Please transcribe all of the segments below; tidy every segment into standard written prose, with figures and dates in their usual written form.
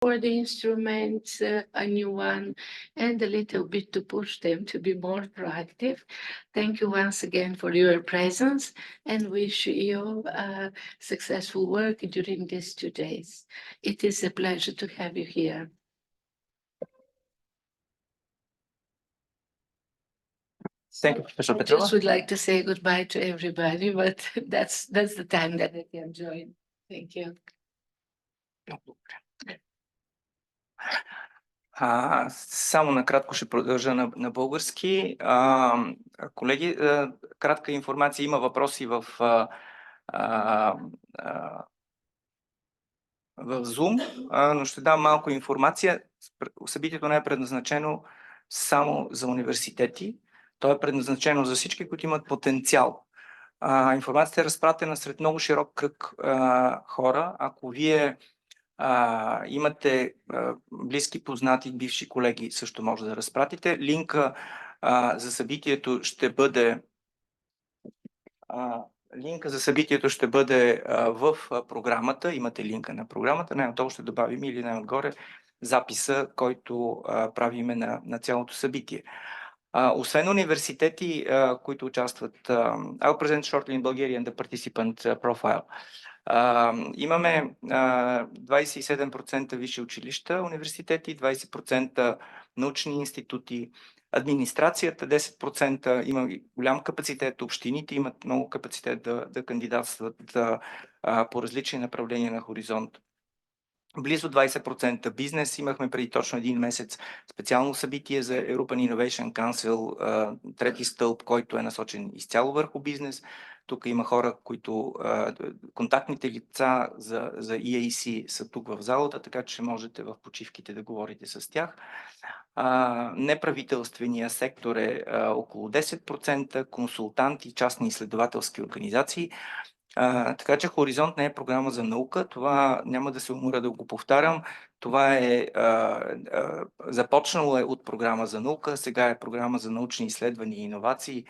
for the instruments, a new one, and a little bit to push them to be more proactive. Thank you once again for your presence and wish you successful work during these 2 days. It is a pleasure to have you here. Thank you, Professor I Petrova. just would like to say goodbye to everybody, but that's the time that I can join. Thank you. Само накратко ще продължа на български. Колеги, кратка информация. Има въпроси в Zoom, но ще дам малко информация. Събитието не е предназначено само за университети. То е предназначено за всички, които имат потенциал. Информацията е разпратена сред много широк кръг хора. Ако вие имате близки, познати, бивши колеги, също може да разпратите. Линка за събитието ще бъде в програмата. Имате линка на програмата. Най-отдолу ще добавим или най-отгоре записа, който правиме на цялото събитие. Освен университети, които участват, I'll present shortly in Bulgarian the participant profile. Имаме 27% висши училища, университети, 20% научни институти, администрацията 10%, има голям капацитет, общините имат много капацитет да кандидатстват по различни направления на Хоризонт. Близо 20% бизнес. Имахме преди точно един месец специално събитие за European Innovation Council, трети стълб, който е насочен изцяло върху бизнес. Тук има хора, които контактните лица за EAC са тук в залата, така че можете в почивките да говорите с тях. Неправителствения сектор е около 10%, консултанти, частни изследователски организации. Така че Хоризонт не е програма за наука. Това няма да се уморя да го повтарям. Това е започнало от програма за наука, сега е програма за научни изследвания и иновации,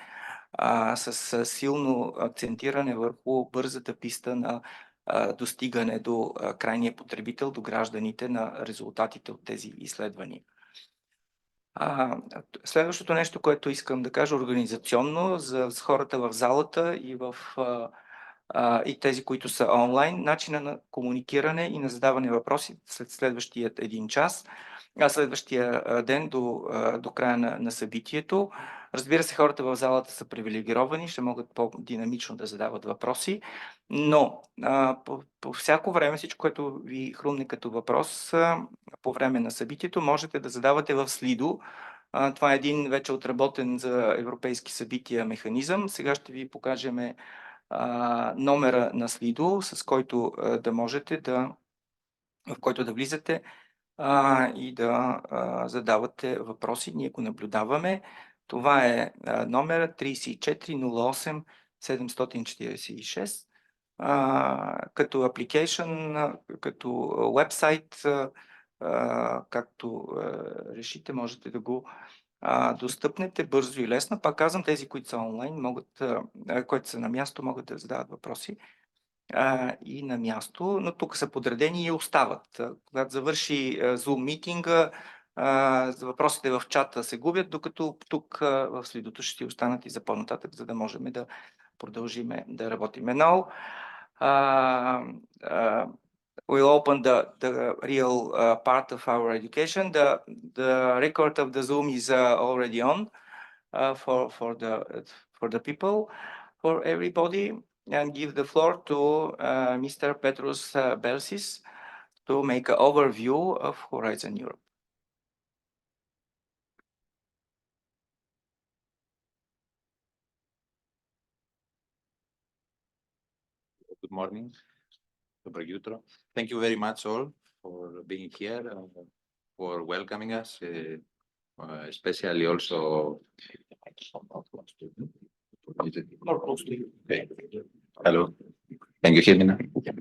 с силно акцентиране върху бързата писта на достигане до крайния потребител, до гражданите на резултатите от тези изследвания. Следващото нещо, което искам да кажа организационно за хората в залата и тези, които са онлайн, начина на комуникиране и на задаване въпроси след следващия ден до края на събитието. Разбира се, хората в залата са привилегировани, ще могат по-динамично да задават въпроси, но по всяко време всичко, което ви хрумне като въпрос по време на събитието, можете да задавате в Slido. Това е един вече отработен за европейски събития механизъм. Сега ще ви покажем номера на Slido, с който да можете в който да влизате и да задавате въпроси. Ние го наблюдаваме. Това е номера 3408 746. Като application, като вебсайт, както решите, можете да го достъпнете бързо и лесно. Пак казвам, тези, които са онлайн, които са на място, могат да задават въпроси и на място, но тук са подредени и остават. Когато завърши Zoom митинга, въпросите в чата се губят, докато тук в Слидото ще останат и за по-нататък, за да можем да продължим да работим. Now, we'll open the real part of our education. The record of the Zoom is already on for the people, for everybody, and give the floor to Mr. Petros BELSIS to make an overview of Horizon Europe. Good morning. Dobro jutro. Thank you very much all for being here and for welcoming us, especially also. Okay. Hello. Can you hear me now?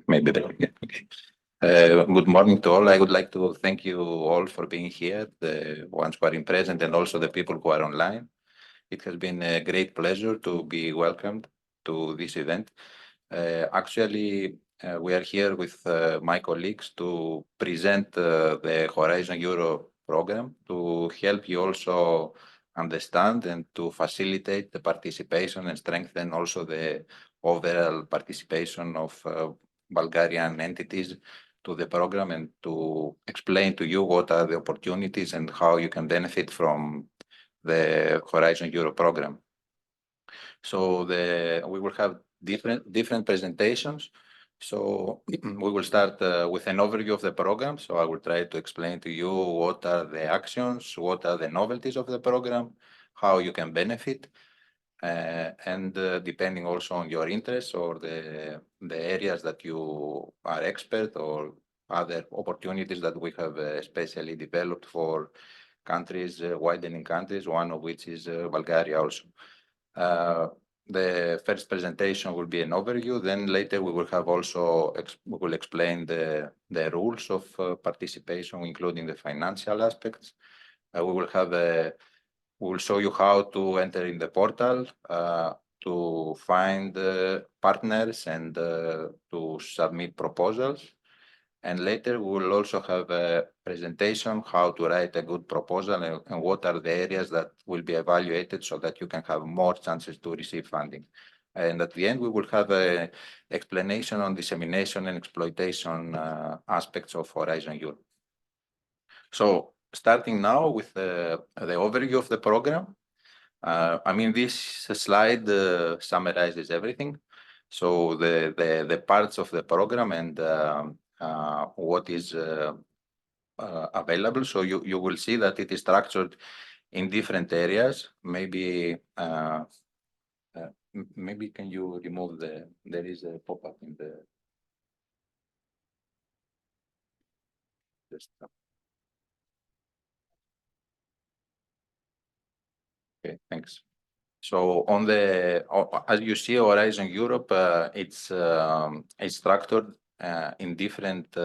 Maybe better. Okay. Good morning to all. I would like to thank you all for being here, the ones who are in present and also the people who are online. It has been a great pleasure to be welcomed to this event. Actually, we are here with my colleagues to present the Horizon Europe program to help you also understand and to facilitate the participation and strengthen also the overall participation of Bulgarian entities to the program, and to explain to you what are the opportunities and how you can benefit from the Horizon Europe program. So we will have different presentations. So we will start with an overview of the program. So I will try to explain to you what are the actions, what are the novelties of the program, how you can benefit, and depending also on your interests or the areas that you are expert, or other opportunities that we have especially developed for countries, widening countries, one of which is Bulgaria also. The first presentation will be an overview. Then later we will have also we will explain the rules of participation, including the financial aspects. We will show you how to enter in the portal, to find partners, and to submit proposals. And later we will also have a presentation how to write a good proposal, and what are the areas that will be evaluated so that you can have more chances to receive funding. And at the end, we will have an explanation on dissemination and exploitation aspects of Horizon Europe. So starting now with the overview of the program. I mean, this slide summarizes everything. So the parts of the program and what is available. So you will see that it is structured in different areas. Maybe maybe can you remove there is a pop-up in the desktop. Okay, thanks. So as you see, Horizon Europe, it's structured in different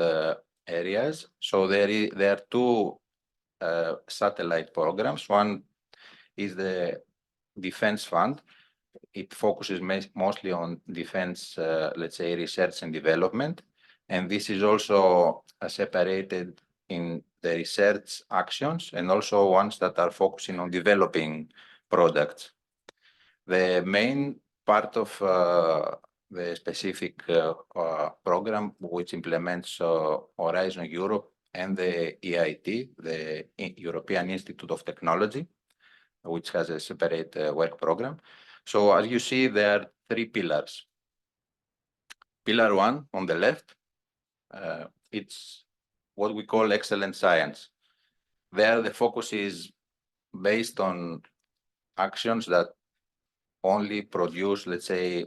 areas. So there are two satellite programs. One is the Defense Fund. It focuses mostly on defense, let's say, research and development. And this is also separated in the research actions and also ones that are focusing on developing products. The main part of the specific program which implements Horizon Europe and the EIT, the European Institute of Technology, which has a separate work program. So as you see, there are three pillars. Pillar one on the left, it's what we call excellent science. There the focus is based on actions that only produce, let's say,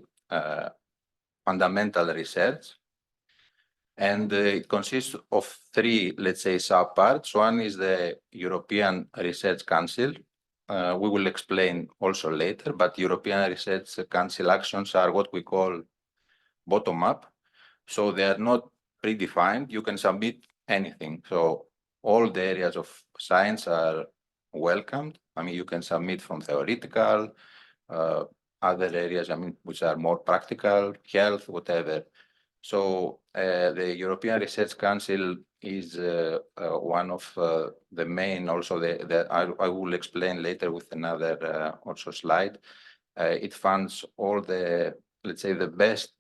fundamental research. And it consists of three, let's say, sub-parts. One is the European Research Council. We will explain also later, but European Research Council actions are what we call bottom-up. So they are not predefined. You can submit anything. So all the areas of science are welcomed. I mean, you can submit from theoretical, other areas, I mean, which are more practical, health, whatever. So the European Research Council is one of the main, also I will explain later with another also slide. It funds all the, let's say, the best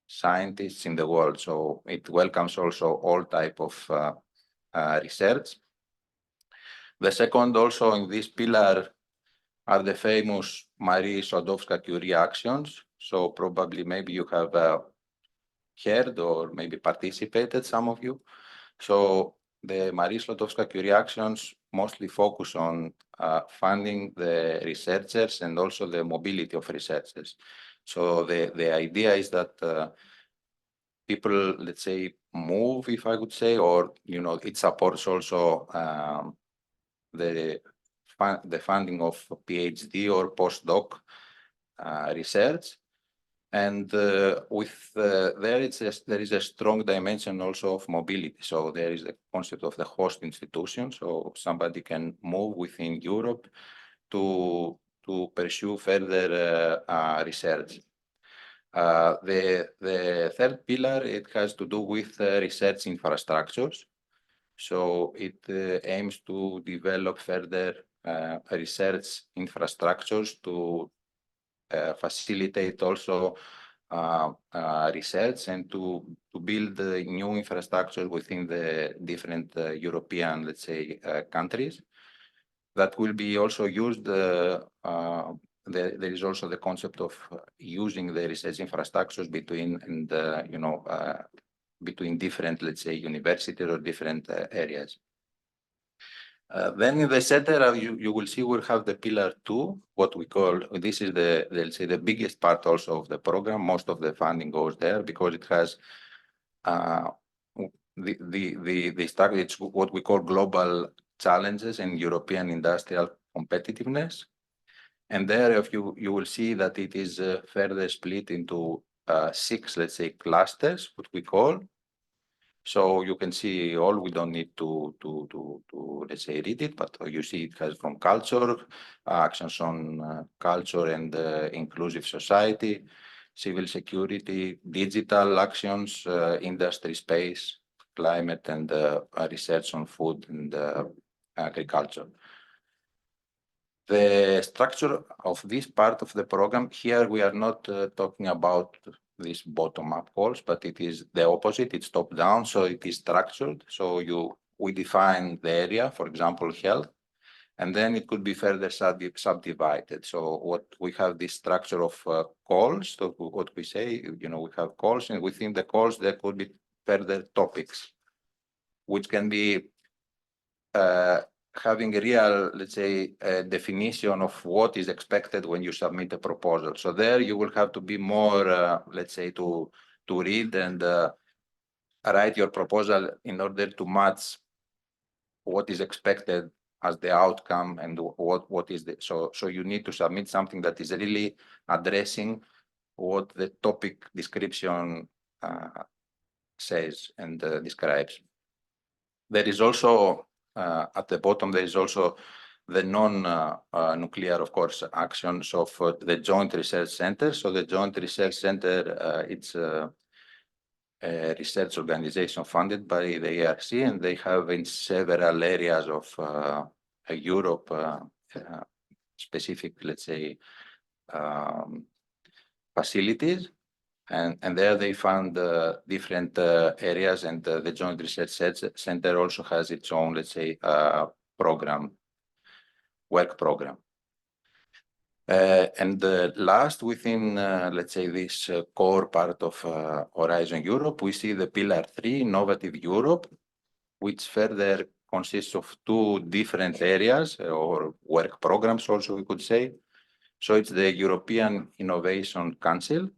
scientists in the world. So it welcomes also all type of research. The second also in this pillar are the famous Marie Sklodowska-Curie actions. So probably maybe you have heard or maybe participated, some of you. So the Marie Sklodowska-Curie actions mostly focus on funding the researchers and also the mobility of researchers. So the idea is that people, let's say, move, if I could say, or, you know, it supports also the funding of PhD or postdoc research. And with there is a strong dimension also of mobility. So there is the concept of the host institution. So somebody can move within Europe to pursue further research. The third pillar, it has to do with research infrastructures. So it aims to develop further research infrastructures to facilitate also research and to build new infrastructure within the different European, let's say, countries that will be also used. There is also the concept of using the research infrastructures between between different, let's say, universities or different areas. Then in the center, you will see we'll have the pillar 2, what we call, this is let's say, the biggest part also of the program. Most of the funding goes there because it has the structure, it's what we call global challenges in European industrial competitiveness. And there, if you will see that it is further split into 6, let's say, clusters, what we call. So you can see all, we don't need to let's say, read it, but you see it has from culture, actions on culture and inclusive society, civil security, digital actions, industry space, climate, and research on food and agriculture. The structure of this part of the program, here we are not talking about these bottom-up goals, but it is the opposite. It's top-down, so it is structured. So we define the area, for example, health, and then it could be further subdivided. So what we have this structure of calls. So what we say, we have calls, and within the calls there could be further topics, which can be having a real, let's say, definition of what is expected when you submit a proposal. So there you will have to be more, let's say, to read and write your proposal in order to match what is expected as the outcome and what is the, so you need to submit something that is really addressing what the topic description says and describes. There is also at the bottom, there is also the non-nuclear, of course, actions of the Joint Research Center. So the Joint Research Center, it's a research organization funded by the ARC, and they have in several areas of Europe specific, let's say, facilities. And there they fund different areas, and the Joint Research Center also has its own, let's say, work program. And last within, let's say, this core part of Horizon Europe, we see the Pillar 3, Innovative Europe, which further consists of 2 different areas or work programs also, we could say. So it's the European Innovation Council,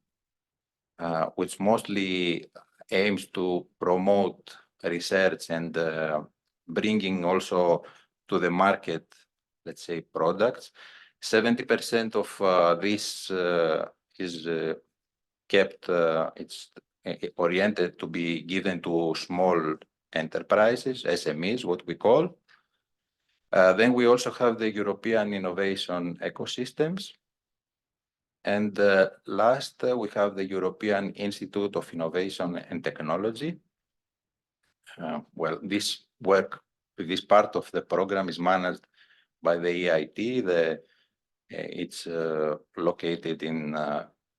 which mostly aims to promote research and bringing also to the market, let's say, products. 70% of this is kept, it's oriented to be given to small enterprises, SMEs, what we call. Then we also have the European Innovation Ecosystems. And last, we have the European Institute of Innovation and Technology. Well, this part of the program is managed by the EIT. It's located in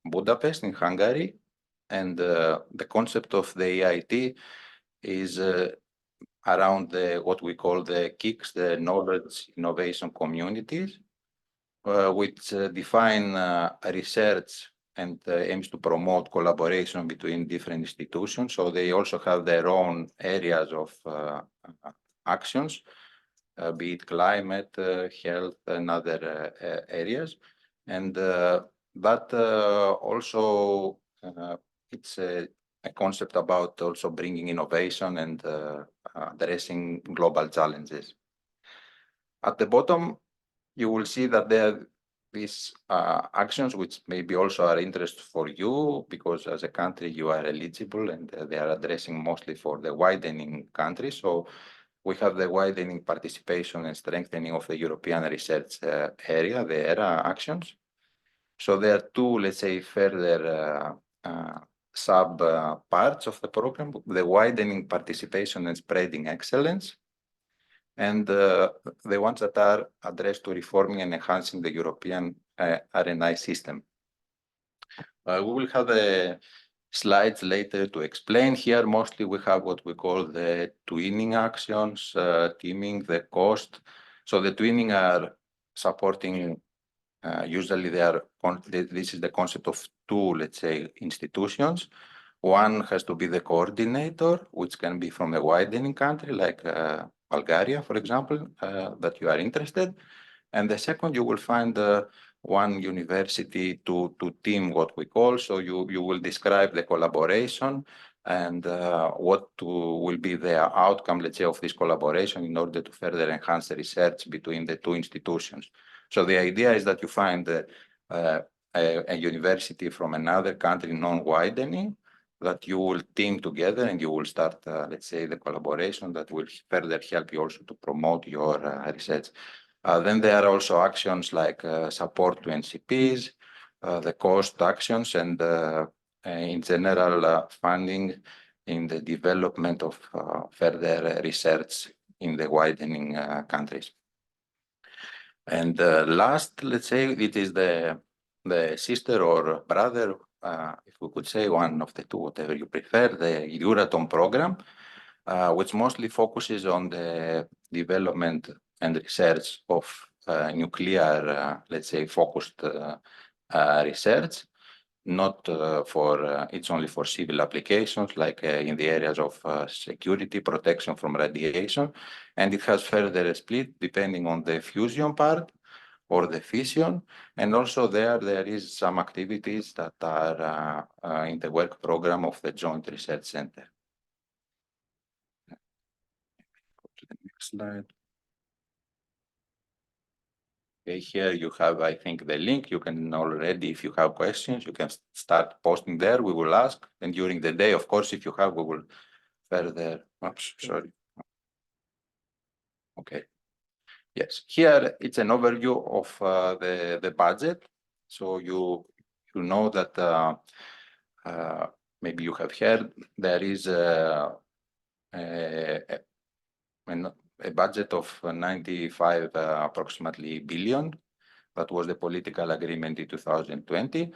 Budapest, in Hungary. And the concept of the EIT is around what we call the KICs, the Knowledge Innovation Communities, which define research and aims to promote collaboration between different institutions. So they also have their own areas of actions, be it climate, health, and other areas. And that also, it's a concept about also bringing innovation and addressing global challenges. At the bottom, you will see that there are these actions which maybe also are interest for you, because as a country you are eligible, and they are addressing mostly for the widening countries. So we have the widening participation and strengthening of the European research area, the ERA actions. So there are 2, let's say, further sub parts of the program: the widening participation and spreading excellence, and the ones that are addressed to reforming and enhancing the European R&I system. We will have the slides later to explain. Here, mostly we have what we call the twinning actions, teaming, the cost. So the twinning are supporting, usually this is the concept of two, let's say, institutions. One has to be the coordinator, which can be from a widening country, like Bulgaria, for example, that you are interested. And the second, you will find one university to team, what we call. So you will describe the collaboration and what will be the outcome, let's say, of this collaboration in order to further enhance the research between the two institutions. So the idea is that you find a university from another country, non-widening, that you will team together and you will start, let's say, the collaboration that will further help you also to promote your research. Then there are also actions like support to NCPs, the cost actions, and in general funding in the development of further research in the widening countries. And last, let's say, it is the sister or brother, if we could say, one of the two, whatever you prefer, the Euratom program, which mostly focuses on the development and research of nuclear, let's say, focused research, not it's only for civil applications, like in the areas of security, protection from radiation. And it has further split depending on the fusion part or the fission. And also there is some activities that are in the work program of the Joint Research Center. Go to the next slide. Okay, here you have, I think, the link. You can already, if you have questions, you can start posting there. We will ask. And during the day, of course, if you have, we will further. Oops, sorry. Okay. Yes, here it's an overview of the budget. So you know that maybe you have heard there is a budget of 95 approximately billion. That was the political agreement in 2020.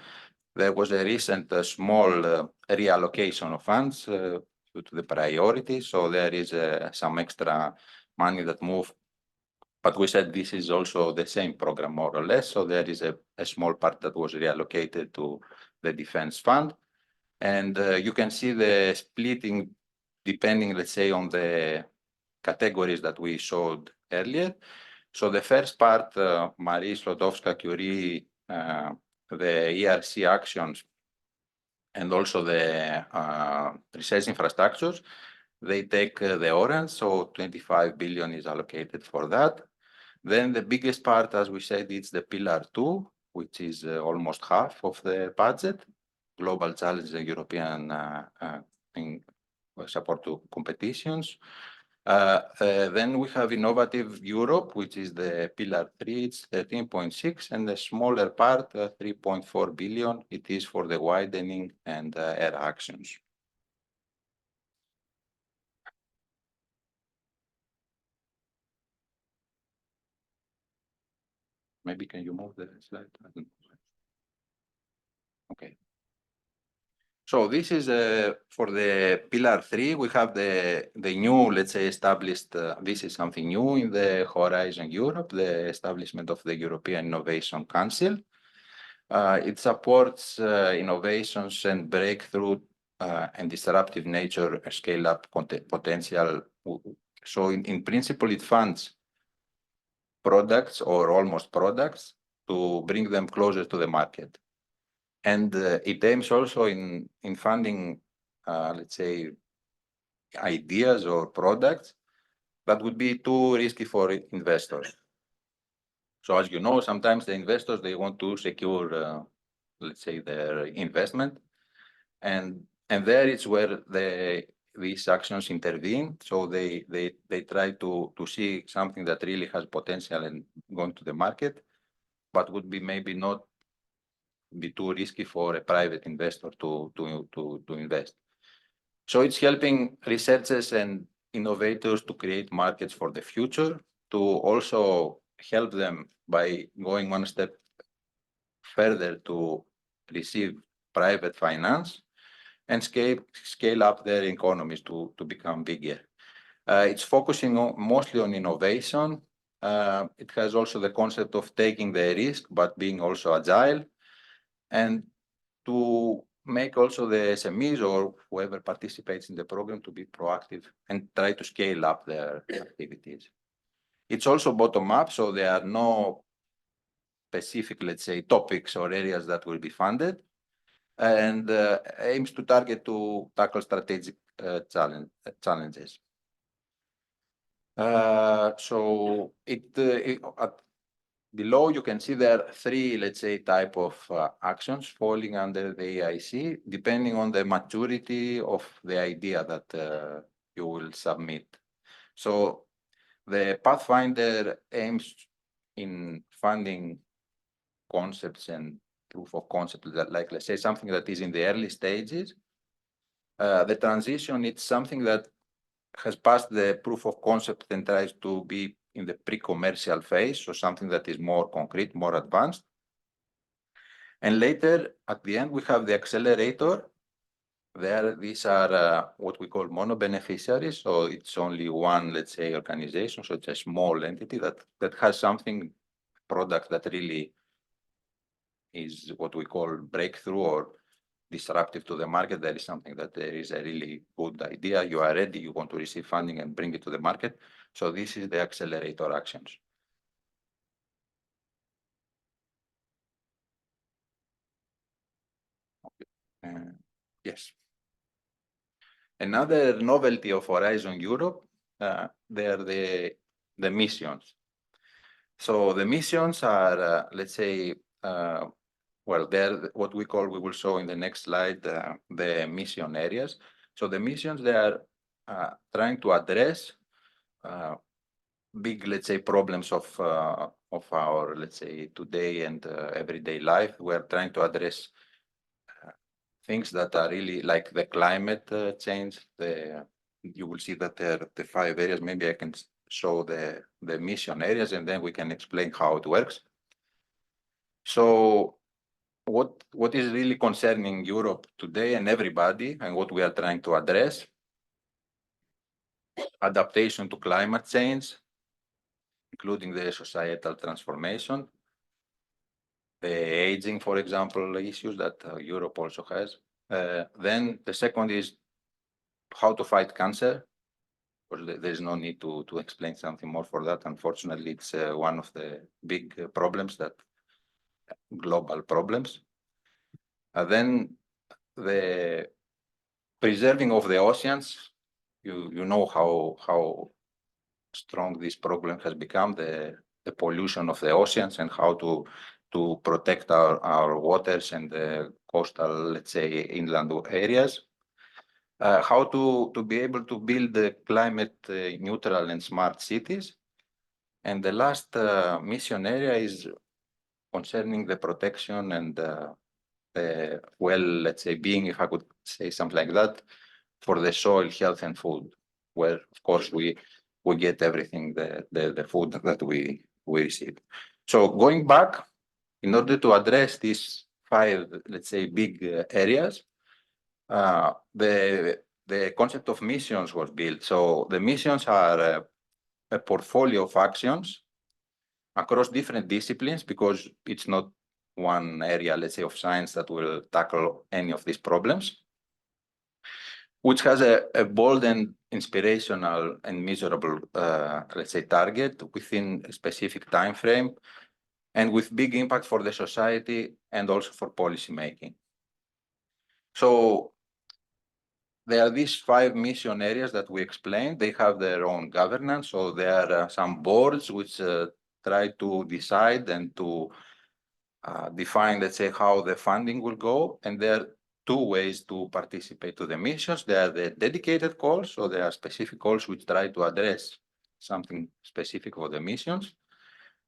There was a recent small reallocation of funds due to the priorities. So there is some extra money that moved. But we said this is also the same program, more or less. So there is a small part that was reallocated to the defense fund. And you can see the splitting depending, let's say, on the categories that we showed earlier. So the first part, Marie Slodowska-Curie, the ERC actions, and also the research infrastructures, they take the orange, so 25 billion is allocated for that. Then the biggest part, as we said, it's the Pillar 2, which is almost half of the budget, global challenge and European support to competitions. Then we have Innovative Europe, which is the Pillar 3, it's 13.6, and the smaller part, 3.4 billion, it is for the widening and air actions. Maybe can you move the slide? Okay. So this is for the Pillar 3. We have the new, let's say, established, this is something new in the Horizon Europe, the establishment of the European Innovation Council. It supports innovations and breakthrough and disruptive nature scale-up potential. So in principle, it funds products or almost products to bring them closer to the market. And it aims also in funding, let's say, ideas or products that would be too risky for investors. So as you know, sometimes the investors, they want to secure, let's say, their investment. And there is where these actions intervene. So they try to see something that really has potential and going to the market, but would be maybe not be too risky for a private investor to invest. So it's helping researchers and innovators to create markets for the future, to also help them by going one step further to receive private finance and scale up their economies to become bigger. It's focusing mostly on innovation. It has also the concept of taking the risk, but being also agile, and to make also the SMEs or whoever participates in the program to be proactive and try to scale up their activities. It's also bottom up, so there are no specific, let's say, topics or areas that will be funded, and aims to tackle strategic challenges. So below you can see there are three, let's say, type of actions falling under the AIC, depending on the maturity of the idea that you will submit. So the Pathfinder aims in funding concepts and proof of concept, that, like, let's say, something that is in the early stages. The transition, it's something that has passed the proof of concept and tries to be in the pre-commercial phase, so something that is more concrete, more advanced. And later, at the end, we have the accelerator. There, these are what we call mono-beneficiaries, so it's only one, let's say, organization, so it's a small entity that has something, product that really is what we call breakthrough or disruptive to the market. There is something that there is a really good idea, you are ready, you want to receive funding and bring it to the market. So this is the accelerator actions. Yes. Another novelty of Horizon Europe, they are the missions. So the missions are, let's say, well, they're what we call, we will show in the next slide, the mission areas. So the missions, they are trying to address big, let's say, problems of our, let's say, today and everyday life. We're trying to address things that are really like the climate change. You will see that there are the 5 areas. Maybe I can show the mission areas, and then we can explain how it works. So what is really concerning Europe today and everybody, and what we are trying to address: adaptation to climate change, including the societal transformation, the aging, for example, issues that Europe also has. Then the second is how to fight cancer. There's no need to explain something more for that. Unfortunately, it's one of the big problems, that global problems. Then the preserving of the oceans. You know how strong this problem has become, the pollution of the oceans, and how to protect our waters and the coastal, let's say, inland areas. How to be able to build the climate neutral and smart cities. And the last mission area is concerning the protection and well, let's say, being, if I could say something like that, for the soil, health, and food, where, of course, we get everything, the food that we receive. So going back, in order to address these 5, let's say, big areas, the concept of missions was built. So the missions are a portfolio of actions across different disciplines, because it's not one area, let's say, of science that will tackle any of these problems, which has a bold and inspirational and measurable, let's say, target within a specific time frame, and with big impact for the society and also for policy making. So there are these 5 mission areas that we explained. They have their own governance. So there are some boards which try to decide and to define, let's say, how the funding will go. And there are 2 ways to participate to the missions. There are the dedicated calls. So there are specific calls which try to address something specific for the missions.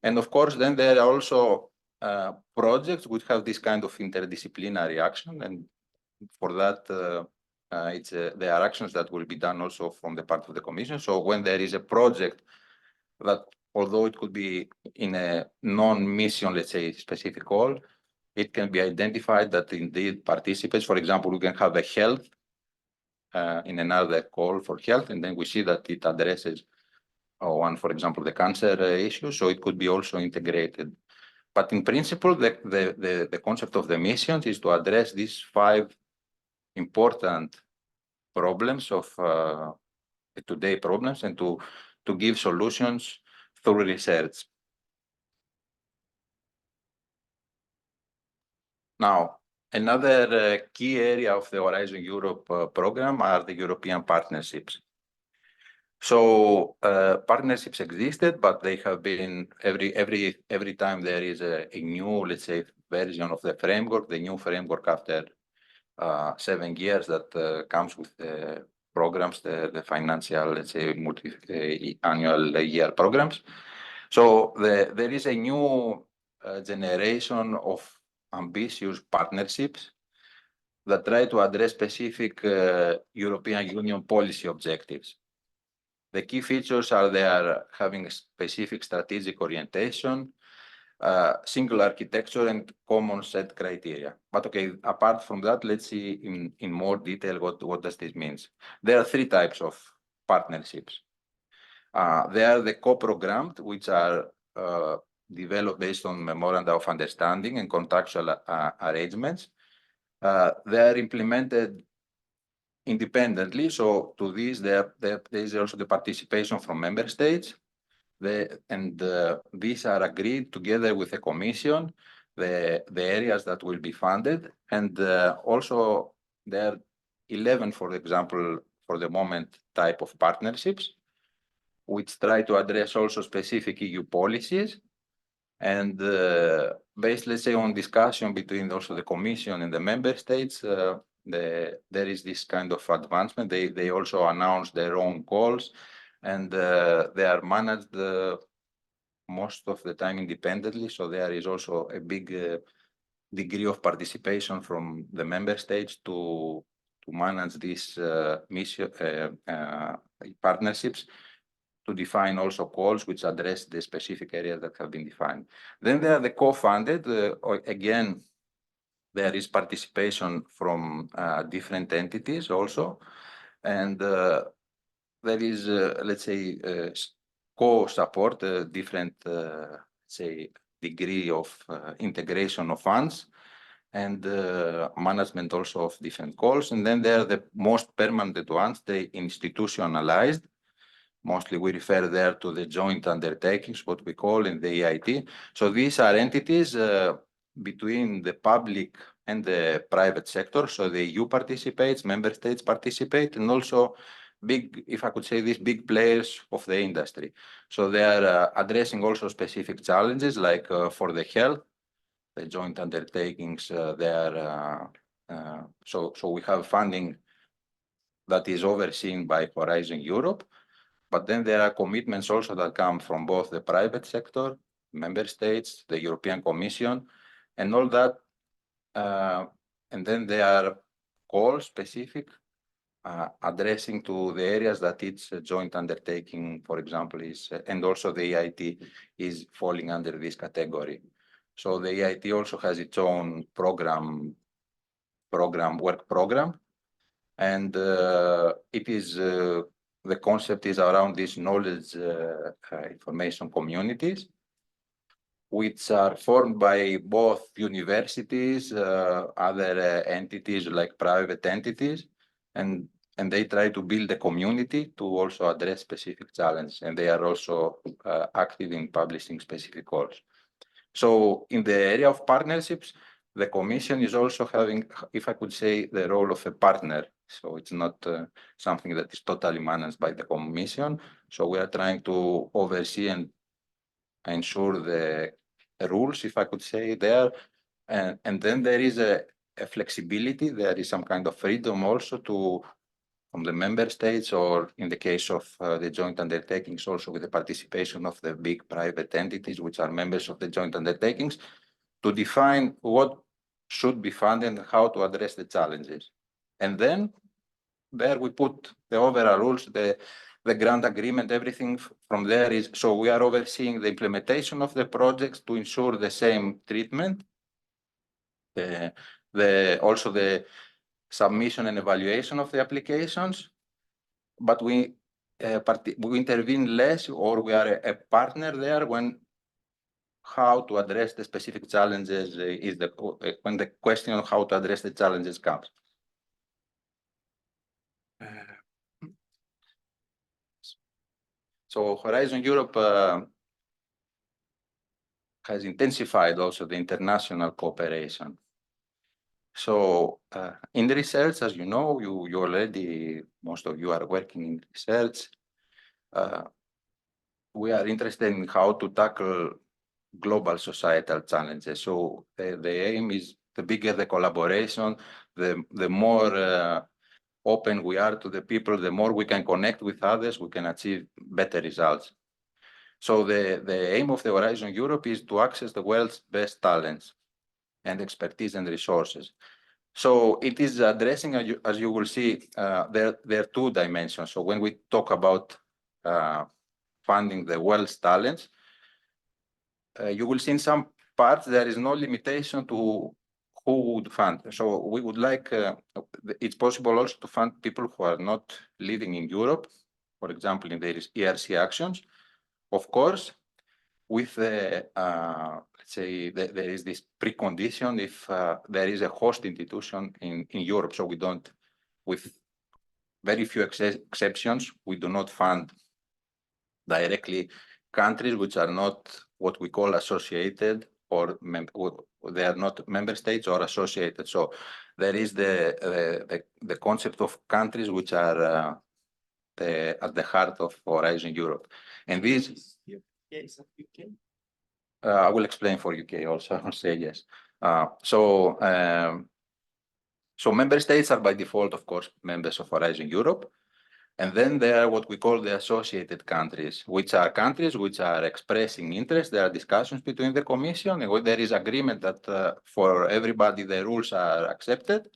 And of course, then there are also projects which have this kind of interdisciplinary action, and for that, there are actions that will be done also from the part of the Commission. So when there is a project that, although it could be in a non-mission, let's say, specific call, it can be identified that indeed participants, for example, we can have a health in another call for health, and then we see that it addresses one, for example, the cancer issue, so it could be also integrated. But in principle, the concept of the missions is to address these 5 important problems of today problems, and to give solutions through research. Now, another key area of the Horizon Europe program are the European partnerships. So partnerships existed, but they have been every time there is a new, let's say, version of the framework, the new framework after 7 years that comes with the programs, the financial, let's say, annual year programs. So there is a new generation of ambitious partnerships that try to address specific European Union policy objectives. The key features are they are having a specific strategic orientation, single architecture, and common set criteria. But okay, apart from that, let's see in more detail what does this mean. There are 3 types of partnerships. They are the co-programmed, which are developed based on memoranda of understanding and contractual arrangements. They are implemented independently. So to this, there is also the participation from member states. These are agreed together with the Commission, the areas that will be funded. And also there are 11, for example, for the moment, type of partnerships, which try to address also specific EU policies. And based, let's say, on discussion between also the Commission and the member states, there is this kind of advancement. They also announce their own calls, and they are managed most of the time independently. So there is also a big degree of participation from the member states to manage these partnerships, to define also calls which address the specific areas that have been defined. Then there are the co-funded. Again, there is participation from different entities also. And there is, let's say, co-support, different, say, degree of integration of funds, and management also of different calls. And then there are the most permanent ones, the institutionalized. Mostly we refer there to the joint undertakings, what we call in the EIT. So these are entities between the public and the private sector. So the EU participates, member states participate, and also big, if I could say this, big players of the industry. So they are addressing also specific challenges, like for the health, the joint undertakings. So we have funding that is overseen by Horizon Europe. But then there are commitments also that come from both the private sector, member states, the European Commission, and all that. And then there are calls specific, addressing to the areas that it's a joint undertaking, for example, is, and also the EIT is falling under this category. So the EIT also has its own work program, and it is the concept is around these knowledge information communities, which are formed by both universities, other entities like private entities, and they try to build a community to also address specific challenges. And they are also active in publishing specific calls. So in the area of partnerships, the Commission is also having, if I could say, the role of a partner. So it's not something that is totally managed by the Commission. So we are trying to oversee and ensure the rules, if I could say, there. And then there is a flexibility. There is some kind of freedom also from the member states, or in the case of the joint undertakings, also with the participation of the big private entities, which are members of the joint undertakings, to define what should be funded and how to address the challenges. And then there we put the overall rules, the grant agreement, everything from there is, so we are overseeing the implementation of the projects to ensure the same treatment, also the submission and evaluation of the applications, but we intervene less, or we are a partner there when how to address the specific challenges is when the question of how to address the challenges comes. So Horizon Europe has intensified also the international cooperation. So in the research, as you know, you already, most of you are working in research. We are interested in how to tackle global societal challenges. So the aim is, the bigger the collaboration, the more open we are to the people, the more we can connect with others, we can achieve better results. So the aim of the Horizon Europe is to access the world's best talents and expertise and resources. So it is addressing, as you will see, there are two dimensions. So when we talk about funding the world's talents, you will see in some parts there is no limitation to who would fund. So we would like, it's possible also to fund people who are not living in Europe, for example, in the ERC actions. Of course, with the, let's say, there is this precondition if there is a host institution in Europe. So we don't, with very few exceptions, we do not fund directly countries which are not what we call associated, or they are not member states or associated. So there is the concept of countries which are at the heart of Horizon Europe. And these, I will explain for UK also, I'll say yes. So member states are by default, of course, members of Horizon Europe. And then there are what we call the associated countries, which are countries which are expressing interest. There are discussions between the Commission, and there is agreement that for everybody the rules are accepted.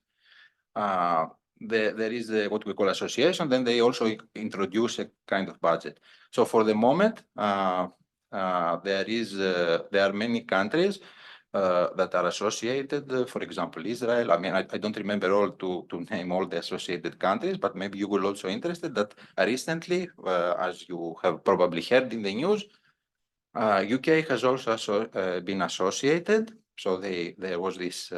There is what we call association. Then they also introduce a kind of budget. So for the moment, there are many countries that are associated, for example, Israel. I mean, I don't remember all to name all the associated countries, but maybe you will also interested that recently, as you have probably heard in the news, UK has also been associated. So there was this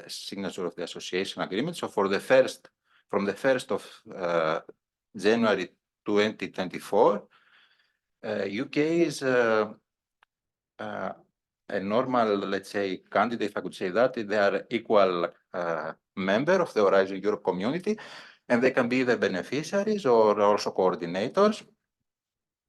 signature of the association agreement. So from the 1st of January 2024, UK is a normal, let's say, candidate, if I could say that. They are equal member of the Horizon Europe community, and they can be the beneficiaries or also coordinators.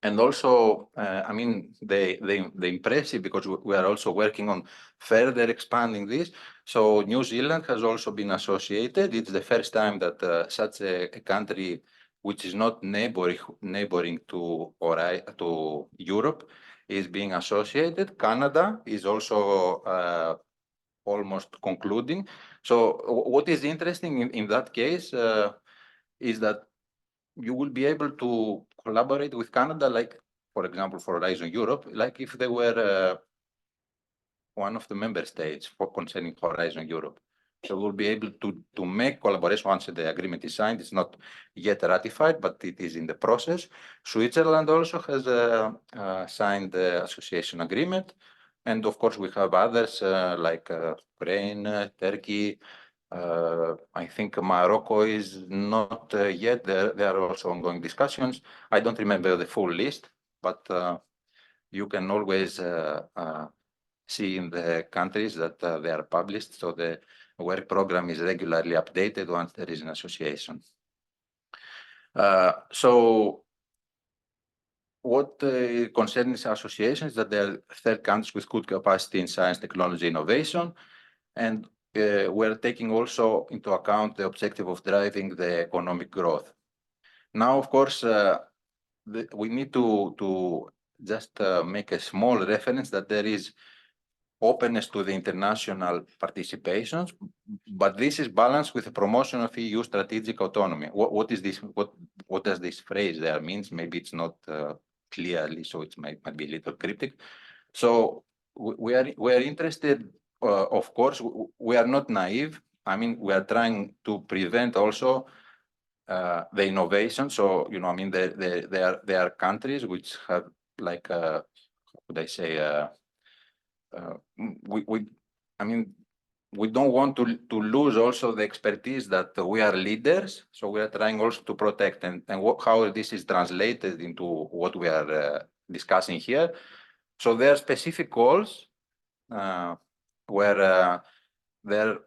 And also, I mean, the impressive, because we are also working on further expanding this. So New Zealand has also been associated. It's the first time that such a country, which is not neighboring to Europe, is being associated. Canada is also almost concluding. So what is interesting in that case is that you will be able to collaborate with Canada, like, for example, for Horizon Europe, like if they were one of the member states for concerning Horizon Europe. So we'll be able to make collaboration once the agreement is signed. It's not yet ratified, but it is in the process. Switzerland also has signed the association agreement. And of course, we have others like Ukraine, Turkey. I think Morocco is not yet. There are also ongoing discussions. I don't remember the full list, but you can always see in the countries that they are published. So the work program is regularly updated once there is an association. So what concerns associations, that there are third countries with good capacity in science, technology, innovation, and we're taking also into account the objective of driving the economic growth. Now, of course, we need to just make a small reference that there is openness to the international participations, but this is balanced with the promotion of EU strategic autonomy. What is this? What does this phrase there means? Maybe it's not clearly, so it might be a little cryptic. So we are interested. Of course, we are not naive. I mean, we are trying to prevent also the innovation. So there are countries which have like how would I say? We don't want to lose also the expertise that we are leaders. So we are trying also to protect and how this is translated into what we are discussing here. So there are specific calls where there are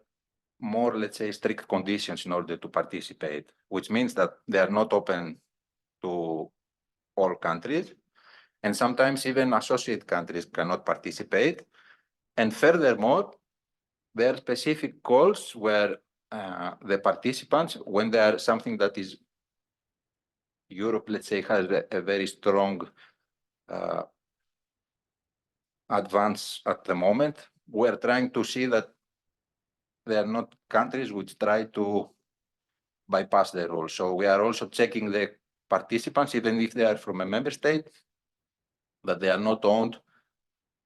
more, let's say, strict conditions in order to participate, which means that they are not open to all countries. And sometimes even associate countries cannot participate. And furthermore, there are specific calls where the participants, when there are something that is Europe, let's say, has a very strong advance at the moment, we're trying to see that there are not countries which try to bypass the rules. So we are also checking the participants, even if they are from a member state, that they are not owned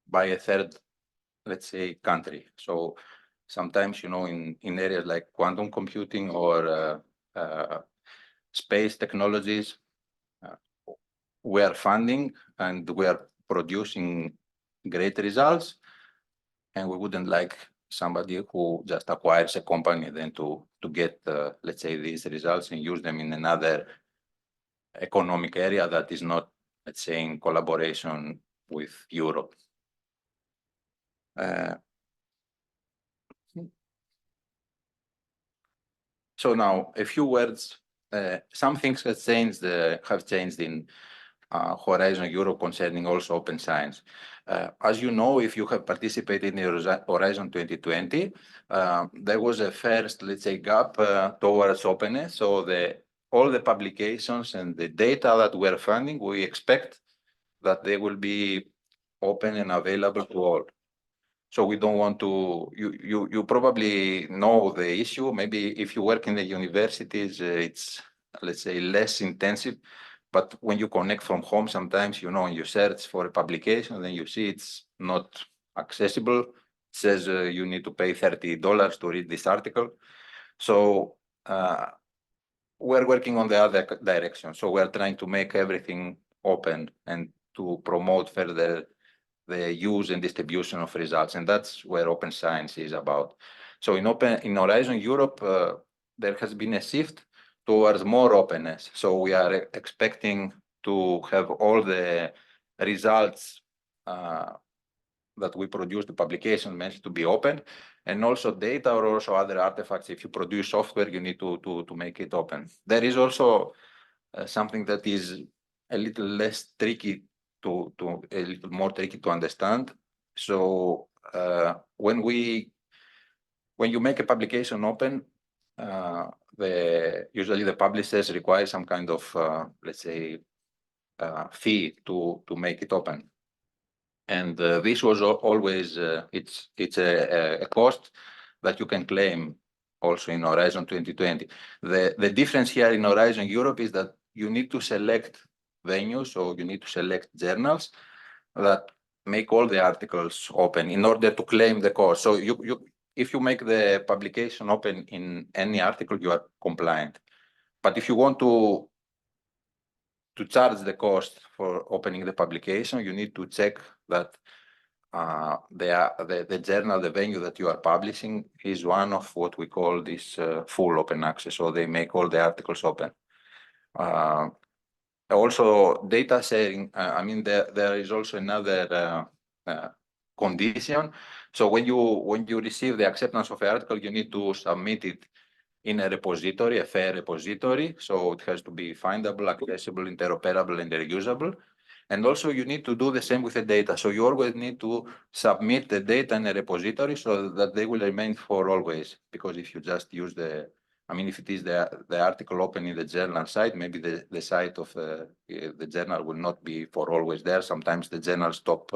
by a third, let's say, country. So sometimes, in areas like quantum computing or space technologies, we are funding and we are producing great results, and we wouldn't like somebody who just acquires a company then to get, let's say, these results and use them in another economic area that is not, let's say, in collaboration with Europe. So now a few words. Some things have changed in Horizon Europe concerning also open science. As you know, if you have participated in Horizon 2020, there was a first, let's say, gap towards openness. So all the publications and the data that we're funding, we expect that they will be open and available to all. So we don't want to, you probably know the issue. Maybe if you work in the universities, it's, let's say, less intensive. But when you connect from home, sometimes, and you search for a publication, then you see it's not accessible. It says you need to pay $30 to read this article. So we're working on the other direction. So we're trying to make everything open and to promote further the use and distribution of results. And that's where open science is about. So in Horizon Europe, there has been a shift towards more openness. So we are expecting to have all the results that we produce, the publication meant to be open, and also data or also other artifacts. If you produce software, you need to make it open. There is also something that is a little less tricky a little more tricky to understand. So when you make a publication open, usually the publishers require some kind of let's say fee to make it open, and this was always it's a cost that you can claim also in Horizon 2020. The difference here in Horizon Europe is that you need to select venues, so you need to select journals that make all the articles open in order to claim the cost. So if you make the publication open in any article, you are compliant. But if you want to charge the cost for opening the publication, you need to check that the journal, the venue that you are publishing is one of what we call this full open access. So they make all the articles open. Also, data sharing, there is also another condition. So when you receive the acceptance of an article, you need to submit it in a repository, a fair repository. So it has to be findable, accessible, interoperable, and reusable. And also you need to do the same with the data. So you always need to submit the data in a repository so that they will remain for always. Because if you just use if it is the article open in the journal site, maybe the site of the journal will not be for always there. Sometimes the journals stop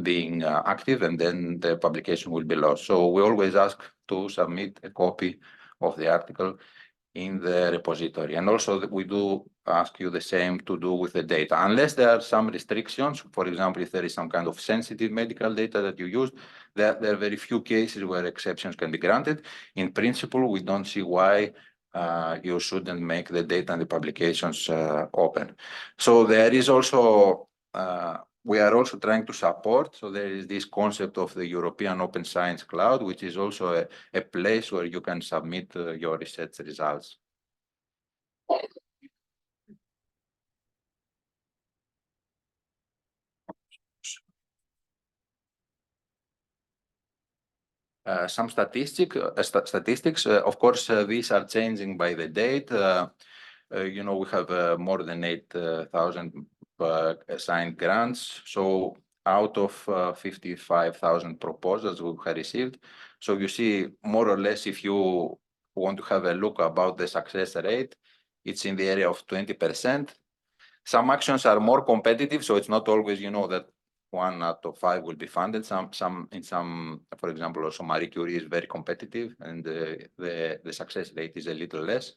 being active, and then the publication will be lost. So we always ask to submit a copy of the article in the repository. And also we do ask you the same to do with the data, unless there are some restrictions. For example, if there is some kind of sensitive medical data that you use, there are very few cases where exceptions can be granted. In principle, we don't see why you shouldn't make the data and the publications open. So there is also, we are also trying to support, so there is this concept of the European Open Science Cloud, which is also a place where you can submit your research results. Some statistics, of course, these are changing by the date. You know, we have more than 8,000 assigned grants. So out of 55,000 proposals we have received. So you see, more or less, if you want to have a look about the success rate, it's in the area of 20%. Some actions are more competitive, so it's not always, you know, that 1 out of 5 will be funded. In some, for example, also Marie Curie is very competitive, and the success rate is a little less.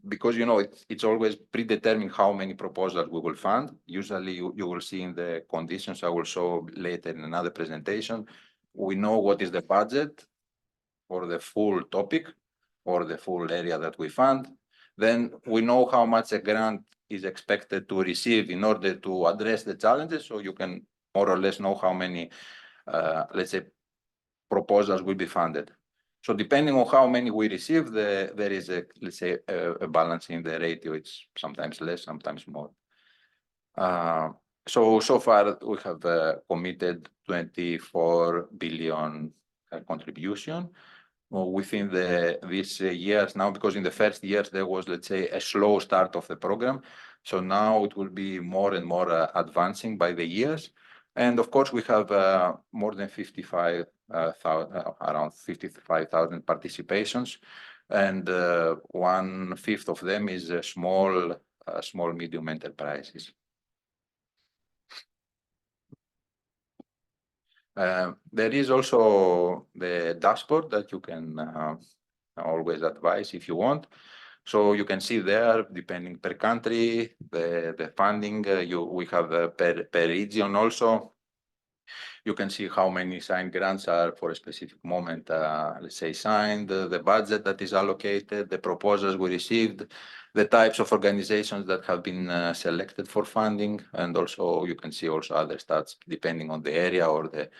Because, you know, it's always predetermined how many proposals we will fund. Usually you will see in the conditions I will show later in another presentation, we know what is the budget for the full topic or the full area that we fund. Then we know how much a grant is expected to receive in order to address the challenges. So you can more or less know how many, let's say, proposals will be funded. So depending on how many we receive, there is a, let's say, a balance in the ratio. It's sometimes less, sometimes more. So far we have committed 24 billion contribution within these years now, because in the first years there was, let's say, a slow start of the program. So now it will be more and more advancing by the years. And of course, we have more than 55,000, around 55,000 participations, and 1/5 of them is small, medium enterprises. There is also the dashboard that you can always advise if you want. So you can see there, depending per country, the funding we have per region also. You can see how many signed grants are for a specific moment, let's say, signed, the budget that is allocated, the proposals we received, the types of organizations that have been selected for funding, and also you can see also other stats depending on the area or the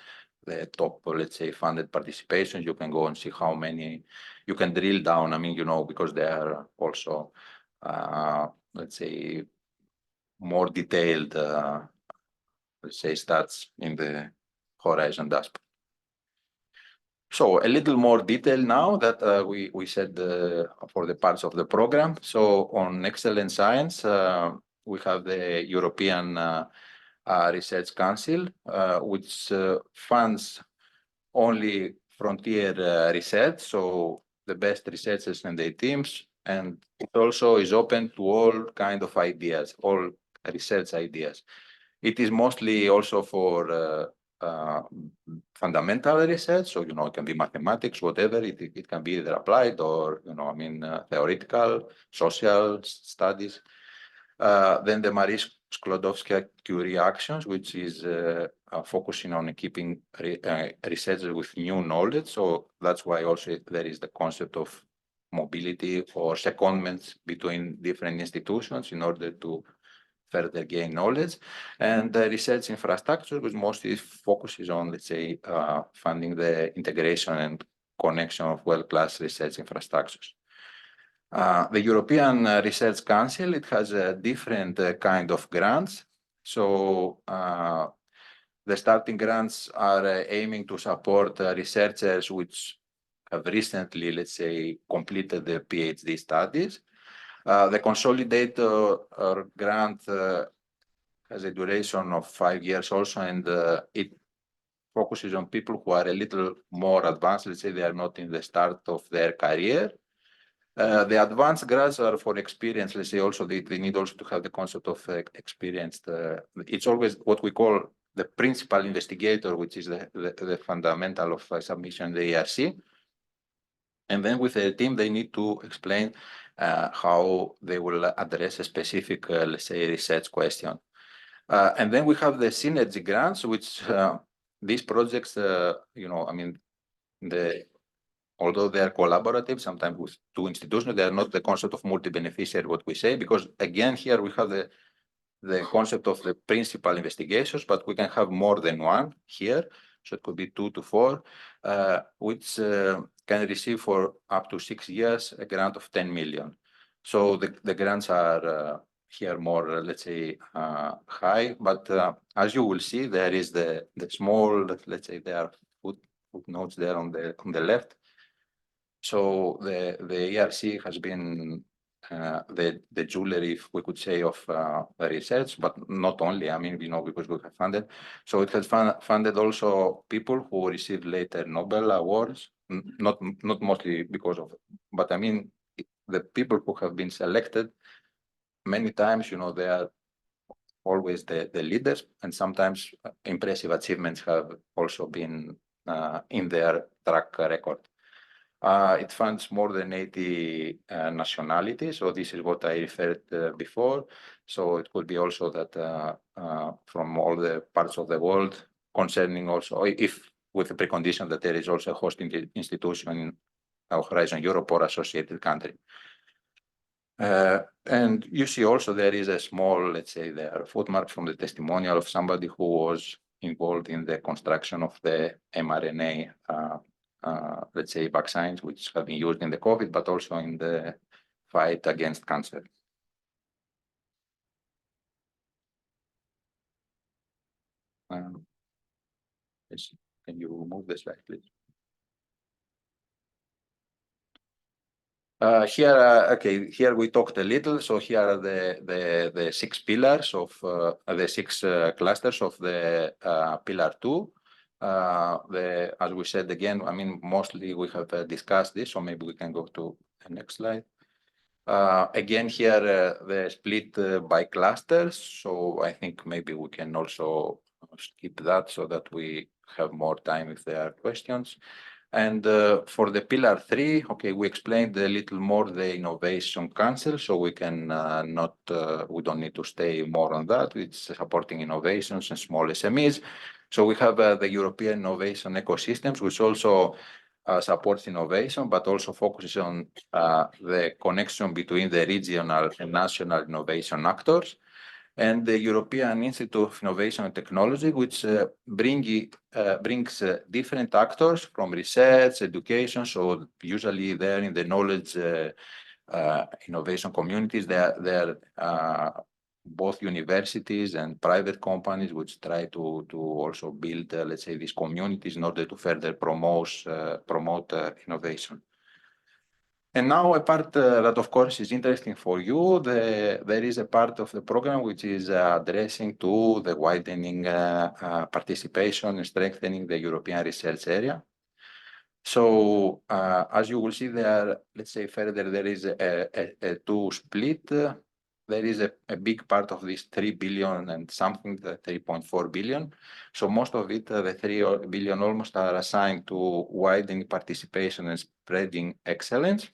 top, let's say, funded participations. You can go and see how many. You can drill down. I mean, you know, because there are also, let's say, more detailed, let's say, stats in the Horizon dashboard. So a little more detail now that we said for the parts of the program. So on excellent science, we have the European Research Council, which funds only frontier research, so the best researchers and their teams, and it also is open to all kind of ideas, all research ideas. It is mostly also for fundamental research, so, you know, it can be mathematics, whatever, it can be either applied or, you know, I mean, theoretical, social studies. Then the Marie Skłodowska-Curie actions, which is focusing on keeping researchers with new knowledge. So that's why also there is the concept of mobility or secondments between different institutions in order to further gain knowledge. And the research infrastructure, which mostly focuses on, let's say, funding the integration and connection of world-class research infrastructures. The European Research Council, it has a different kind of grants. So the starting grants are aiming to support researchers which have recently, let's say, completed their PhD studies. The consolidated grant has a duration of 5 years also, and it focuses on people who are a little more advanced. Let's say they are not in the start of their career. The advanced grants are for experience. Let's say also they need also to have the concept of experienced. It's always what we call the principal investigator, which is the fundamental of submission in the ERC. And then with the team, they need to explain how they will address a specific, let's say, research question. And then we have the synergy grants, which these projects, I mean, although they are collaborative, sometimes with two institutions, they are not the concept of multi-beneficiary, what we say, because again, here we have the concept of the principal investigations, but we can have more than one here. So it could be 2 to 4, which can receive for up to 6 years a grant of 10 million. So the grants are here more, let's say, high, but as you will see, there is the small, let's say, there are footnotes there on the left. So the ERC has been the jewelry, if we could say, of research, but not only, I mean, because we have funded. So it has funded also people who received later Nobel Awards, not mostly because of, but I mean, the people who have been selected, many times, they are always the leaders, and sometimes impressive achievements have also been in their track record. It funds more than 80 nationalities, so this is what I referred before. So it could be also that from all the parts of the world, concerning also, if with the precondition that there is also a hosting institution in Horizon Europe or associated country. And you see also there is a small, let's say, there footmark from the testimonial of somebody who was involved in the construction of the mRNA let's say, vaccines, which have been used in the COVID, but also in the fight against cancer. Yes. Can you move the slide, please? Here we talked a little. So here are the 6 pillars of the 6 clusters of the pillar 2. As we said again, I mean, mostly we have discussed this, so maybe we can go to the next slide. Again, here the split by clusters. So I think maybe we can also skip that so that we have more time if there are questions. And for the pillar 3, okay, we explained a little more the Innovation Council, so we can we don't need to stay more on that. It's supporting innovations and small SMEs. So we have the European Innovation Ecosystems, which also supports innovation, but also focuses on the connection between the regional and national innovation actors, and the European Institute of Innovation and Technology, which brings different actors from research, education. So usually they're in the knowledge innovation communities. They're both universities and private companies, which try to also build, let's say, these communities in order to further promote innovation. And now a part that, of course, is interesting for you, there is a part of the program which is addressing to the widening participation and strengthening the European research area. So as you will see there, let's say further, there is a 2 split. There is a big part of this 3 billion and something, the 3.4 billion. So most of it, the 3 billion almost, are assigned to widening participation and spreading excellence.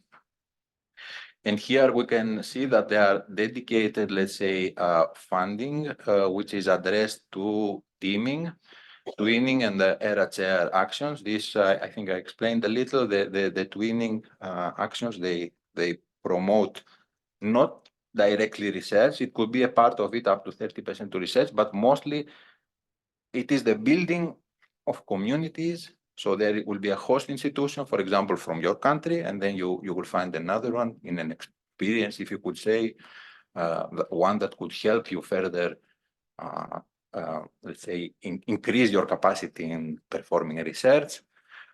And here we can see that they are dedicated, let's say, funding, which is addressed to teaming, twinning, and the ERA-chair actions. This, I think I explained a little, the twinning actions, they promote not directly research. It could be a part of it, up to 30% to research, but mostly it is the building of communities. So there will be a host institution, for example, from your country, and then you will find another one in an experience, if you could say, one that could help you further, let's say, increase your capacity in performing research.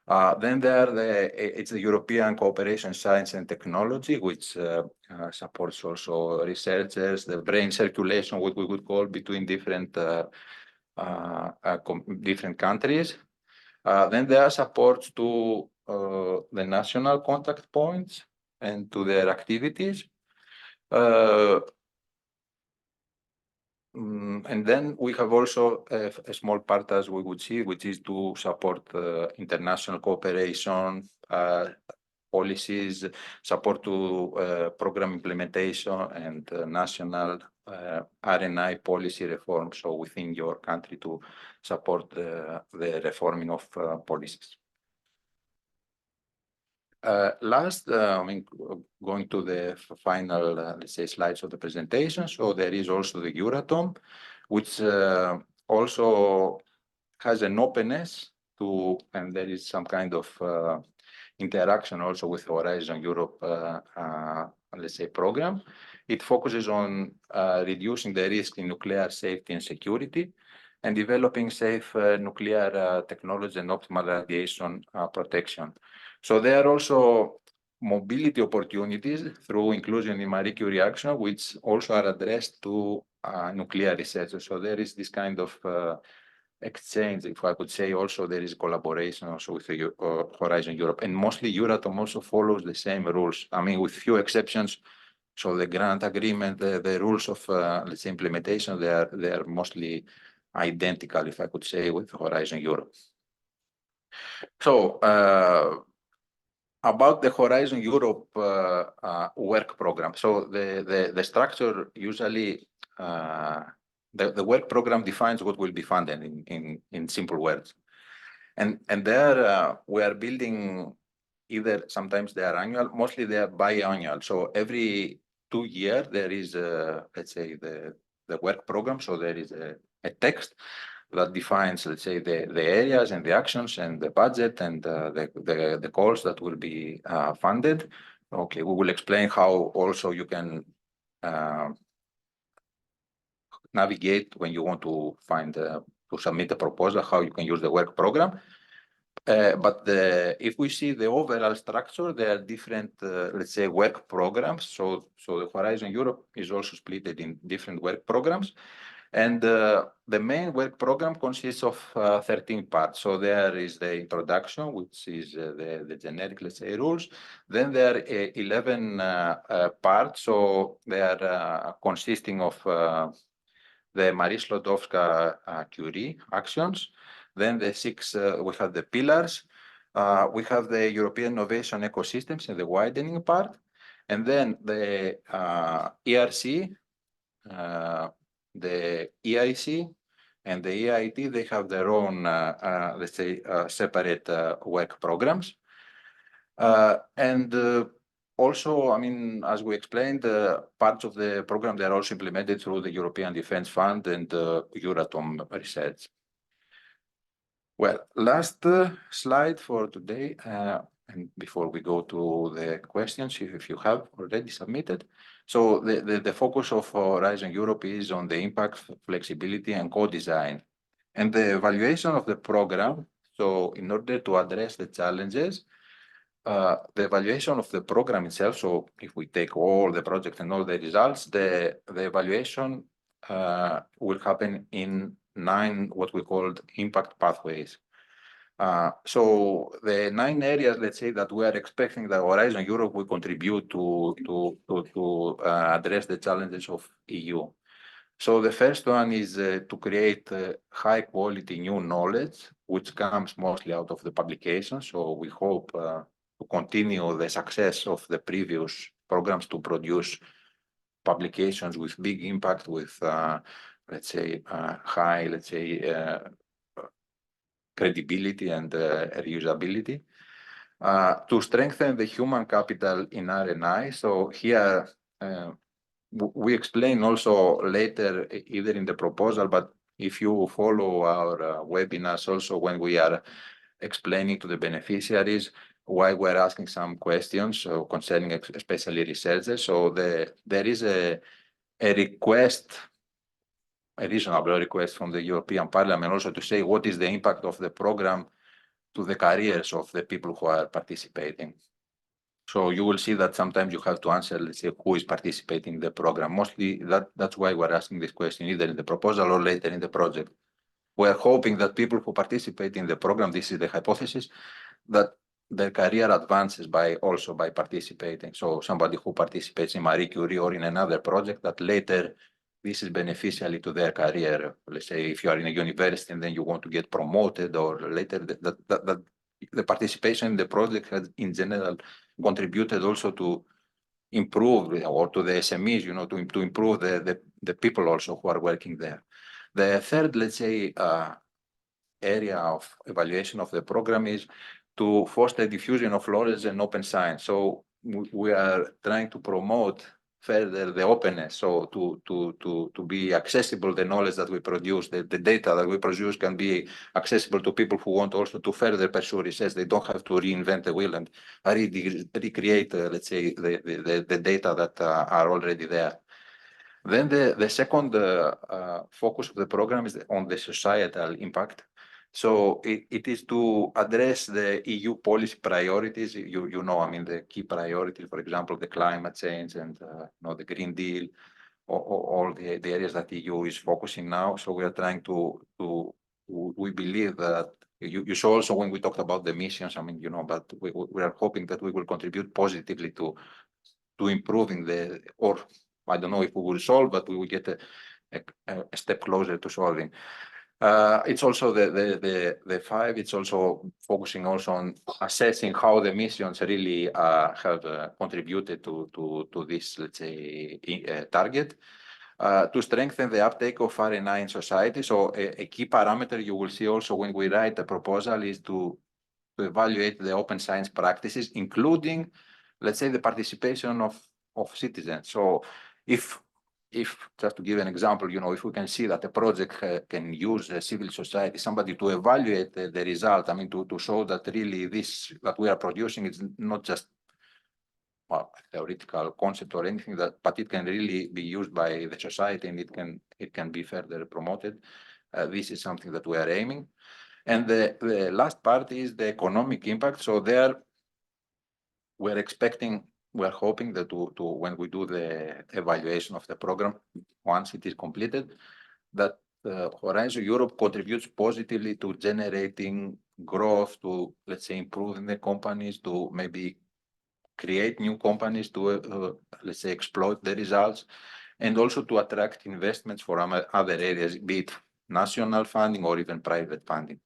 Then it's the European Cooperation Science and Technology, which supports also researchers, the brain circulation, what we would call between different countries. Then there are supports to the national contact points and to their activities. And then we have also a small part, as we would see, which is to support international cooperation, policies, support to program implementation and national R&I policy reform. So within your country to support the reforming of policies. Last, going to the final, let's say, slides of the presentation. So there is also the Euratom, which also has an openness to, and there is some kind of interaction also with Horizon Europe, let's say, program. It focuses on reducing the risk in nuclear safety and security and developing safe nuclear technology and optimal radiation protection. So there are also mobility opportunities through inclusion in Marie Curie action, which also are addressed to nuclear research. So there is this kind of exchange, if I could say. Also there is collaboration also with the Horizon Europe, and mostly Euratom also follows the same rules. I mean, with few exceptions. So the grant agreement, the rules of let's say implementation, they are mostly identical, if I could say, with Horizon Europe. So about the Horizon Europe work program. So the structure usually, the work program defines what will be funded in simple words. And there we are building either, sometimes they are annual, mostly they are biannual. So every 2 years there is, let's say, the work program. So there is a text that defines, let's say, the areas and the actions and the budget and the goals that will be funded. Okay, we will explain how also you can navigate when you want to find, to submit a proposal, how you can use the work program. But if we see the overall structure, there are different, let's say, work programs. So the Horizon Europe is also split in different work programs. And the main work program consists of 13 parts. So there is the introduction, which is the generic, let's say, rules. Then there are 11 parts. So they are consisting of the Marie Sklodowska-Curie actions. Then the 6, we have the pillars. We have the European innovation ecosystems in the widening part. And then the ERC, the EIC and the EIT, they have their own, let's say, separate work programs. And also, I mean, as we explained, parts of the program, they are also implemented through the European Defence Fund and Euratom research. Well, last slide for today, and before we go to the questions, if you have already submitted. So the focus of Horizon Europe is on the impact, flexibility, and co-design. And the evaluation of the program, so in order to address the challenges, the evaluation of the program itself, so if we take all the projects and all the results, the evaluation will happen in 9 what we called impact pathways. So the 9 areas, let's say, that we are expecting that Horizon Europe will contribute to address the challenges of EU. So the first one is to create high quality new knowledge, which comes mostly out of the publication. So we hope to continue the success of the previous programs to produce publications with big impact, with, let's say, high, let's say, credibility and reusability. To strengthen the human capital in R&I. So here, we explain also later, either in the proposal, but if you follow our webinars also, when we are explaining to the beneficiaries why we're asking some questions concerning especially researchers. So there is a request, a reasonable request from the European Parliament also to say what is the impact of the program to the careers of the people who are participating. So you will see that sometimes you have to answer, let's say, who is participating in the program. Mostly that's why we're asking this question, either in the proposal or later in the project. We're hoping that people who participate in the program, this is the hypothesis, that their career advances also by participating. So somebody who participates in Marie Curie or in another project, that later this is beneficial to their career. Let's say if you are in a university and then you want to get promoted or later, that the participation in the project has in general contributed also to improve, or to the SMEs, to improve the people also who are working there. The third, let's say, area of evaluation of the program is to foster diffusion of knowledge and open science. So we are trying to promote further the openness, so to be accessible, the knowledge that we produce, the data that we produce can be accessible to people who want also to further pursue research. They don't have to reinvent the wheel and recreate, let's say, the data that are already there. Then the second focus of the program is on the societal impact. So it is to address the EU policy priorities. I mean, the key priorities, for example, the climate change and the Green Deal, all the areas that the EU is focusing now. So we are trying we believe that you saw also when we talked about the missions, I mean, but we are hoping that we will contribute positively to improving or I don't know if we will solve, but we will get a step closer to solving. It's also the five. It's also focusing also on assessing how the missions really have contributed to this, let's say, target. To strengthen the uptake of RNI in society. So a key parameter you will see also when we write the proposal is to evaluate the open science practices, including, let's say, the participation of citizens. So if just to give an example, if we can see that a project can use civil society, somebody to evaluate the result, I mean, to show that really this that we are producing is not just a theoretical concept or anything, but it can really be used by the society and it can be further promoted. This is something that we are aiming. And the last part is the economic impact. So there we're hoping that when we do the evaluation of the program, once it is completed, that Horizon Europe contributes positively to generating growth, to, let's say, improving the companies, to maybe create new companies, to, let's say, exploit the results, and also to attract investments from other areas, be it national funding or even private funding.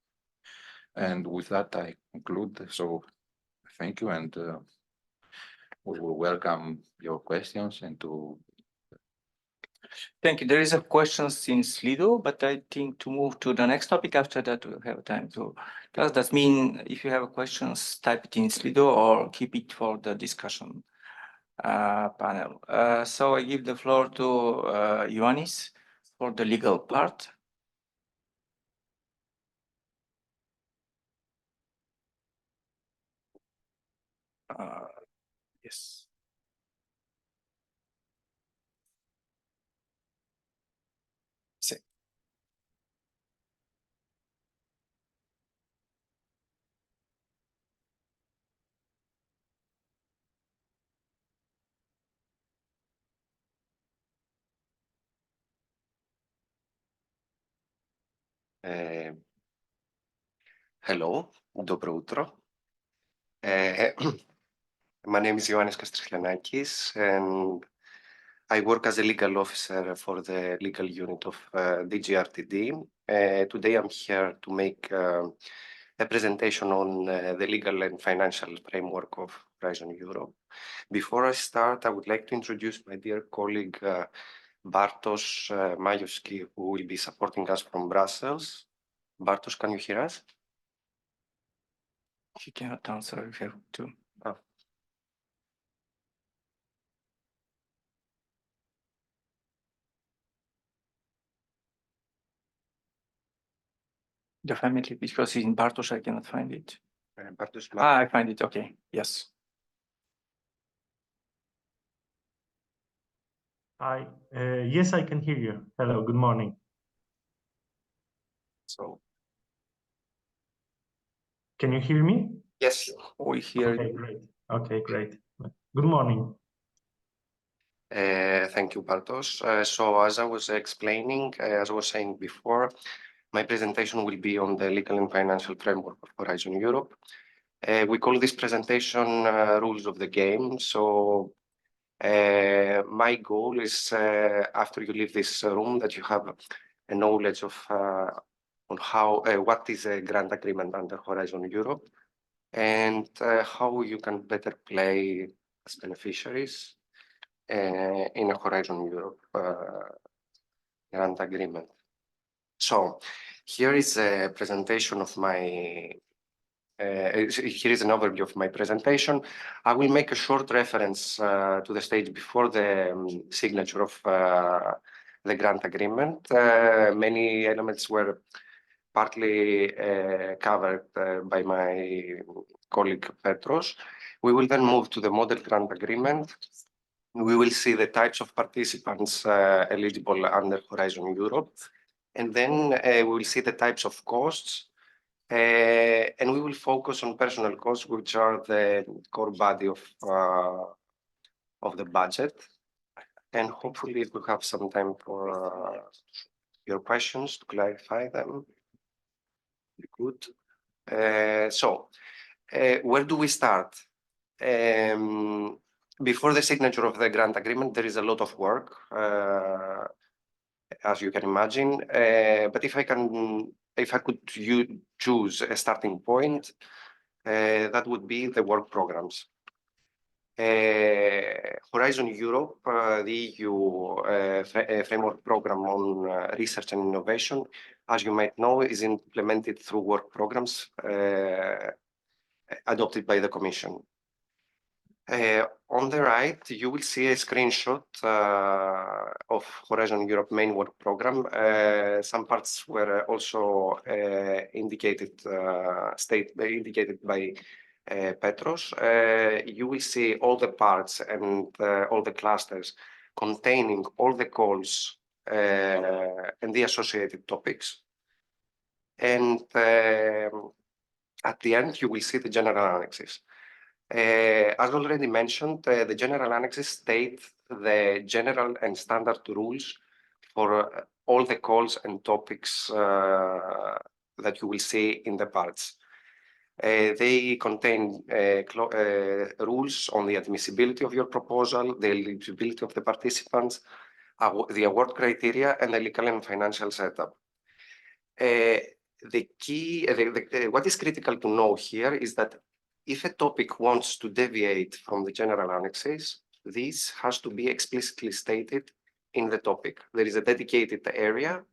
And with that, I conclude. So thank you, and we will welcome your questions and to. Thank you. There is a question since Slido, but I think to move to the next topic after that, we'll have time to. Does that mean if you have questions, type it in Slido or keep it for the discussion panel? So I give the floor to Ioannis for the legal part. Yes. Hello, dobro utro. My name is Ioannis KASTRISIANAKIS, and I work as a legal officer for the legal unit of DGRTD. Today I'm here to make a presentation on the legal and financial framework of Horizon Europe. Before I start, I would like to introduce my dear colleague Bartosz Majewski, who will be supporting us from Brussels. Bartosz, can you hear us? He cannot answer. We have to. Oh. Definitely, because in Bartosz I cannot find it. Bartosz, I find it. Okay. Yes. Hi. Yes, I can hear you. Hello. Good morning. So can you hear me? Yes, we hear Okay, you. great. Okay, great. Good morning. Thank you, Bartosz. So as I was explaining, as I was saying before, my presentation will be on the legal and financial framework of Horizon Europe. We call this presentation Rules of the Game. So My goal is after you leave this room that you have a knowledge of on how what is a grant agreement under Horizon Europe and how you can better play as beneficiaries in a Horizon Europe grant agreement. So here is a presentation of my here is an overview of my presentation. I will make a short reference to the stage before the signature of the grant agreement. Many elements were partly covered by my colleague Petros. We will then move to the model grant agreement. We will see the types of participants eligible under Horizon Europe. And then we will see the types of costs. And we will focus on personal costs, which are the core body of the budget. And hopefully we'll have some time for your questions to clarify them. Good. So where do we start? Before the signature of the grant agreement, there is a lot of work, as you can imagine. But if I could choose a starting point, that would be the work programs. Horizon Europe, the EU framework program on research and innovation, as you might know, is implemented through work programs adopted by the Commission. On the right, you will see a screenshot of Horizon Europe main work program. Some parts were also indicated by Petros. You will see all the parts and all the clusters containing all the calls and the associated topics. And at the end, you will see the general annexes. As already mentioned, the general annexes state the general and standard rules for all the calls and topics that you will see in the parts. They contain rules on the admissibility of your proposal, the eligibility of the participants, the award criteria, and the legal and financial setup. The key, what is critical to know here is that if a topic wants to deviate from the general annexes, this has to be explicitly stated in the topic. There is a dedicated area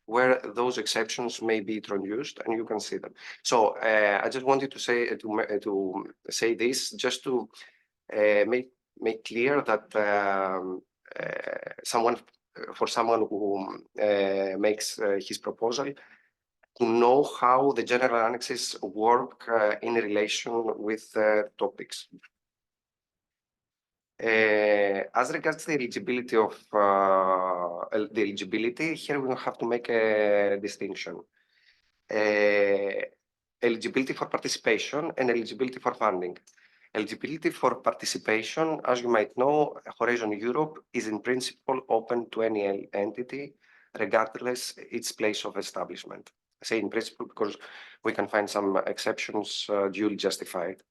where those exceptions may be introduced, and you can see them. So I just wanted to say this just to make clear that for someone who makes his proposal, to know how the general annexes work in relation with topics. As regards the eligibility of here we have to make a distinction. Eligibility for participation and eligibility for funding. Eligibility for participation, as you might know, Horizon Europe is in principle open to any entity, regardless its place of establishment. I say in principle because we can find some exceptions duly justified.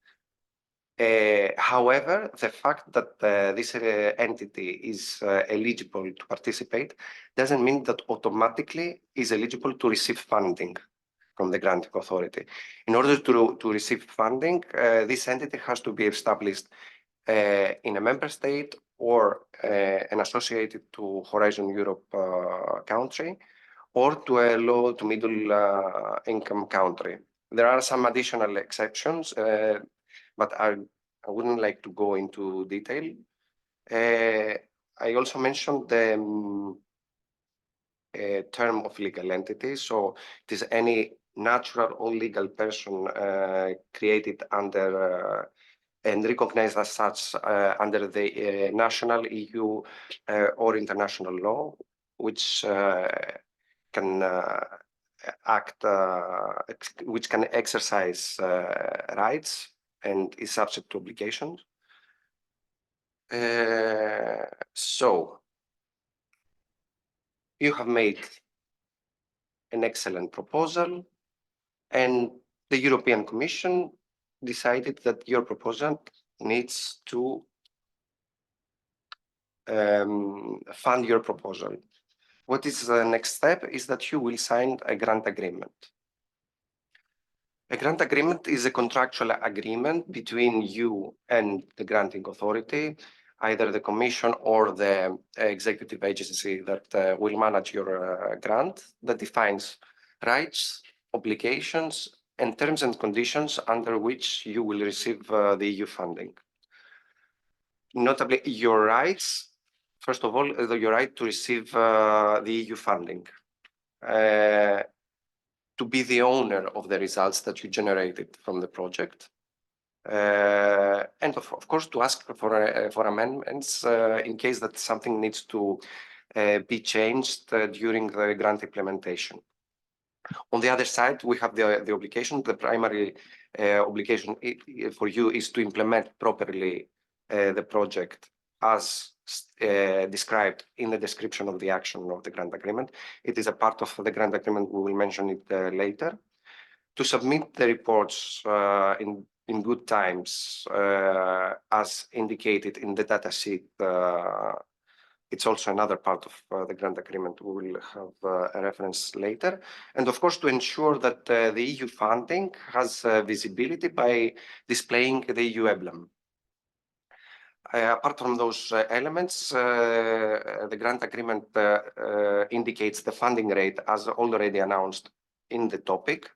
However, the fact that this entity is eligible to participate doesn't mean that automatically is eligible to receive funding from the granting authority. In order to receive funding, this entity has to be established in a member state or an associated to Horizon Europe country, or to a low to middle income country. There are some additional exceptions, but I wouldn't like to go into detail. I also mentioned the term of legal entity. So it is any natural or legal person created under and recognized as such under the national, EU, or international law, which can act, which can exercise rights and is subject to obligations. So you have made an excellent proposal, and the European Commission decided that your proposal needs to fund your proposal. What is the next step is that you will sign a grant agreement. A grant agreement is a contractual agreement between you and the granting authority, either the commission or the executive agency that will manage your grant, that defines rights, obligations, and terms and conditions under which you will receive the EU funding. Notably, your rights, first of all, your right to receive the EU funding, to be the owner of the results that you generated from the project, and of course to ask for amendments in case that something needs to be changed during the grant implementation. On the other side, we have the obligation. The primary obligation for you is to implement properly the project as described in the description of the action of the grant agreement. It is a part of the grant agreement. We will mention it later. To submit the reports in good times, as indicated in the data sheet. It's also another part of the grant agreement. We will have a reference later. And of course, to ensure that the EU funding has visibility by displaying the EU emblem. Apart from those elements, the grant agreement indicates the funding rate as already announced in the topic,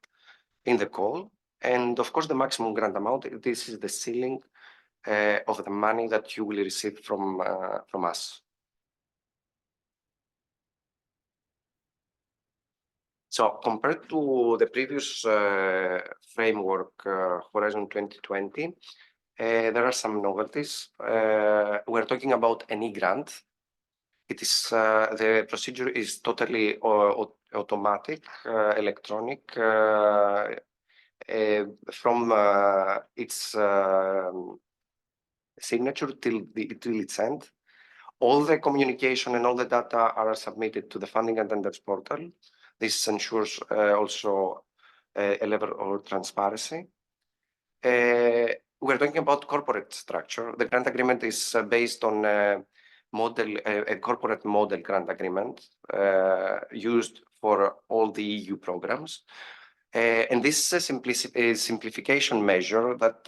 in the call. And of course, the maximum grant amount, this is the ceiling of the money that you will receive from us. So compared to the previous framework, Horizon 2020, there are some novelties. We're talking about an e-grant. It is the procedure is totally automatic, electronic, from its signature till its end. All the communication and all the data are submitted to the funding and tenders portal. This ensures also a level of transparency. We're talking about corporate structure. The grant agreement is based on a corporate model grant agreement used for all the EU programs. And this is a simplification measure that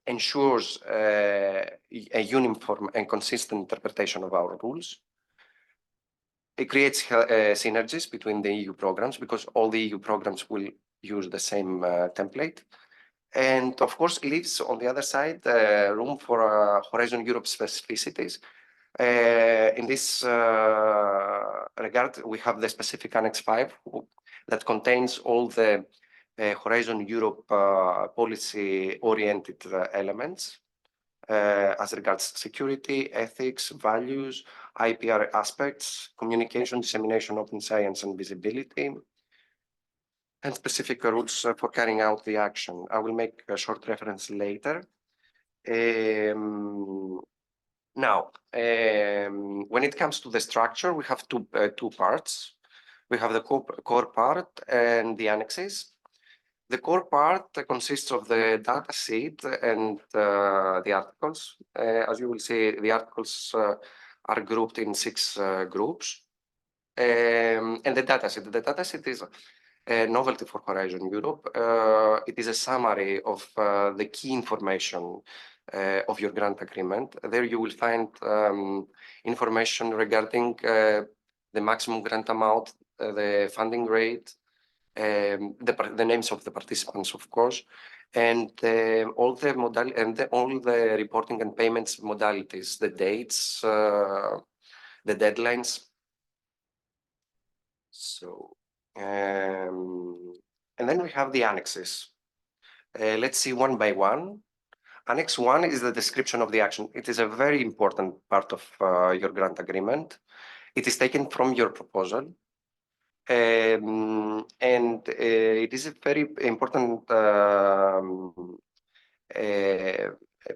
ensures a uniform and consistent interpretation of our rules. It creates synergies between the EU programs because all the EU programs will use the same template. And of course, leaves on the other side room for Horizon Europe specificities. In this regard, we have the specific Annex 5 that contains all the Horizon Europe policy-oriented elements as regards security, ethics, values, IPR aspects, communication, dissemination, open science, and visibility, and specific rules for carrying out the action. I will make a short reference later. Now, when it comes to the structure, we have two parts. We have the core part and the annexes. The core part consists of the data sheet and the articles. As you will see, the articles are grouped in 6 groups. And the data sheet is a novelty for Horizon Europe. It is a summary of the key information of your grant agreement. There you will find information regarding the maximum grant amount, the funding rate, the names of the participants, of course, and all the reporting and payments modalities, the dates, the deadlines. So, and then we have the annexes. Let's see one by one. Annex 1 is the description of the action. It is a very important part of your grant agreement. It is taken from your proposal. And it is a very important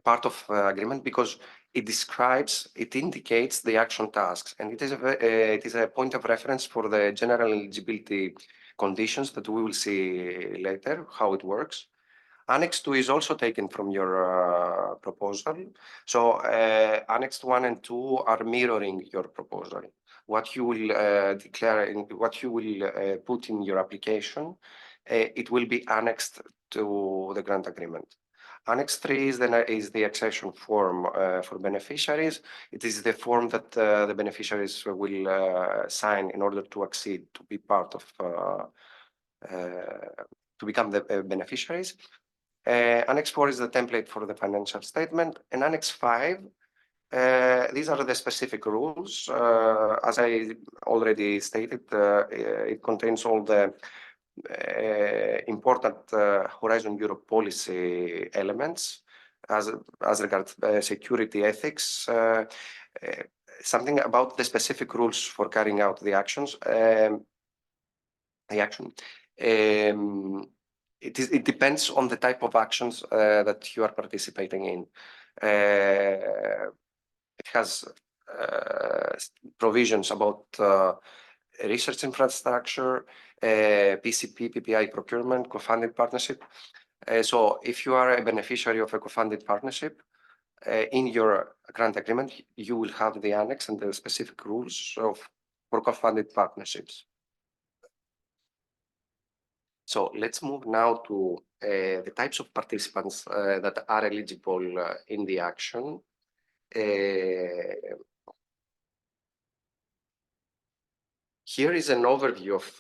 part of agreement because it indicates the action tasks, and it is a point of reference for the general eligibility conditions that we will see later, how it works. Annex 2 is also taken from your proposal. So Annex 1 and 2 are mirroring your proposal. What you will declare, what you will put in your application, it will be annexed to the grant agreement. Annex 3 is the accession form for beneficiaries. It is the form that the beneficiaries will sign in order to accede, to be part of, to become the beneficiaries. Annex 4 is the template for the financial statement, and Annex 5, these are the specific rules. As I already stated, it contains all the important Horizon Europe policy elements as regards security ethics, something about the specific rules for carrying out the actions. It depends on the type of actions that you are participating in. It has provisions about research infrastructure, PCP, PPI procurement, co-funded partnership. So if you are a beneficiary of a co-funded partnership, in your grant agreement, you will have the annex and the specific rules for co-funded partnerships. So let's move now to the types of participants that are eligible in the action. Here is an overview of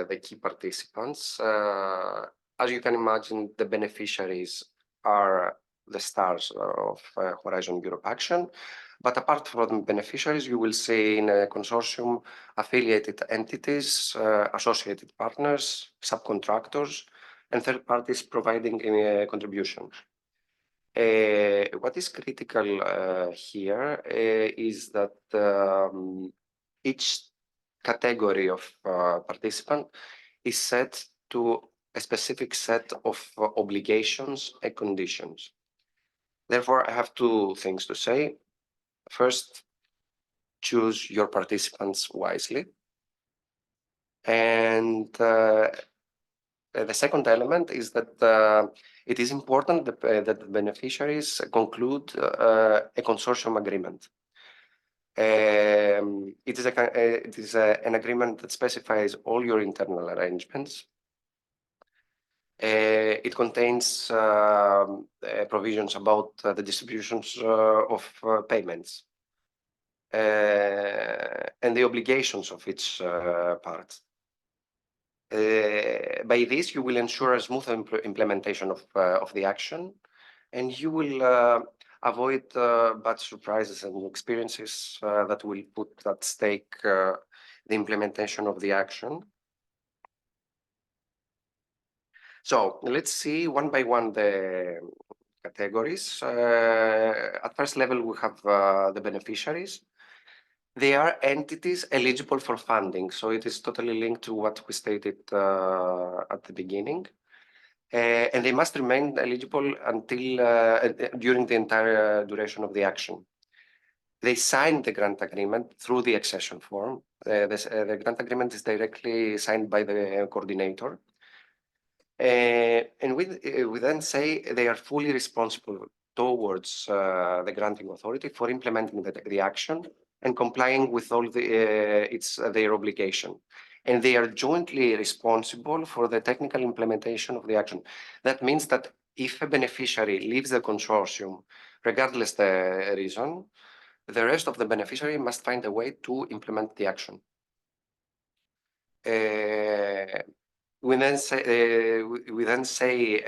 the key participants. As you can imagine, the beneficiaries are the stars of Horizon Europe Action. But apart from beneficiaries, you will see in a consortium affiliated entities, associated partners, subcontractors, and third parties providing contributions. What is critical here is that each category of participant is set to a specific set of obligations and conditions. Therefore, I have two things to say. First, choose your participants wisely. And the second element is that it is important that the beneficiaries conclude a consortium agreement. It is an agreement that specifies all your internal arrangements. It contains provisions about the distributions of payments and the obligations of each part. By this, you will ensure a smooth implementation of the action, and you will avoid bad surprises and experiences that will put at stake the implementation of the action. So let's see one by one the categories. At first level, we have the beneficiaries. They are entities eligible for funding, so it is totally linked to what we stated at the beginning. And they must remain eligible until during the entire duration of the action. They sign the grant agreement through the accession form. The grant agreement is directly signed by the coordinator. And we then say they are fully responsible towards the granting authority for implementing the action and complying with all their obligation. And they are jointly responsible for the technical implementation of the action. That means that if a beneficiary leaves the consortium, regardless the reason, the rest of the beneficiary must find a way to implement the action. We then say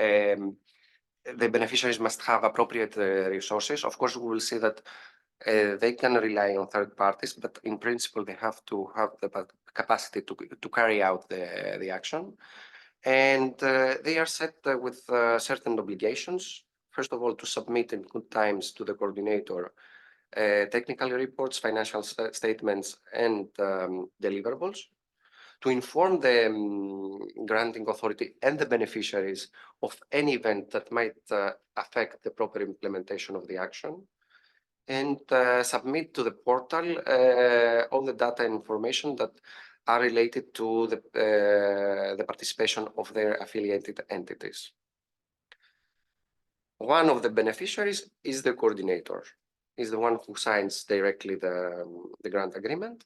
the beneficiaries must have appropriate resources. Of course, we will see that they can rely on third parties, but in principle, they have to have the capacity to carry out the action. And they are set with certain obligations. First of all, to submit in good times to the coordinator technical reports, financial statements, and deliverables. To inform the granting authority and the beneficiaries of any event that might affect the proper implementation of the action, and submit to the portal all the data and information that are related to the participation of their affiliated entities. one of the beneficiaries is the coordinator, is the one who signs directly the grant agreement.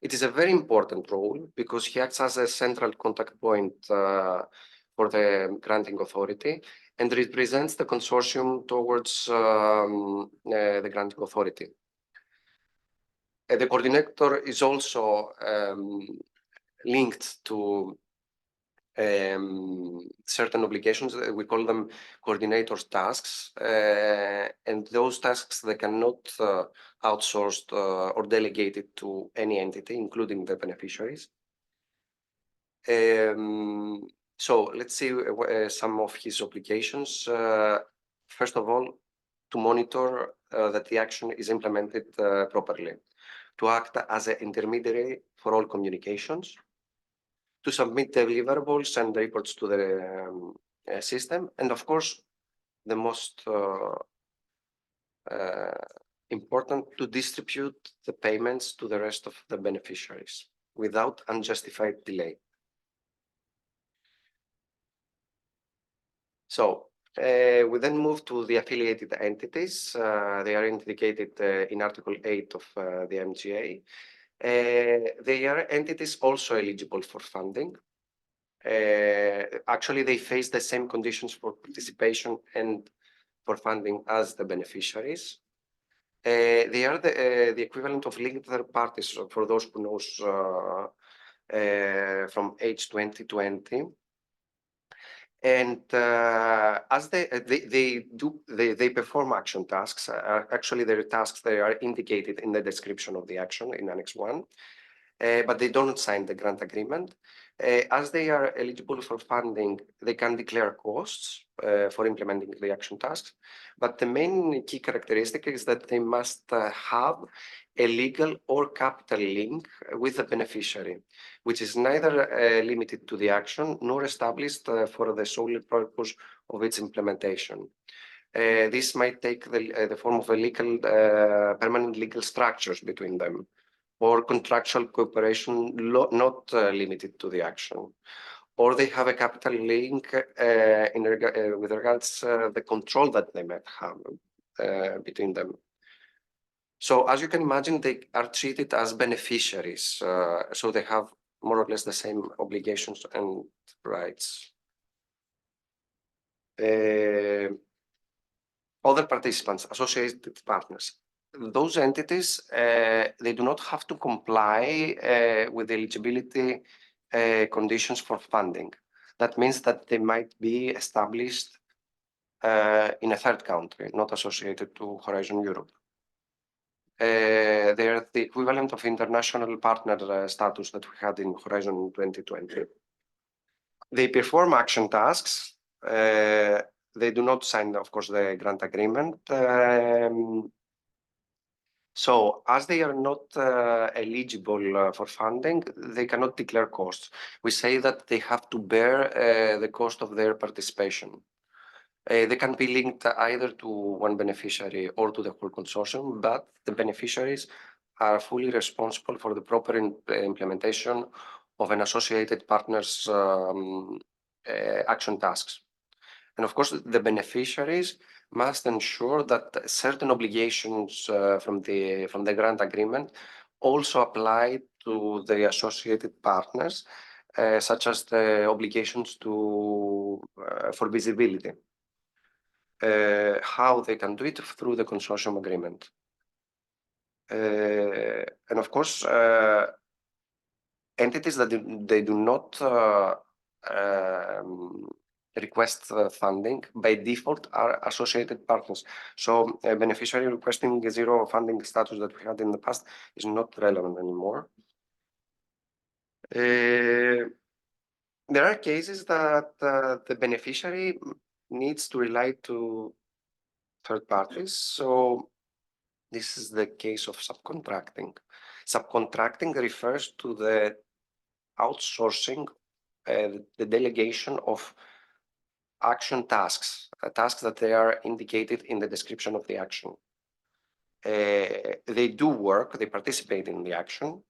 It is a very important role because he acts as a central contact point for the granting authority and represents the consortium towards the granting authority. The coordinator is also linked to certain obligations. We call them coordinators tasks, and those tasks they cannot outsourced or delegated to any entity, including the beneficiaries. So let's see some of his obligations. First of all, to monitor that the action is implemented properly, to act as an intermediary for all communications, to submit deliverables and reports to the system, and of course, the most important, to distribute the payments to the rest of the beneficiaries without unjustified delay. So we then move to the affiliated entities. They are indicated in Article 8 of the MGA. They are entities also eligible for funding. Actually, they face the same conditions for participation and for funding as the beneficiaries. They are the equivalent of linked third parties, for those who knows from H2020. And as they perform action tasks. Actually, their tasks they are indicated in the description of the action in Annex 1, but they don't sign the grant agreement. As they are eligible for funding, they can declare costs for implementing the action tasks. But the main key characteristic is that they must have a legal or capital link with the beneficiary, which is neither limited to the action nor established for the sole purpose of its implementation. This might take the form of a legal, permanent legal structures between them, or contractual cooperation not limited to the action, or they have a capital link with regards the control that they might have between them. So as you can imagine, they are treated as beneficiaries, so they have more or less the same obligations and rights. Other participants, associated partners. Those entities, they do not have to comply with the eligibility conditions for funding. That means that they might be established in a third country, not associated to Horizon Europe. They are the equivalent of international partner status that we had in Horizon 2020. They perform action tasks. They do not sign, of course, the grant agreement. So as they are not eligible for funding, they cannot declare costs. We say that they have to bear the cost of their participation. They can be linked either to one beneficiary or to the whole consortium, but the beneficiaries are fully responsible for the proper implementation of an associated partner's action tasks. And of course, the beneficiaries must ensure that certain obligations from the grant agreement also apply to the associated partners, such as the obligations for visibility. How they can do it through the consortium agreement. And of course, entities that they do not request funding by default are associated partners. So a beneficiary requesting zero funding status that we had in the past is not relevant anymore. There are cases that the beneficiary needs to rely to third parties. So this is the case of subcontracting. Subcontracting refers to the outsourcing, the delegation of action tasks, tasks that they are indicated in the description of the action. They do work, they participate in the action,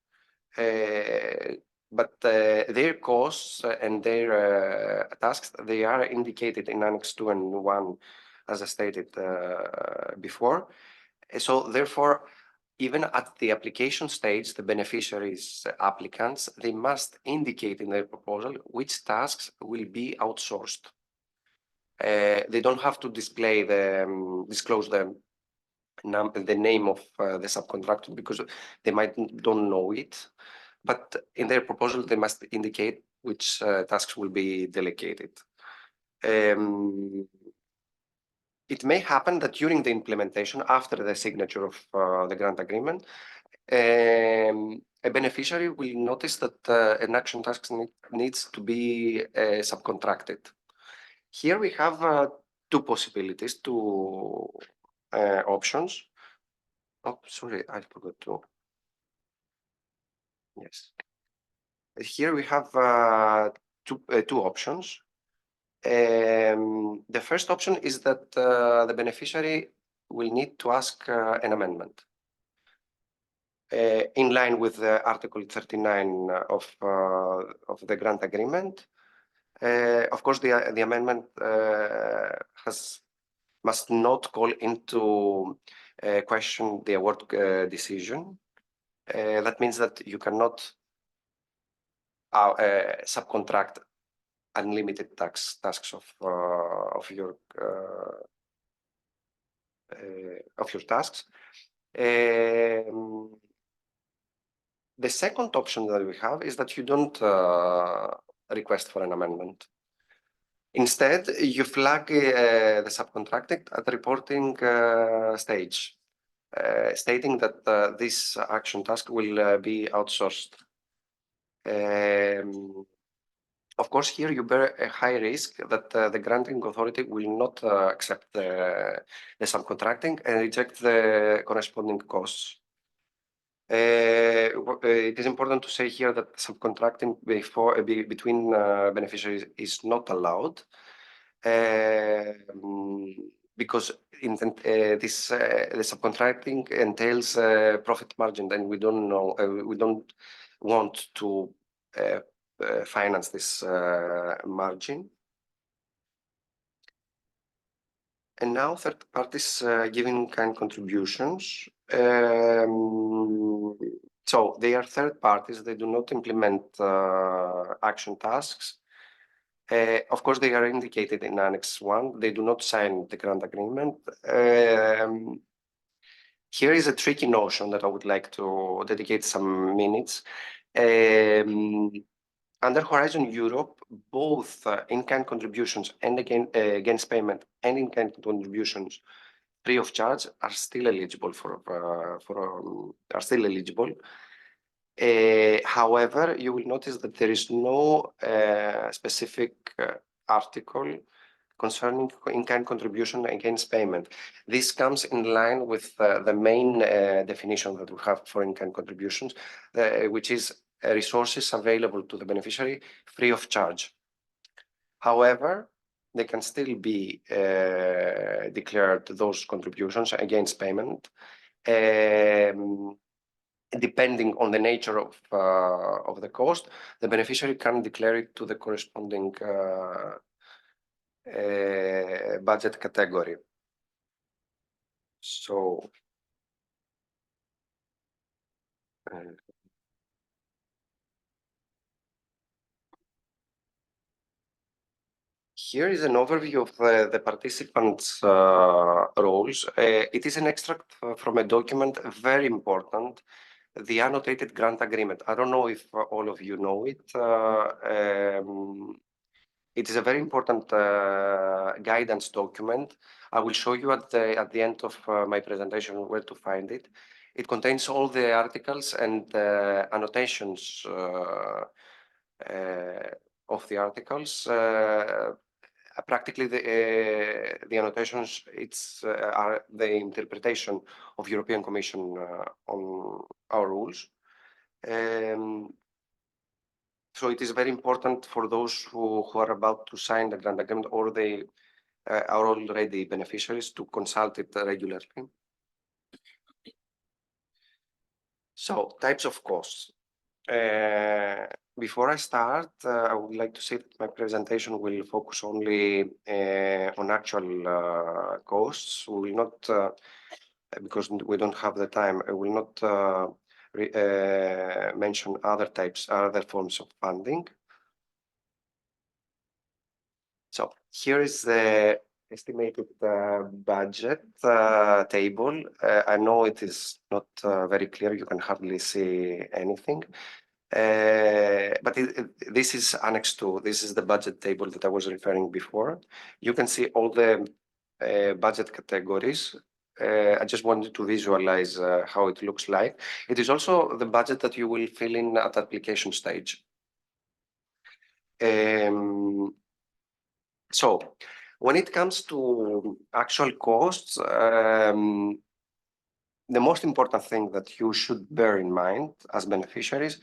but their costs and their tasks, they are indicated in Annex 2 and 1 as I stated before. So therefore, even at the application stage, the beneficiaries, applicants, they must indicate in their proposal which tasks will be outsourced. They don't have to display disclose the name of the subcontractor because they might don't know it. But in their proposal, they must indicate which tasks will be delegated. It may happen that during the implementation, after the signature of the grant agreement, a beneficiary will notice that an action task needs to be subcontracted. Here we have two possibilities, two options. Oh, sorry, I forgot to. Yes. Here we have two options. The first option is that the beneficiary will need to ask an amendment in line with Article 39 of the grant agreement. Of course, the amendment must not call into question the award decision. That means that you cannot subcontract unlimited tasks of your tasks. The second option that we have is that you don't request for an amendment. Instead, you flag the subcontracting at the reporting stage, stating that this action task will be outsourced. Of course, here you bear a high risk that the granting authority will not accept the subcontracting and reject the corresponding costs. It is important to say here that subcontracting between beneficiaries is not allowed because the subcontracting entails profit margin, and we don't want to finance this margin. And now third parties giving kind contributions. So they are third parties, they do not implement action tasks. Of course, they are indicated in Annex 1. They do not sign the grant agreement. Here is a tricky notion that I would like to dedicate some minutes. Under Horizon Europe, both in-kind contributions and against payment and in-kind contributions free of charge are still eligible However, you will notice that there is no specific article concerning in-kind contribution against payment. This comes in line with the main definition that we have for in-kind contributions, which is resources available to the beneficiary free of charge. However, they can still be declared those contributions against payment, depending on the nature of the cost. The beneficiary can declare it to the corresponding budget category. So here is an overview of the participants' roles. It is an extract from a document, very important, the annotated grant agreement. I don't know if all of you know it. It is a very important guidance document. I will show you at the end of my presentation where to find it. It contains all the articles and annotations of the articles. Practically, the annotations are the interpretation of European Commission on our rules. So it is very important for those who are about to sign the grant agreement or they are already beneficiaries to consult it regularly. So types of costs. Before I start, I would like to say that my presentation will focus only on actual costs. We will not, because we don't have the time, I will not mention other forms of funding. So here is the estimated budget table. I know it is not very clear. You can hardly see anything. But this is Annex 2. This is the budget table that I was referring before. You can see all the budget categories. I just wanted to visualize how it looks like. It is also the budget that you will fill in at application stage. So when it comes to actual costs, the most important thing that you should bear in mind as beneficiaries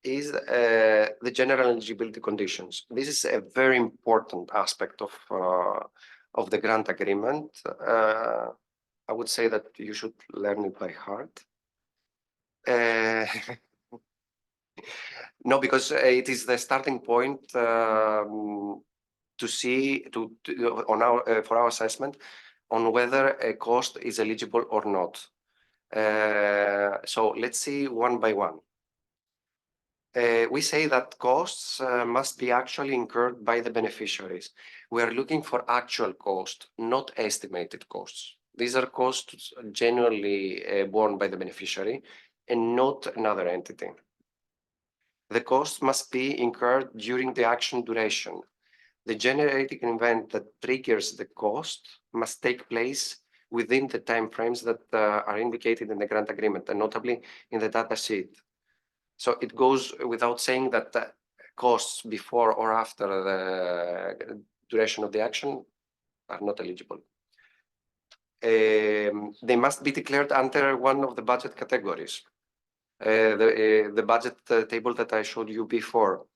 is the general eligibility conditions. This is a very important aspect of the grant agreement. I would say that you should learn it by heart. No, because it is the starting point to see on our for our assessment on whether a cost is eligible or not. So let's see one by one. We say that costs must be actually incurred by the beneficiaries. We are looking for actual cost, not estimated costs. These are costs genuinely borne by the beneficiary and not another entity. The cost must be incurred during the action duration. The generating event that triggers the cost must take place within the timeframes that are indicated in the grant agreement, and notably in the data sheet. So it goes without saying that costs before or after the duration of the action are not eligible. They must be declared under one of the budget categories. The budget table that I showed you before.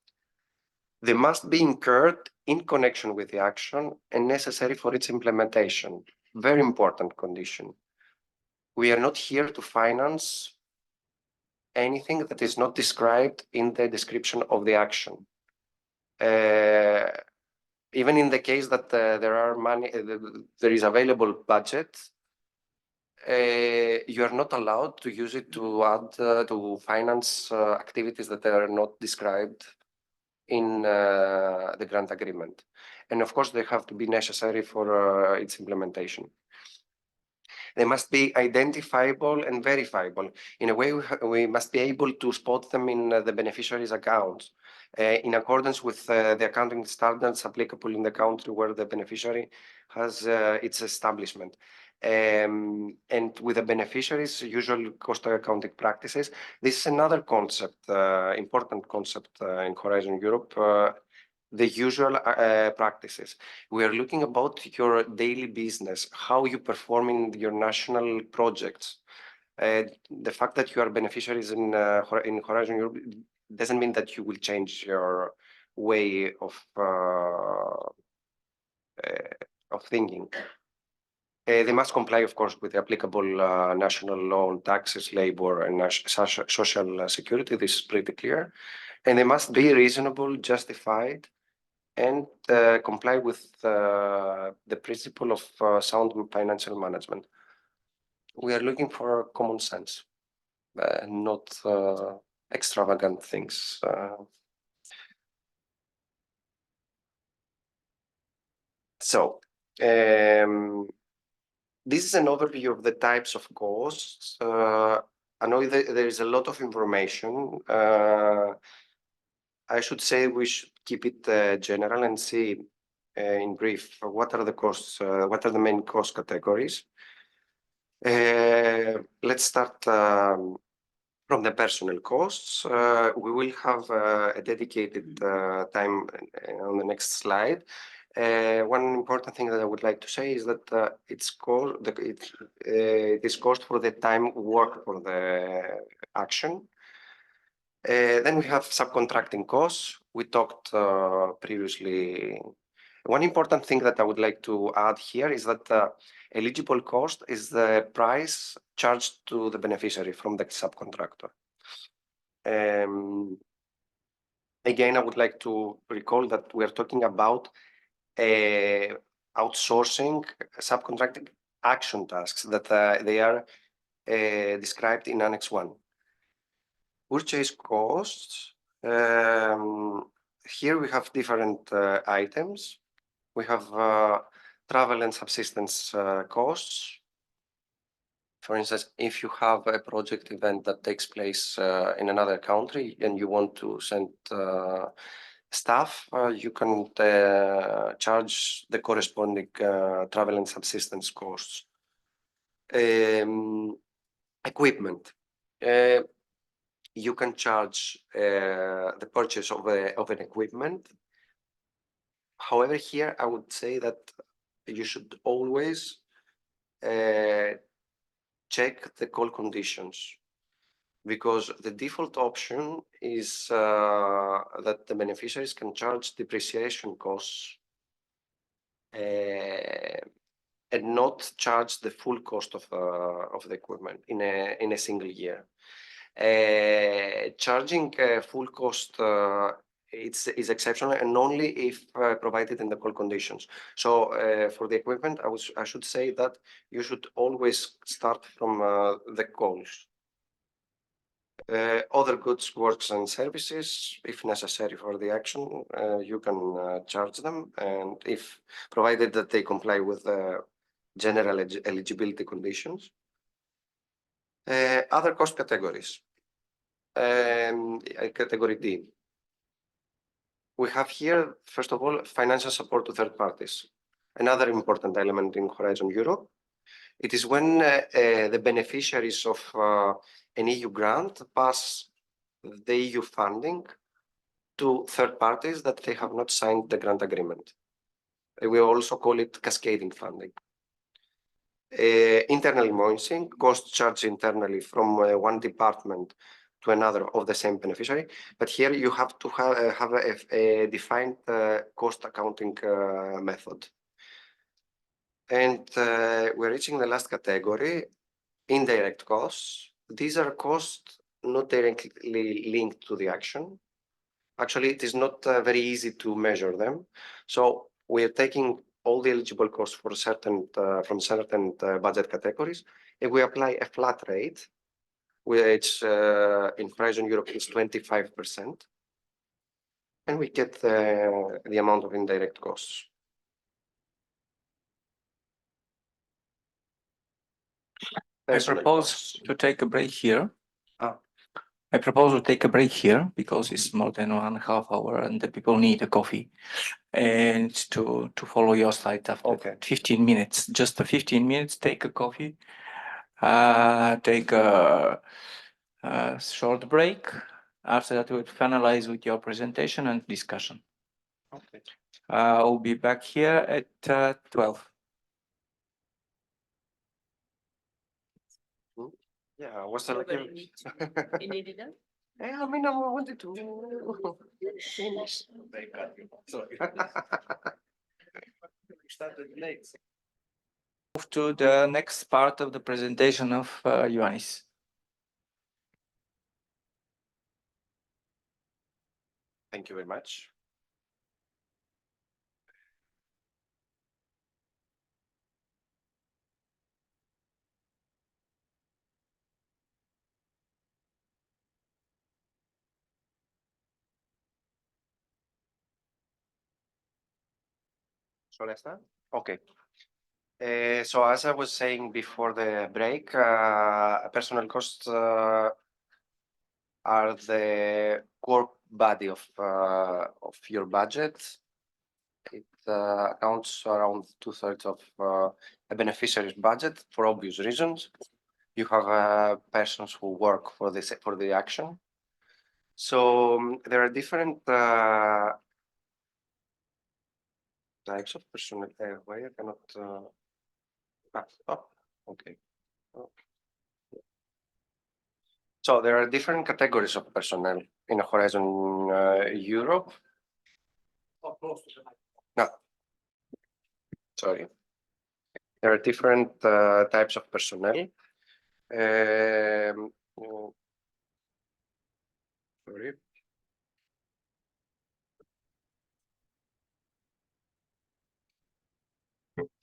They must be incurred in connection with the action and necessary for its implementation. Very important condition. We are not here to finance anything that is not described in the description of the action. Even in the case that there is available budget, you are not allowed to use it to add to finance activities that are not described in the grant agreement. And of course, they have to be necessary for its implementation. They must be identifiable and verifiable. In a way, we must be able to spot them in the beneficiary's accounts in accordance with the accounting standards applicable in the country where the beneficiary has its establishment. And with the beneficiaries' usual cost accounting practices, this is another concept, important concept in Horizon Europe, the usual practices. We are looking about your daily business, how you perform in your national projects. The fact that you are beneficiaries in Horizon Europe doesn't mean that you will change your way of thinking. They must comply, of course, with the applicable national law on taxes, labor, and social security. This is pretty clear. And they must be reasonable, justified, and comply with the principle of sound financial management. We are looking for common sense, not extravagant things. So this is an overview of the types of costs. I know there is a lot of information. I should say we should keep it general and see in brief what are the costs, what are the main cost categories. Let's start from the personnel costs. We will have a dedicated time on the next slide. One important thing that I would like to say is that it is cost for the time worked for the action. Then we have subcontracting costs. We talked previously. One important thing that I would like to add here is that eligible cost is the price charged to the beneficiary from the subcontractor. Again, I would like to recall that we are talking about outsourcing, subcontracting action tasks that they are described in Annex 1. Purchase costs. Here we have different items. We have travel and subsistence costs. For instance, if you have a project event that takes place in another country and you want to send staff, you can charge the corresponding travel and subsistence costs. Equipment. You can charge the purchase of an equipment. However, here I would say that you should always check the call conditions, because the default option is that the beneficiaries can charge depreciation costs and not charge the full cost of the equipment in a single year. Charging full cost is exceptional and only if provided in the call conditions. So for the equipment, I should say that you should always start from the calls. Other goods, works, and services, if necessary for the action, you can charge them, and if provided that they comply with general eligibility conditions. Other cost categories. Category D. We have here, first of all, financial support to third parties. Another important element in Horizon Europe. It is when the beneficiaries of an EU grant pass the EU funding to third parties that they have not signed the grant agreement. We also call it cascading funding. Internal invoicing, cost charged internally from one department to another of the same beneficiary, but here you have to have a defined cost accounting method. And we're reaching the last category, indirect costs. These are costs not directly linked to the action. Actually, it is not very easy to measure them. So we are taking all the eligible costs for certain from certain budget categories, and we apply a flat rate, which in Horizon Europe is 25%, and we get the amount of indirect costs. I propose to take a break here. I propose to take a break here because it's more than 1.5 hours and the people need a coffee, and to follow your slide after 15 minutes, just 15 minutes, take a coffee, take a short break. After that, we'll finalize with your presentation and discussion. Okay. I'll be back here at 12. Yeah, what's the looking? You need it done? I mean, I wanted to finish. Sorry. Move to the next part of the presentation of Ioannis. Thank you very much. Shall I start? Okay. So as I was saying before the break, personal costs are the core body of your budget. It accounts around 2/3 of a beneficiary's budget for obvious reasons. You have persons who work for the action. So there are different types of personnel. Why I cannot? Okay. Oh. So there are different categories of personnel in Horizon Europe. No. Sorry. There are different types of personnel. Sorry.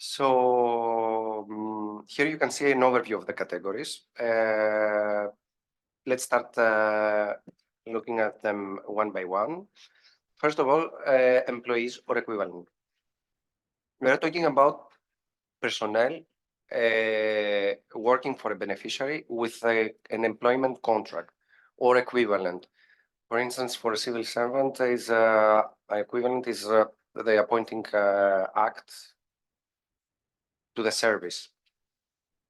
So here you can see an overview of the categories. Let's start looking at them one by one. First of all, employees or equivalent. We are talking about personnel working for a beneficiary with an employment contract or equivalent. For instance, for a civil servant, is equivalent is the appointing act to the service.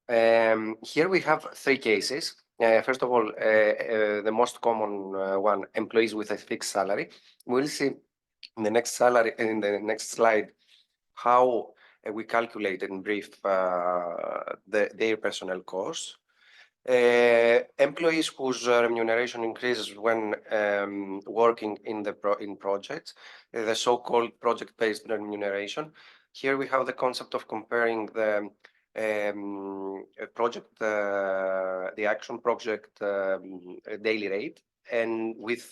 Here we have three cases. First of all, the most common one, employees with a fixed salary. We'll see in the next slide how we calculate in brief their personnel costs. Employees whose remuneration increases when working in projects, the so-called project-based remuneration. Here we have the concept of comparing the the action project daily rate and with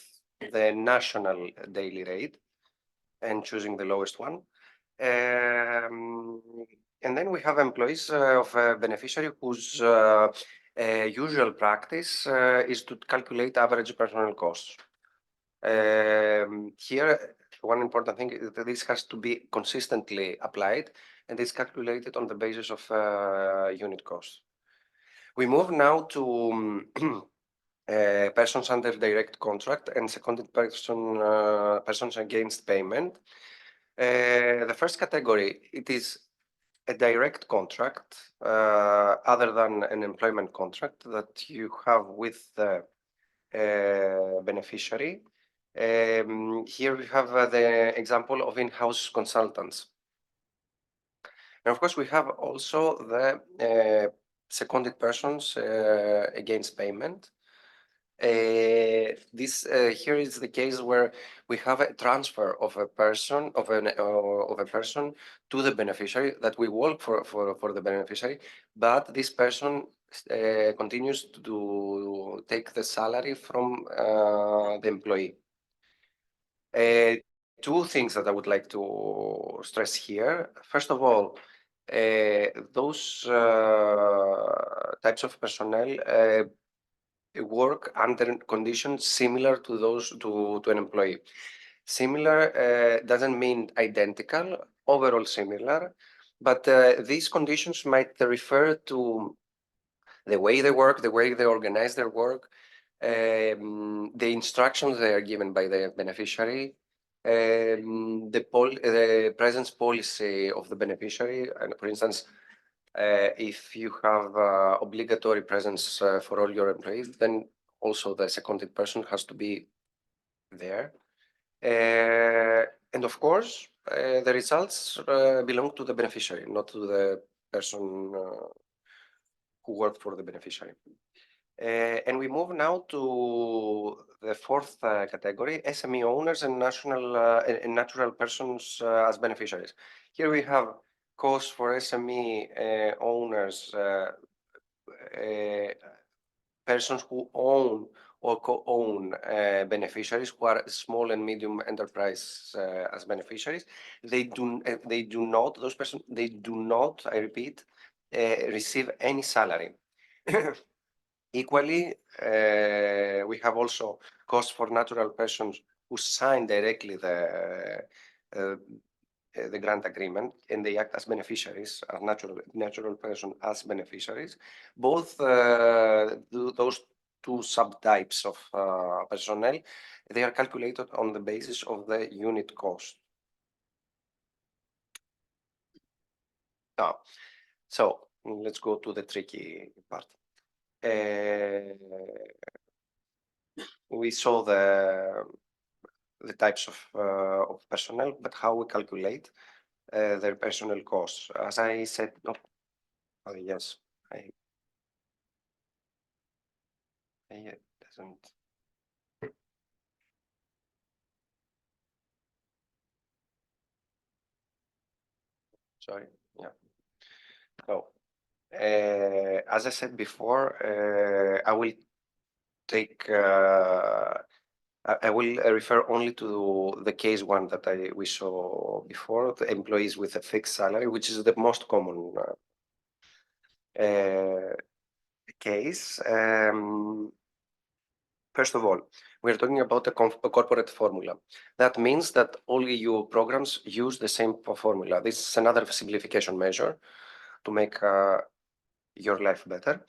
the national daily rate and choosing the lowest one. And then we have employees of a beneficiary whose usual practice is to calculate average personnel costs. Here, one important thing is that this has to be consistently applied and is calculated on the basis of unit cost. We move now to persons under direct contract and seconded persons against payment. The first category, it is a direct contract other than an employment contract that you have with the beneficiary. Here we have the example of in-house consultants. And of course, we have also the seconded persons against payment. This here is the case where we have a transfer of a person to the beneficiary that we work for the beneficiary, but this person continues to take the salary from the employee. Two things that I would like to stress here. First of all, those types of personnel work under conditions similar to those to an employee. Similar doesn't mean identical, overall similar, but these conditions might refer to the way they work, the way they organize their work, the instructions they are given by the beneficiary, the presence policy of the beneficiary. And for instance, if you have obligatory presence for all your employees, then also the seconded person has to be there. And of course, the results belong to the beneficiary, not to the person who worked for the beneficiary. And we move now to the fourth category, SME owners and natural persons as beneficiaries. Here we have costs for SME owners, persons who own or co-own beneficiaries who are small and medium enterprise as beneficiaries. They do not, those persons, they do not, I repeat, receive any salary. Equally, we have also costs for natural persons who sign directly the grant agreement and they act as beneficiaries, as natural person as beneficiaries. Both those two subtypes of personnel, they are calculated on the basis of the unit cost. Now, so let's go to the tricky part. We saw the types of personnel, but how we calculate their personnel costs. As I said, yes, it doesn't. Sorry, yeah. So, as I said before, I will take I will refer only to the case one that we saw before, the employees with a fixed salary, which is the most common case. First of all, we're talking about a corporate formula. That means that all EU programs use the same formula. This is another simplification measure to make your life better.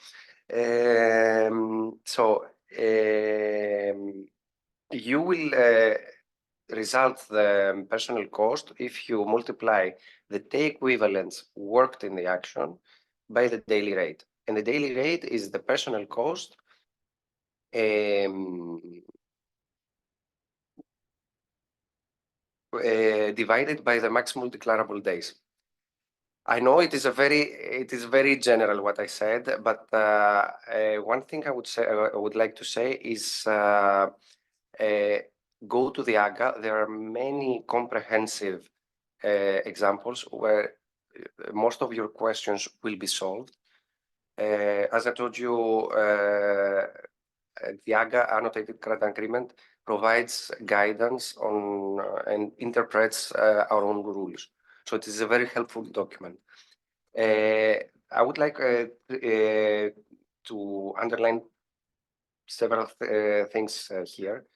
You will result the personnel cost if you multiply the day equivalents worked in the action by the daily rate. And the daily rate is the personnel cost divided by the maximum declarable days. I know it is very general what I said, but one thing I would like to say is go to the AGA. There are many comprehensive examples where most of your questions will be solved. As I told you, the AGA annotated credit agreement provides guidance on and interprets our own rules. So it is a very helpful document. I would like to underline several things here.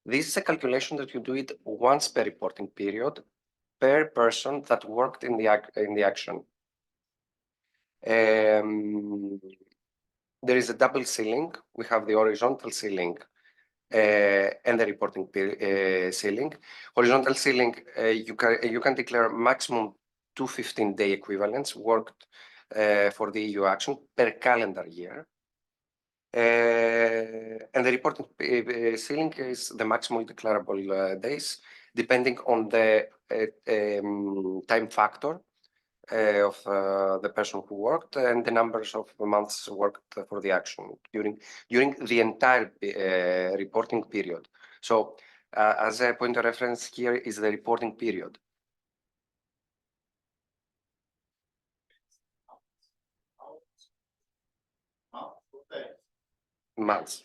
This is a calculation that you do it once per reporting period per person that worked in the action. There is a double ceiling. We have the horizontal ceiling and the reporting ceiling. Horizontal ceiling, you can declare maximum 215-day equivalents worked for the EU action per calendar year. And the reporting ceiling is the maximum declarable days, depending on the time factor of the person who worked and the numbers of months worked for the action during the entire reporting period. So as a point of reference here is the reporting period. Months.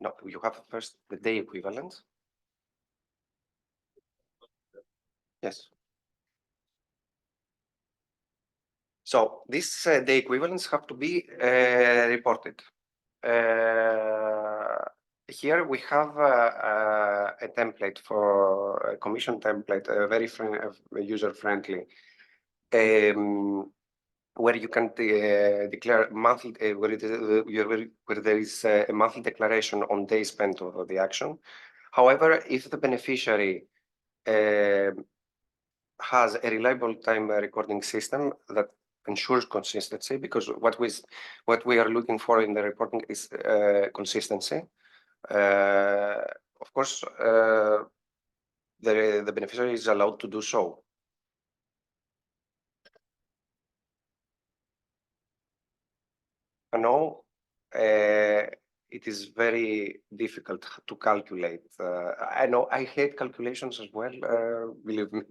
No, you have first the day equivalent. Yes. So these day equivalents have to be reported. Here we have a template for a commission template, very user-friendly, where you can declare monthly, where there is a monthly declaration on days spent of the action. However, if the beneficiary has a reliable time recording system that ensures consistency, because what we are looking for in the reporting is consistency. Of course, the beneficiary is allowed to do so. No, it is very difficult to calculate. I know I hate calculations as well, believe me.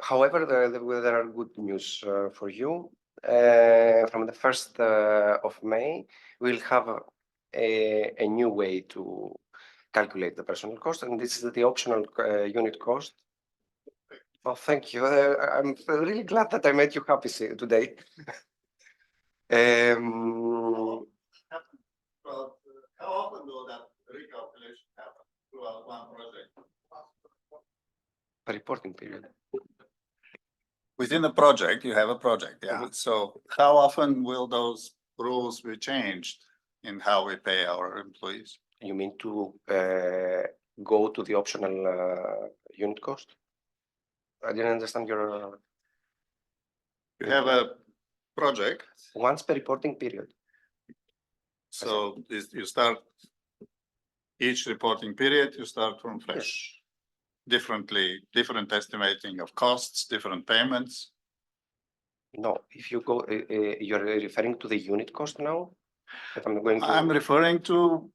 However, there are good news for you. From the 1st of May, we'll have a new way to calculate the personnel cost, and this is the optional unit cost. Oh, thank you. I'm really glad that I made you happy today. How often will that recalculation happen throughout one project? A reporting period. Within the project, you have a project, yeah. Mhm. So how often will those rules be changed in how we pay our employees? You mean to go to the optional unit cost? I didn't understand your. You have a project, Once per reporting period. so you start each reporting period, you start from fresh. Different estimating of costs, different payments. No, if you go, you're referring to the unit cost now? That I'm going to. I'm referring to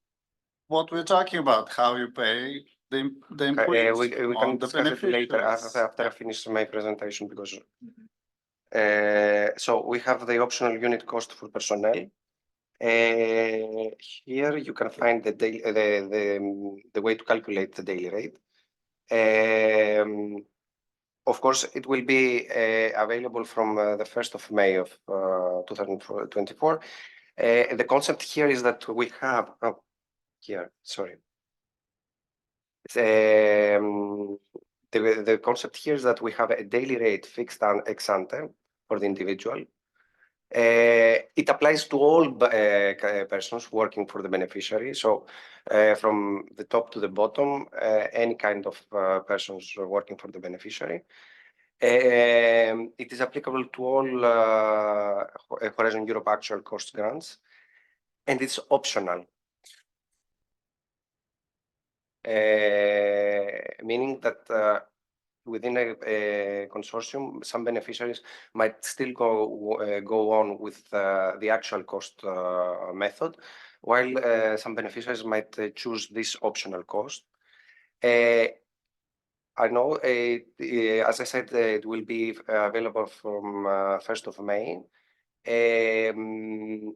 what we're talking about, how you pay the employees. We on can the discuss it later beneficiaries. after I finish my presentation, because So we have the optional unit cost for personnel. Here you can find the way to calculate the daily rate. Of course, it will be available from the 1st of May of 2024. The concept here is that we have, the concept here is that we have a daily rate fixed ex ante for the individual. It applies to all persons working for the beneficiary. So from the top to the bottom, any kind of persons working for the beneficiary. It is applicable to all Horizon Europe actual cost grants, and it's optional. Meaning that within a consortium, some beneficiaries might still go on with the actual cost method, while some beneficiaries might choose this optional cost. I know, as I said, it will be available from 1st of May.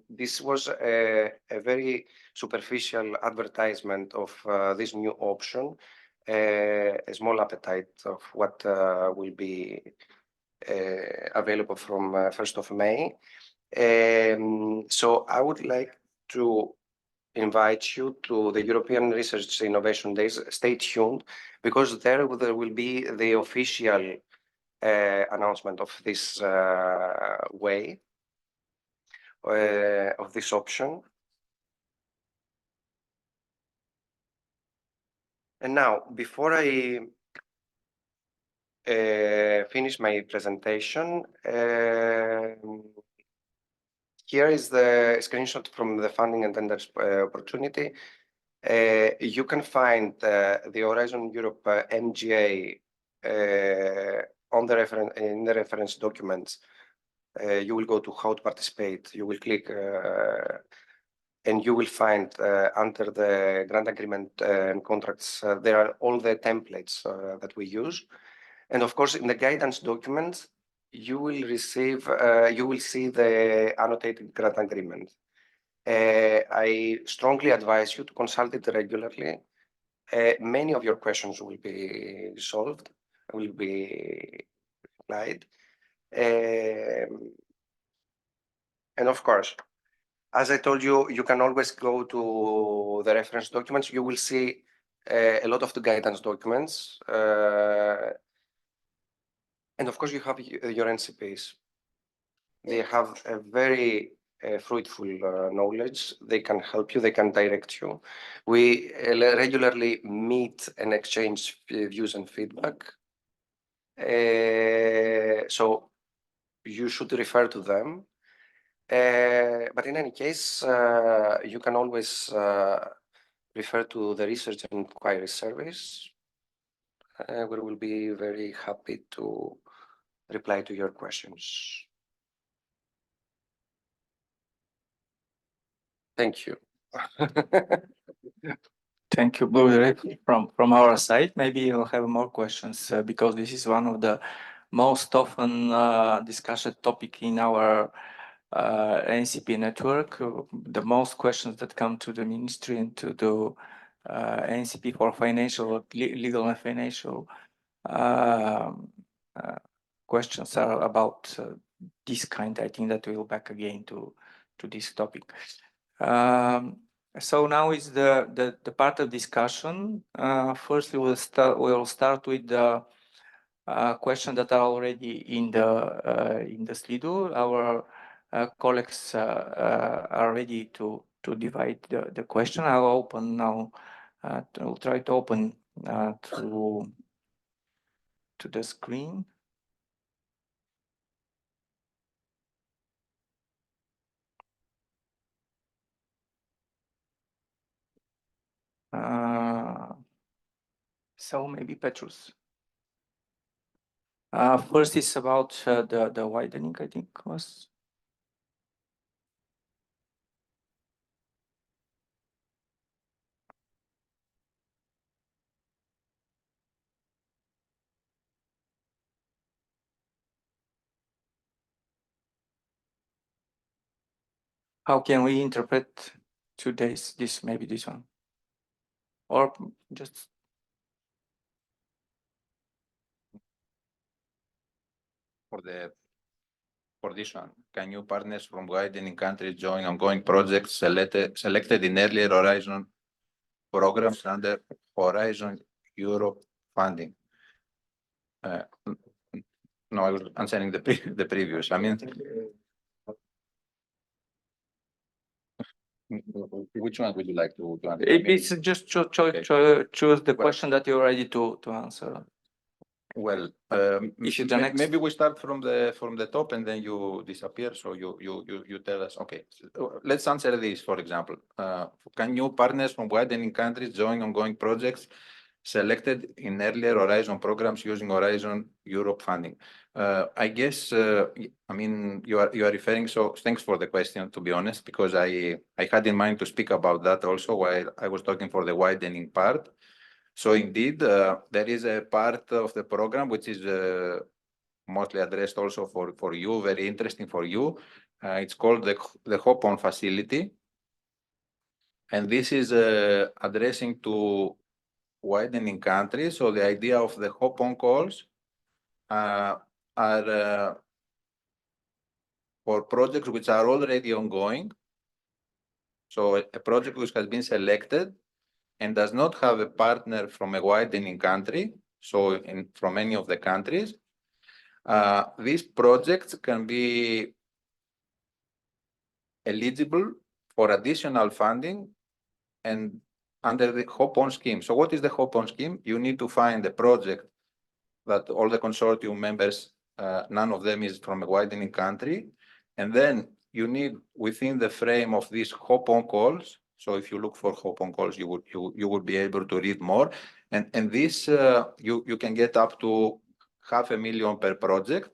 This was a very superficial advertisement of this new option, a small appetite of what will be available from 1st of May. So I would like to invite you to the European Research Innovation Days. Stay tuned, because there will be the official announcement of this way, of this option. And now, before I finish my presentation, here is the screenshot from the funding and tenders opportunity. You can find the Horizon Europe MGA in the reference documents. You will go to how to participate. You will click and you will find under the grant agreement and contracts, there are all the templates that we use. And of course, in the guidance documents, you will receive, you will see the annotated grant agreement. I strongly advise you to consult it regularly. Many of your questions will be solved, will be replied. And of course, as I told you, you can always go to the reference documents. You will see a lot of the guidance documents. And of course, you have your NCPs. They have a very fruitful knowledge. They can help you, they can direct you. We regularly meet and exchange views and feedback. So you should refer to them. But in any case, you can always refer to the Research and Inquiry Service. We will be very happy to reply to your questions. Thank you. Thank you, Blue. From our side, maybe you'll have more questions because this is one of the most often discussed topic in our NCP network. The most questions that come to the ministry and to the NCP for financial, legal and financial questions are about this kind. I think that we'll back again to this topic. So now is the part of discussion. First, we'll start with the questions that are already in the Slido. Our colleagues are ready to divide the question. I'll open now. I'll try to open to the screen. So maybe Petros. First is about the widening, I think was. How can we interpret today's, maybe this one? Or just for this one, can new partners from widening countries join ongoing projects selected in earlier Horizon programs under Horizon Europe funding? No, I was answering the previous. I mean, which one would you like to answer? it's just choose the question that you're ready to answer. Well, If you the next- maybe we start from the top and then you disappear. So you tell us. Okay, so let's answer this. For example, can new partners from widening countries join ongoing projects selected in earlier Horizon programs using Horizon Europe funding? I guess I mean you are referring. So thanks for the question. To be honest, because I had in mind to speak about that also while I was talking for the widening part. So indeed, there is a part of the program which is mostly addressed also for you, very interesting for you. It's called the Hop-on facility. And this is addressing to widening countries. So the idea of the Hop-on calls are for projects which are already ongoing. So a project which has been selected and does not have a partner from a widening country, so from any of the countries, these projects can be eligible for additional funding and under the Hop-on scheme. So what is the Hop-on scheme? You need to find a project that all the consortium members, none of them is from a widening country, and then you need within the frame of these Hop-on calls. So if you look for Hop-on calls, you would be able to read more, and this you can get up to $500,000 per project,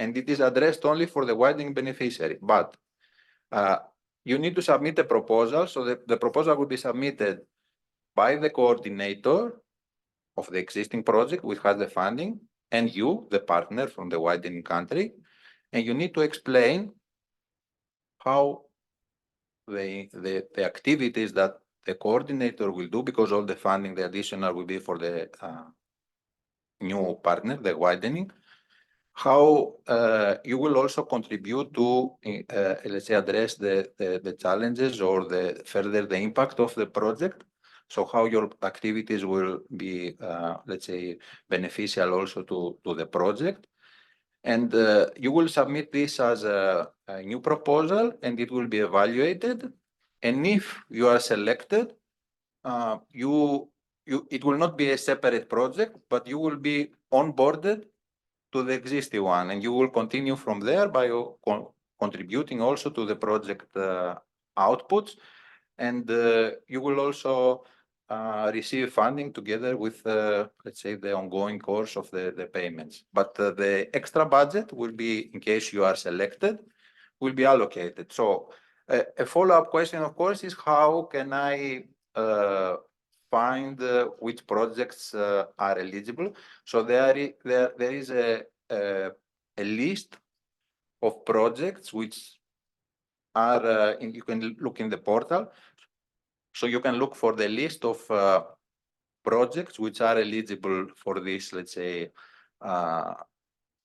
and it is addressed only for the widening beneficiary. But you need to submit a proposal. So the proposal will be submitted by the coordinator of the existing project, which has the funding, and you, the partner from the widening country, and you need to explain how the activities that the coordinator will do, because all the funding, the additional will be for the new partner, the widening, how you will also contribute to, let's say, address the challenges or the impact of the project. So how your activities will be, let's say, beneficial also to the project. And you will submit this as a new proposal and it will be evaluated. And if you are selected, it will not be a separate project, but you will be onboarded to the existing one, and you will continue from there by contributing also to the project outputs, and you will also receive funding together with, let's say, the ongoing course of the payments. But the extra budget will be, in case you are selected, will be allocated. So a follow-up question, of course, is how can I find which projects are eligible? So there is a list of projects which are, you can look in the portal. So you can look for the list of projects which are eligible for this, let's say,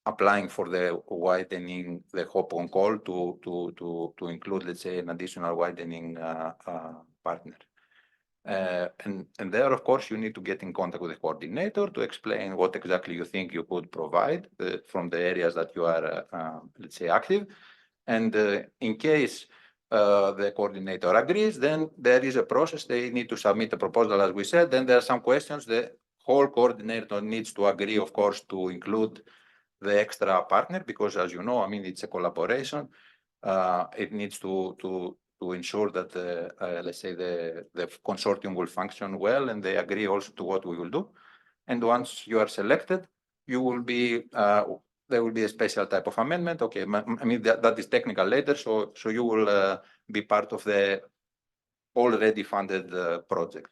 applying for the widening, the Hop-on call to include, let's say, an additional widening partner. And there, of course, you need to get in contact with the coordinator to explain what exactly you think you could provide from the areas that you are, let's say, active. And in case the coordinator agrees, then there is a process. They need to submit a proposal, as we said. Then there are some questions. The whole coordinator needs to agree, of course, to include the extra partner, because, as you know, I mean, it's a collaboration. It needs to ensure that, let's say, the consortium will function well, and they agree also to what we will do. And once you are selected, you will be, there will be a special type of amendment. Okay, I mean, that is technical later. So you will be part of the already funded project.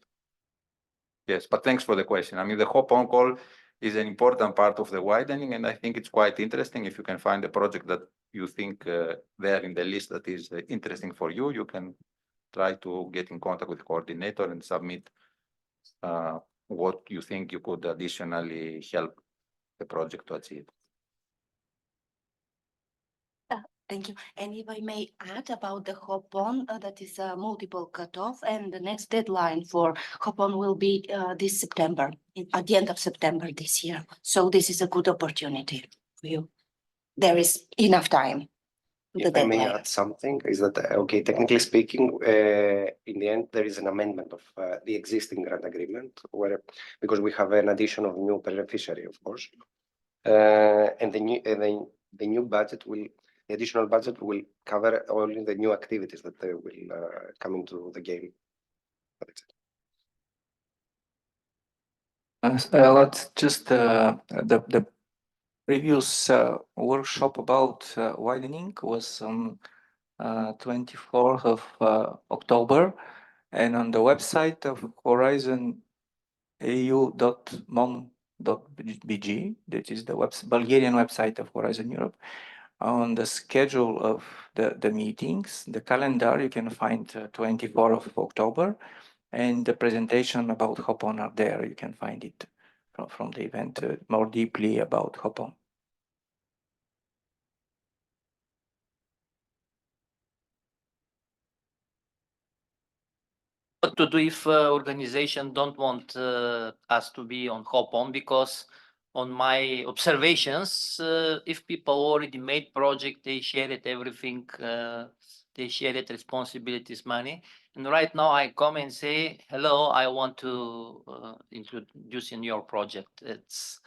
Yes, but thanks for the question. I mean, the Hop-on call is an important part of the widening, and I think it's quite interesting. If you can find a project that you think there in the list that is interesting for you, you can try to get in contact with the coordinator and submit what you think you could additionally help the project to achieve. Thank you. And if I may add about the hop-on, that is a multiple cutoff, and the next deadline for hop-on will be this September, at the end of September this year. So this is a good opportunity for you. There is enough time. If I may add something, is that, okay, technically speaking, in the end, there is an amendment of the existing grant agreement, where, because we have an addition of new beneficiary, of course, and the new budget will, the additional budget will cover only the new activities that will come into the game. Let's just the previous workshop about widening was on 24th of October, and on the website of horizonau.mom.bg, that is the Bulgarian website of Horizon Europe, on the schedule of the meetings, the calendar, you can find 24th of October, and the presentation about Hop-on are there. You can find it from the event more deeply about Hop-on. What to do if organization don't want us to be on Hop-on? Because on my observations, if people already made project, they share it everything, they share it responsibilities, money. And right now I come and say, hello, I want to introduce in your project. It's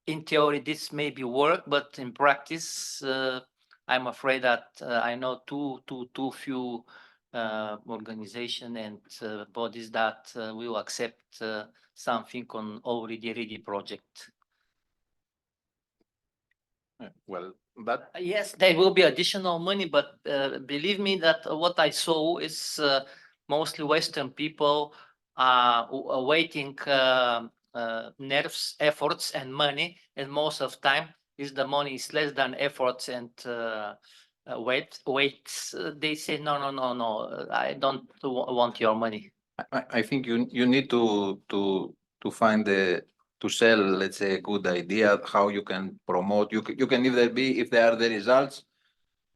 in theory, this may be work, but in practice, I'm afraid that I know too few organization and bodies that will accept something on already ready project. Well, but Yes, there will be additional money, but believe me that what I saw is mostly Western people waiting nerves, efforts, and money, and most of time is the money is less than efforts and waits. They say no, I don't want your money. I think you need to find to sell, let's say, a good idea, how you can promote. You can either be, if there are the results,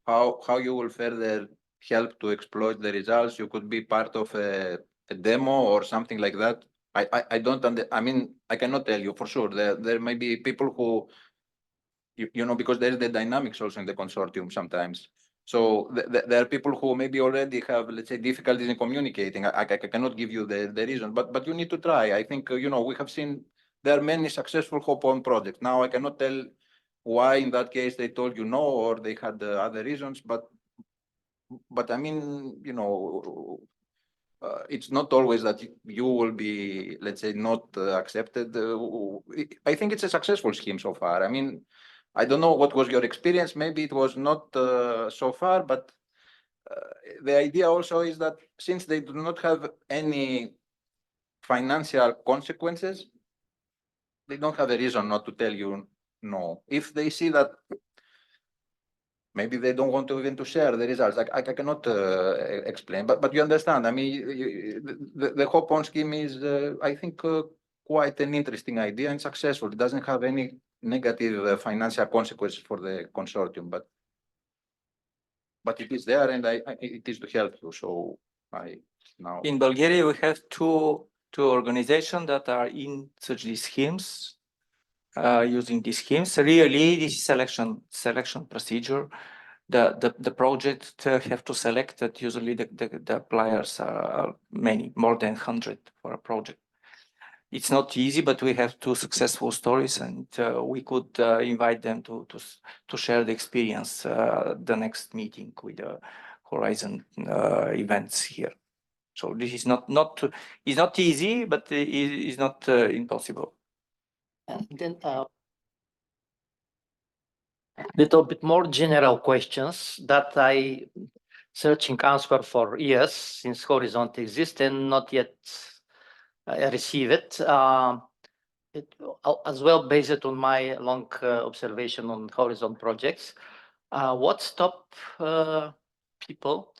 how you will further help to exploit the results. You could be part of a demo or something like that. I don't I mean, I cannot tell you for sure. There may be people who, you know, because there's the dynamics also in the consortium sometimes. So there are people who maybe already have, let's say, difficulties in communicating. I cannot give you the reason, but you need to try. I think, you know, we have seen there are many successful Hop-on projects. Now I cannot tell why in that case they told you no, or they had other reasons, but I mean, you know, it's not always that you will be, let's say, not accepted. I think it's a successful scheme so far. I mean, I don't know what was your experience. Maybe it was not so far, but the idea also is that since they do not have any financial consequences, they don't have a reason not to tell you no. If they see that maybe they don't want to even to share the results, I cannot explain, but you understand. I mean, the Hop-on scheme is, I think, quite an interesting idea and successful. It doesn't have any negative financial consequences for the consortium, but it is there, and it is to help you. So now in Bulgaria we have two organizations that are in such these schemes, using these schemes. Really, this is selection procedure. The project have to select that. Usually the appliers are many, more than 100 for a project. It's not easy, but we have two successful stories, and we could invite them to share the experience the next meeting with the Horizon events here. So this is it's not easy, but it's not impossible. Then little bit more general questions that I searching answer for years since Horizon exists and not yet receive it. as well based on my long observation on horizon projects. What stop people,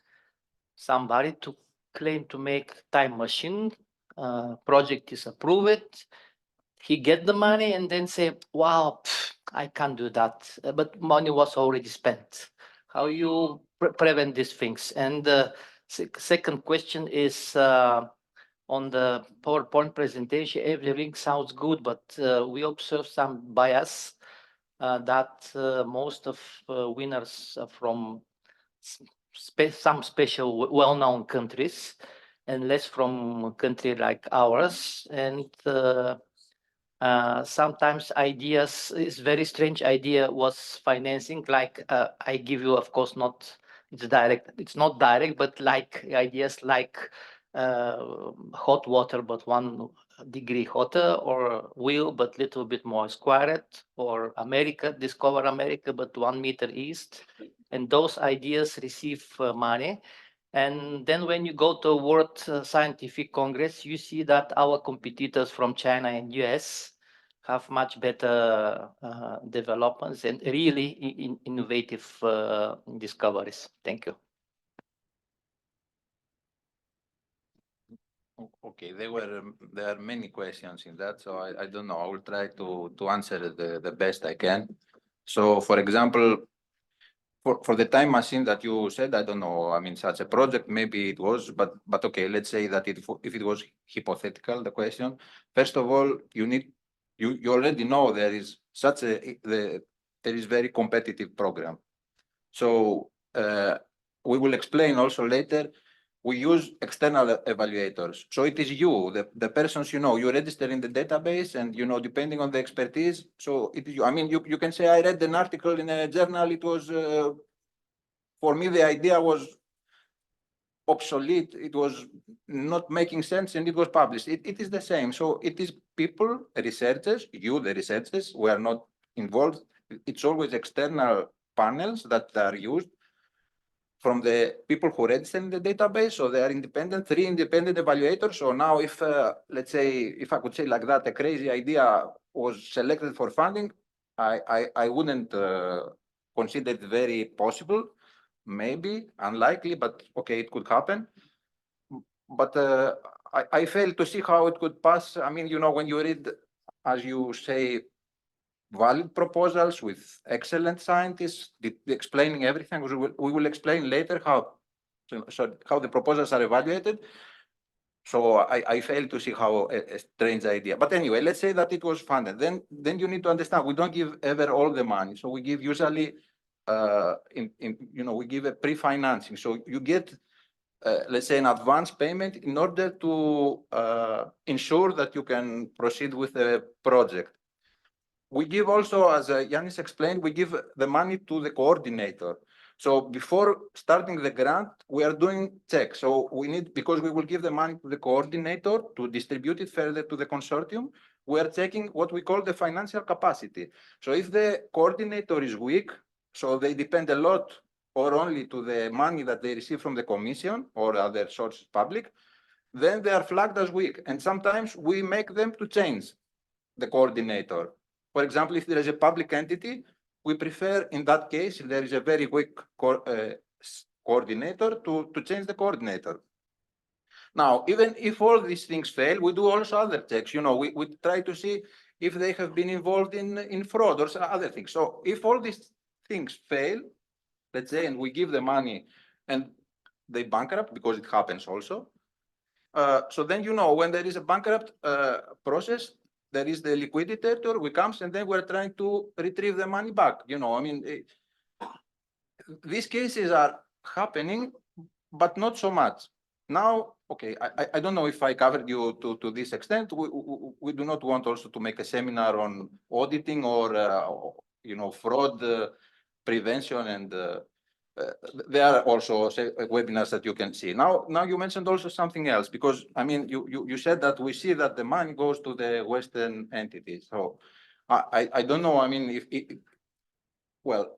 somebody to claim to make time machine, project is approved, he get the money and then say, wow, I can't do that, but money was already spent. How you prevent these things? And the second question is on the PowerPoint presentation, everything sounds good, but we observe some bias that most of winners are from some special well-known countries and less from a country like ours. And sometimes ideas is very strange idea was financing, like I give you, of course, not it's not direct, but like ideas like hot water but 1 degree hotter, or wheel but little bit more squared, or America, discover America but 1 meter east, and those ideas receive money. And then when you go to World Scientific Congress, you see that our competitors from China and US have much better developments and really innovative discoveries. Thank you. Okay, there are many questions in that, so I don't know. I will try to answer the best I can. So, for example, for the time machine that you said, I don't know. I mean, such a project, maybe it was, but okay. Let's say that if it was hypothetical, the question. First of all, you already know there is there is very competitive program. So we will explain also later. We use external evaluators. So it is you, the persons you register in the database, and depending on the expertise. So it is you. I mean, you can say I read an article in a journal. It was for me the idea was obsolete. It was not making sense, and it was published. It is the same. So it is people, researchers, you, the researchers. We are not involved. It's always external panels that are used from the people who register in the database. So they are independent, 3 independent evaluators. So now if, let's say, if I could say like that, a crazy idea was selected for funding, I wouldn't consider it very possible, maybe, unlikely, but okay, it could happen. But I fail to see how it could pass. I mean, when you read, as you say, valid proposals with excellent scientists explaining everything. We will explain later how the proposals are evaluated. So I fail to see how a strange idea. But anyway, let's say that it was funded. Then you need to understand we don't give ever all the money. So we give usually we give a pre-financing. So you get let's say an advance payment in order to ensure that you can proceed with the project. We give also, as Ioannis explained, we give the money to the coordinator. So before starting the grant, we are doing checks. So we need, because we will give the money to the coordinator to distribute it further to the consortium, we are checking what we call the financial capacity. So if the coordinator is weak, so they depend a lot or only to the money that they receive from the commission or other sources public, then they are flagged as weak. And sometimes we make them to change the coordinator. For example, if there is a public entity, we prefer, in that case, if there is a very weak coordinator, to change the coordinator. Now, even if all these things fail, we do also other checks. We try to see if they have been involved in fraud or other things. So if all these things fail, let's say, and we give the money and they bankrupt, because it happens also. So then, when there is a bankrupt process, there is the liquidator, we comes, and then we're trying to retrieve the money back. I mean, these cases are happening, but not so much. Now, okay, I don't know if I covered you to this extent. We do not want also to make a seminar on auditing or, fraud prevention, and there are also webinars that you can see. Now you mentioned also something else, because I mean, you said that we see that the money goes to the Western entities. So I don't know. I mean, well,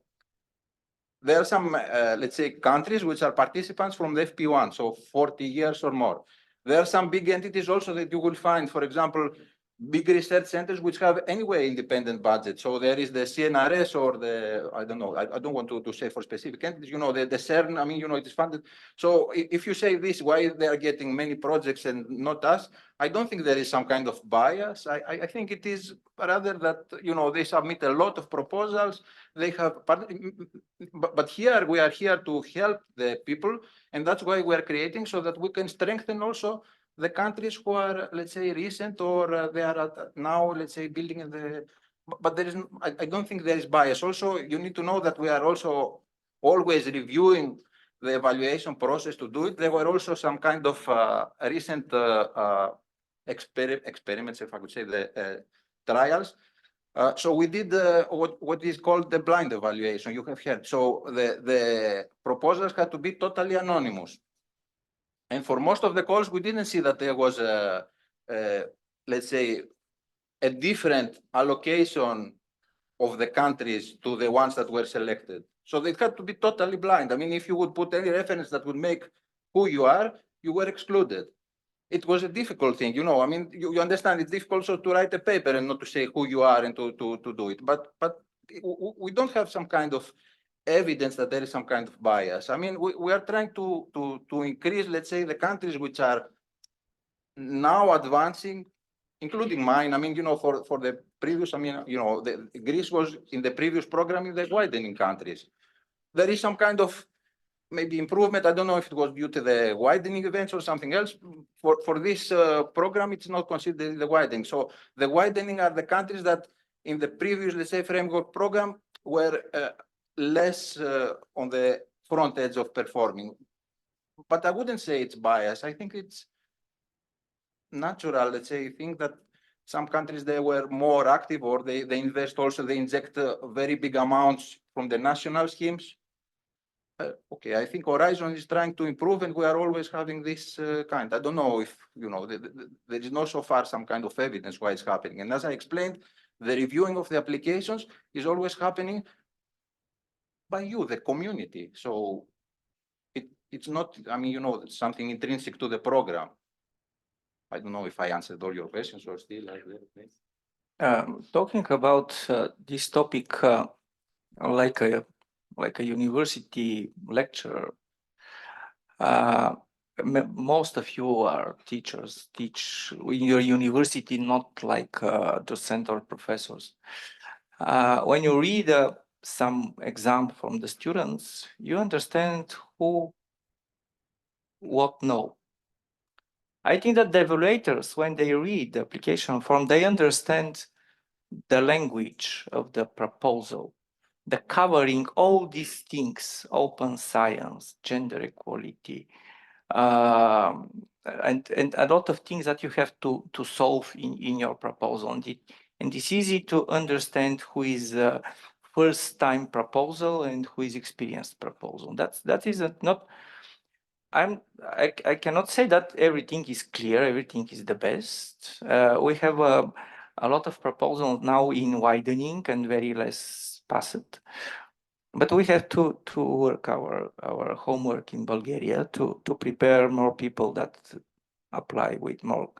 there are some, let's say, countries which are participants from the FP1, so 40 years or more. There are some big entities also that you will find, for example, big research centers which have anyway independent budget. So there is the CNRS or the, I don't know, I don't want to say for specific entities, you know, the CERN, I mean, you know, it is funded. So if you say this, why they are getting many projects and not us, I don't think there is some kind of bias. I think it is rather that, you know, they submit a lot of proposals. They have, but here we are here to help the people. And that's why we are creating so that we can strengthen also the countries who are, let's say, recent or they are now, let's say, building in the, but there is, I don't think there is bias. Also, you need to know that we are also always reviewing the evaluation process to do it. There were also some kind of recent experiments, if I could say, the trials. So we did what is called the blind evaluation, you have heard. So the proposals had to be totally anonymous. And for most of the calls, we didn't see that there was let's say, a different allocation of the countries to the ones that were selected. So they had to be totally blind. I mean, if you would put any reference that would make who you are, you were excluded. It was a difficult thing, you know. I mean, you understand it's difficult also to write a paper and not to say who you are and to do it. But we don't have some kind of evidence that there is some kind of bias. I mean, we are trying to increase, let's say, the countries which are now advancing, including mine. I mean, you know, for the previous, I mean, you know, Greece was in the previous program in the widening countries. There is some kind of maybe improvement. I don't know if it was due to the widening events or something else. For this program, it's not considered the widening. So the widening are the countries that in the previous, let's say, framework program were less on the front edge of performing. But I wouldn't say it's bias. I think it's natural, let's say, think that some countries, they were more active or they invest also, they inject very big amounts from the national schemes. Okay, I think Horizon is trying to improve and we are always having this kind. I don't know if, you know, there is not so far some kind of evidence why it's happening. And as I explained, the reviewing of the applications is always happening by you, the community. So it's not, I mean, you know, something intrinsic to the program. I don't know if I answered all your questions or still. Talking about this topic like a university lecturer, most of you are teachers, teach in your university, not like docent or professors. When you read some exam from the students, you understand who what know. I think that the evaluators, when they read the application form, they understand the language of the proposal, the covering all these things, open science, gender equality, and a lot of things that you have to solve in your proposal. And it's easy to understand who is a first-time proposal and who is experienced proposal. That is not. I cannot say that everything is clear, everything is the best. We have a lot of proposals now in widening and very less passed. But we have to work our homework in Bulgaria to prepare more people that apply with more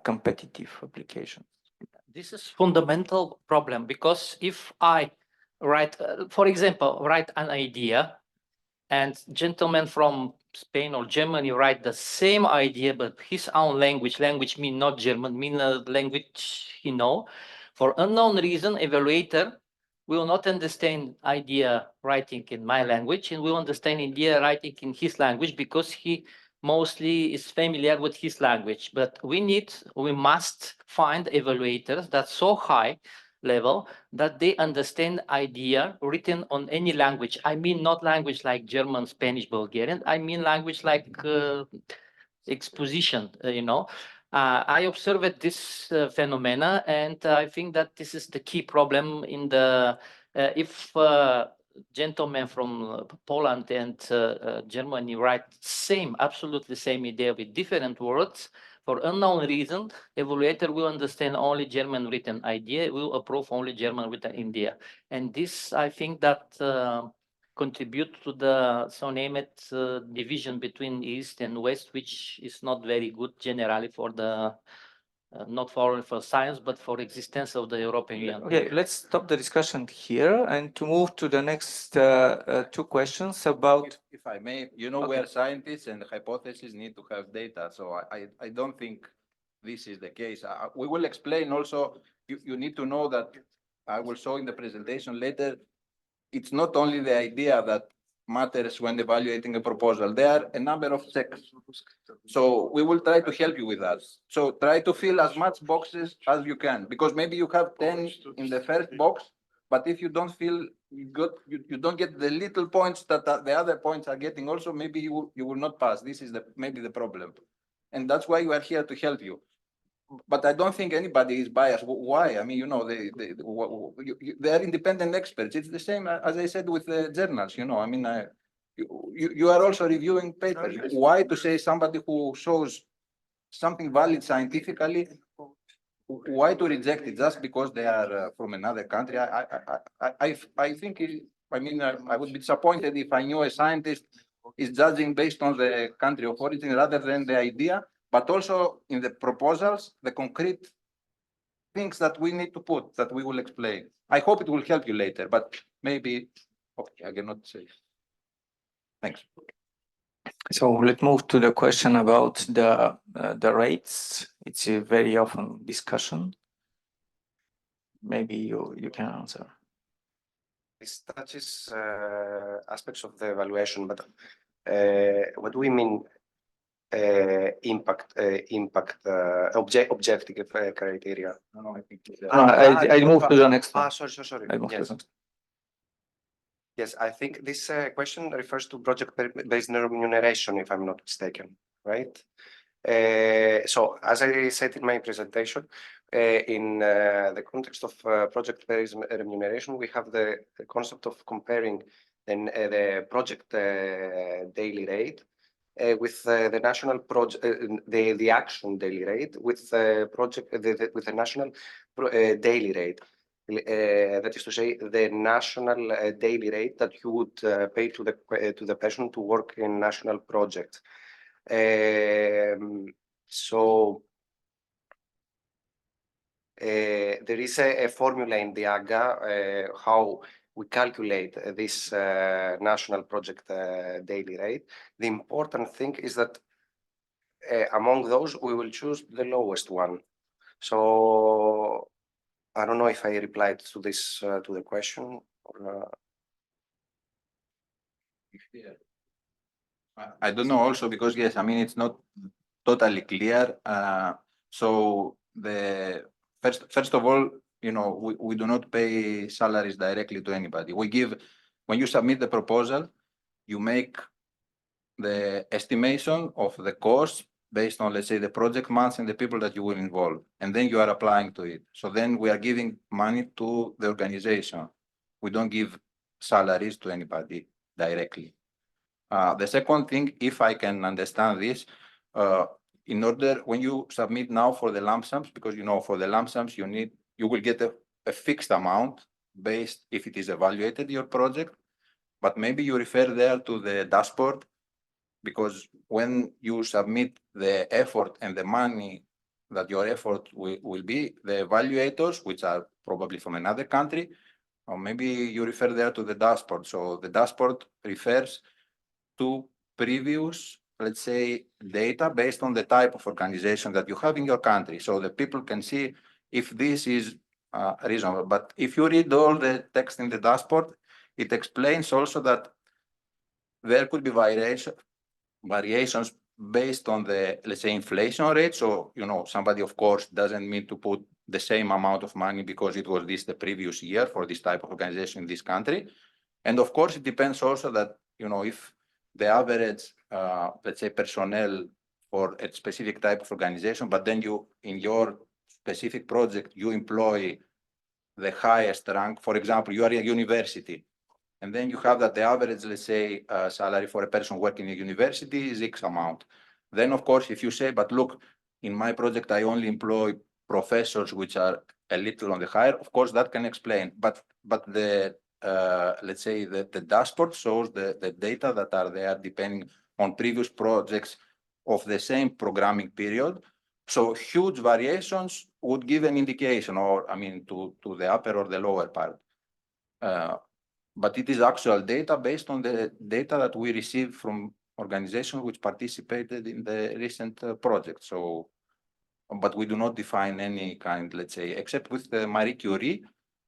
competitive applications. This is fundamental problem because if I write, for example, write an idea and gentlemen from Spain or Germany write the same idea, but his own language mean not German, mean a language he know. For unknown reason, evaluator will not understand idea writing in my language and will understand idea writing in his language because he mostly is familiar with his language. But we must find evaluators that's so high level that they understand idea written on any language. I mean, not language like German, Spanish, Bulgarian. I mean language like exposition, you know. I observed this phenomena, and I think that this is the key problem in the, if gentlemen from Poland and Germany write absolutely same idea with different words, for unknown reason, evaluator will understand only German written idea, will approve only German written idea. And this, I think that contribute to the so-named division between East and West, which is not very good generally for the not for science, but for existence of the European Union. Okay, let's stop the discussion here and to move to the next two questions about. If I may, you know, Okay. where scientists and hypotheses need to have data. So I don't think this is the case. We will explain also, you need to know that I will show in the presentation later, it's not only the idea that matters when evaluating a proposal. There are a number of checks. So we will try to help you with that. So try to fill as much boxes as you can, because maybe you have 10 in the first box, but if you don't feel you don't get the little points that the other points are getting also, maybe you will not pass. This is maybe the problem. And that's why we are here to help you. But I don't think anybody is biased. Why? I mean, you know, they are independent experts. It's the same as I said with the journals, you know. I mean, you are also reviewing papers. Why to say somebody who shows something valid scientifically, why to reject it just because they are from another country? I think, I mean, I would be disappointed if I knew a scientist is judging based on the country of origin rather than the idea, but also in the proposals, the concrete things that we need to put that we will explain. I hope it will help you later, but maybe, okay, I cannot say. Thanks. So let's move to the question about the rates. It's a very often discussion. Maybe you can answer. This touches aspects of the evaluation, but what do we mean objective criteria? No, I think I'll move to the next one. Sorry. I'll move to Yes. the next. Yes, I think this question refers to project-based remuneration, if I'm not mistaken, right? So, as I said in my presentation, in the context of project-based remuneration, we have the concept of comparing the project daily rate with the national project, the action daily rate with the project with the national daily rate. That is to say, the national daily rate that you would pay to the person to work in national projects. So there is a formula in the AGA how we calculate this national project daily rate. The important thing is that among those, we will choose the lowest one. So I don't know if I replied to this to the question. Or, I don't know also because, yes, I mean, it's not totally clear. So the first of all, you know, we do not pay salaries directly to anybody. We give, when you submit the proposal, you make the estimation of the cost based on, let's say, the project months and the people that you will involve, and then you are applying to it. So then we are giving money to the organization. We don't give salaries to anybody directly. The second thing, if I can understand this, in order, when you submit now for the lump sums, because, you know, for the lump sums, you will get a fixed amount based if it is evaluated, your project, but maybe you refer there to the dashboard, because when you submit the effort and the money that your effort will be, the evaluators, which are probably from another country, or maybe you refer there to the dashboard. So the dashboard refers to previous, let's say, data based on the type of organization that you have in your country. So the people can see if this is reasonable. But if you read all the text in the dashboard, it explains also that there could be variations based on the, let's say, inflation rate. So, you know, somebody, of course, doesn't mean to put the same amount of money because it was this the previous year for this type of organization in this country. And of course, it depends also that, you know, if the average, let's say, personnel for a specific type of organization, but then you, in your specific project, you employ the highest rank. For example, you are a university, and then you have that the average, let's say, salary for a person working in a university is X amount. Then, of course, if you say, but look, in my project, I only employ professors which are a little on the higher, of course, that can explain. But the let's say the dashboard shows the data that are there depending on previous projects of the same programming period. So huge variations would give an indication, or I mean, to the upper or the lower part. But it is actual data based on the data that we received from organizations which participated in the recent project. So, but we do not define any kind, let's say, except with the Marie Curie,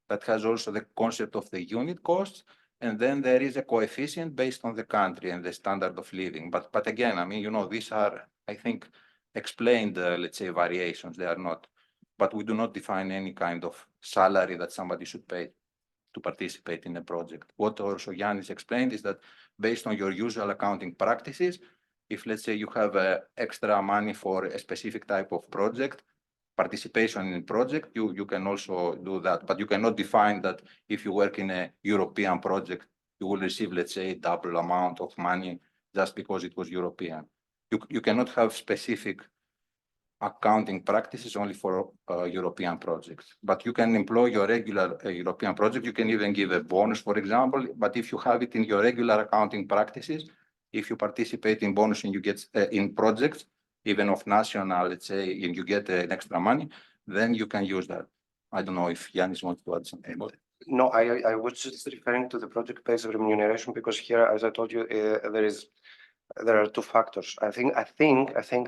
that has also the concept of the unit costs. And then there is a coefficient based on the country and the standard of living. But again, I mean, you know, these are, I think, explained, let's say, variations. They are not, but we do not define any kind of salary that somebody should pay to participate in a project. What also Ioannis explained is that based on your usual accounting practices, if let's say you have extra money for a specific type of project, participation in project, you can also do that, but you cannot define that if you work in a European project, you will receive, let's say, double amount of money just because it was European. You cannot have specific accounting practices only for European projects, but you can employ your regular European project. You can even give a bonus, for example, but if you have it in your regular accounting practices, if you participate in bonus and you get in projects, even of national, let's say, and you get extra money, then you can use that. I don't know if Ioannis wants to add something. No, I was just referring to the project-based remuneration because here, as I told you, there are two factors. I think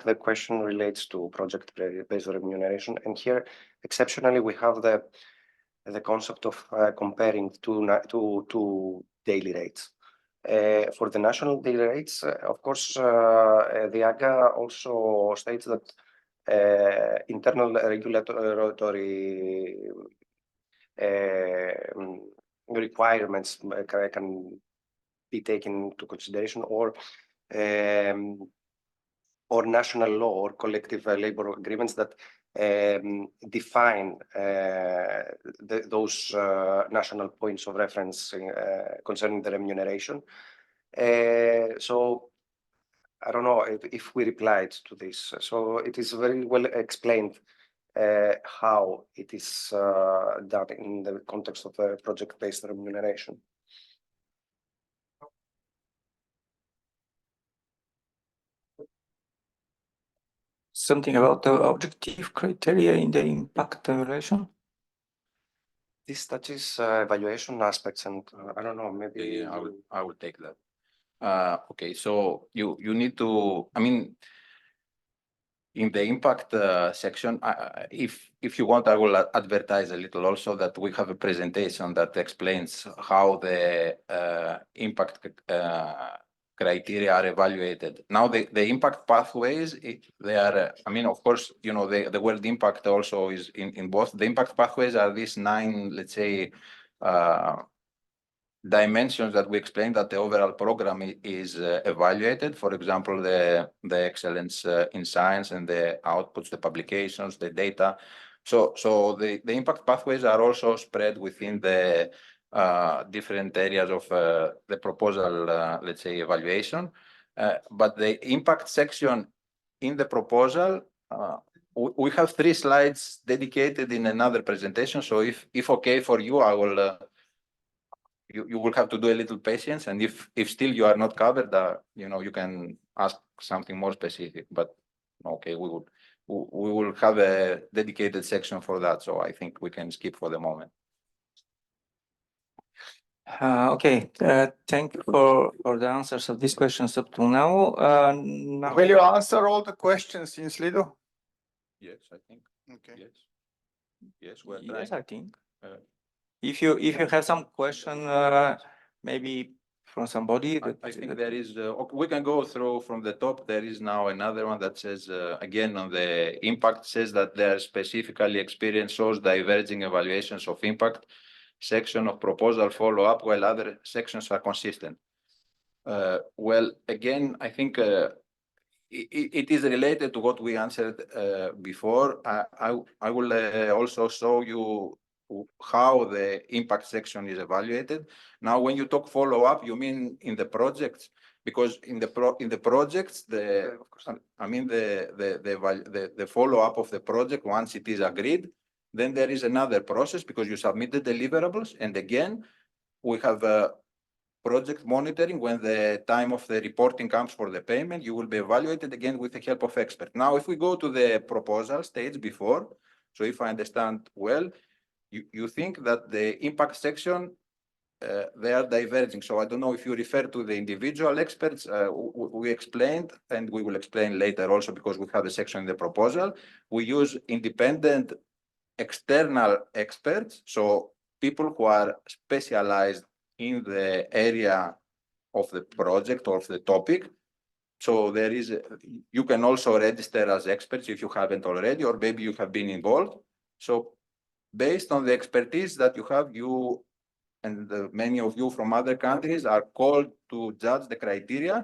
the question relates to project-based remuneration, and here, exceptionally, we have the concept of comparing two daily rates. For the national daily rates, of course, the AGA also states that internal regulatory requirements can be taken into consideration, or national law or collective labor agreements that define those national points of reference concerning the remuneration. So I don't know if we replied to this. So it is very well explained how it is done in the context of project-based remuneration. Something about the objective criteria in the impact evaluation? That is evaluation aspects, and I don't know, maybe Yeah, I will take that. Okay, so you need to, I mean, in the impact section, if you want, I will advertise a little also that we have a presentation that explains how the impact criteria are evaluated. Now, the impact pathways, they are, I mean, of course, you know, the word impact also is in both. The impact pathways are these 9, let's say, dimensions that we explained that the overall program is evaluated. For example, the excellence in science and the outputs, the publications, the data. So the impact pathways are also spread within the different areas of the proposal, let's say, evaluation. But the impact section in the proposal, we have 3 slides dedicated in another presentation. So if okay for you, I will. You will have to do a little patience, and if still you are not covered, you know, you can ask something more specific. But okay, we will have a dedicated section for that. So I think we can skip for the moment. Okay, thank you for the answers of these questions up to now. Will you answer all the questions in Slido? Yes, I think. Okay. Yes, we're trying. Yes, I think. If you have some question, maybe from somebody. I think there is. We can go through from the top. There is now another one that says again on the impact, says that they are specifically experienced shows diverging evaluations of impact section of proposal follow-up, while other sections are consistent. Well, again, I think it is related to what we answered before. I will also show you how the impact section is evaluated. Now, when you talk follow-up, you mean in the projects? Because in the projects, the follow-up of the project, once it is agreed, then there is another process because you submit the deliverables, and again, we have project monitoring, when the time of the reporting comes for the payment, you will be evaluated again with the help of experts. Now, if we go to the proposal stage before, so if I understand well, you think that the impact section, they are diverging. So I don't know if you refer to the individual experts. We explained, and we will explain later also because we have a section in the proposal. We use independent external experts, so people who are specialized in the area of the project or of the topic. So there is, you can also register as experts if you haven't already, or maybe you have been involved. So based on the expertise that you have, you and many of you from other countries are called to judge the criteria.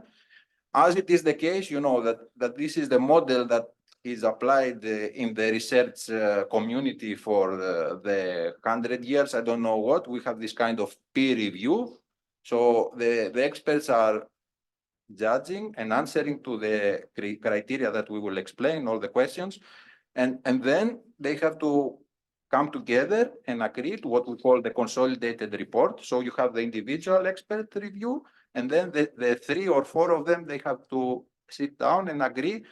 As it is the case, you know that this is the model that is applied in the research community for the 100 years. I don't know what. We have this kind of peer review. So the experts are judging and answering to the criteria that we will explain, all the questions. And then they have to come together and agree to what we call the consolidated report. So you have the individual expert review, and then the 3 or 4 of them, they have to sit down and agree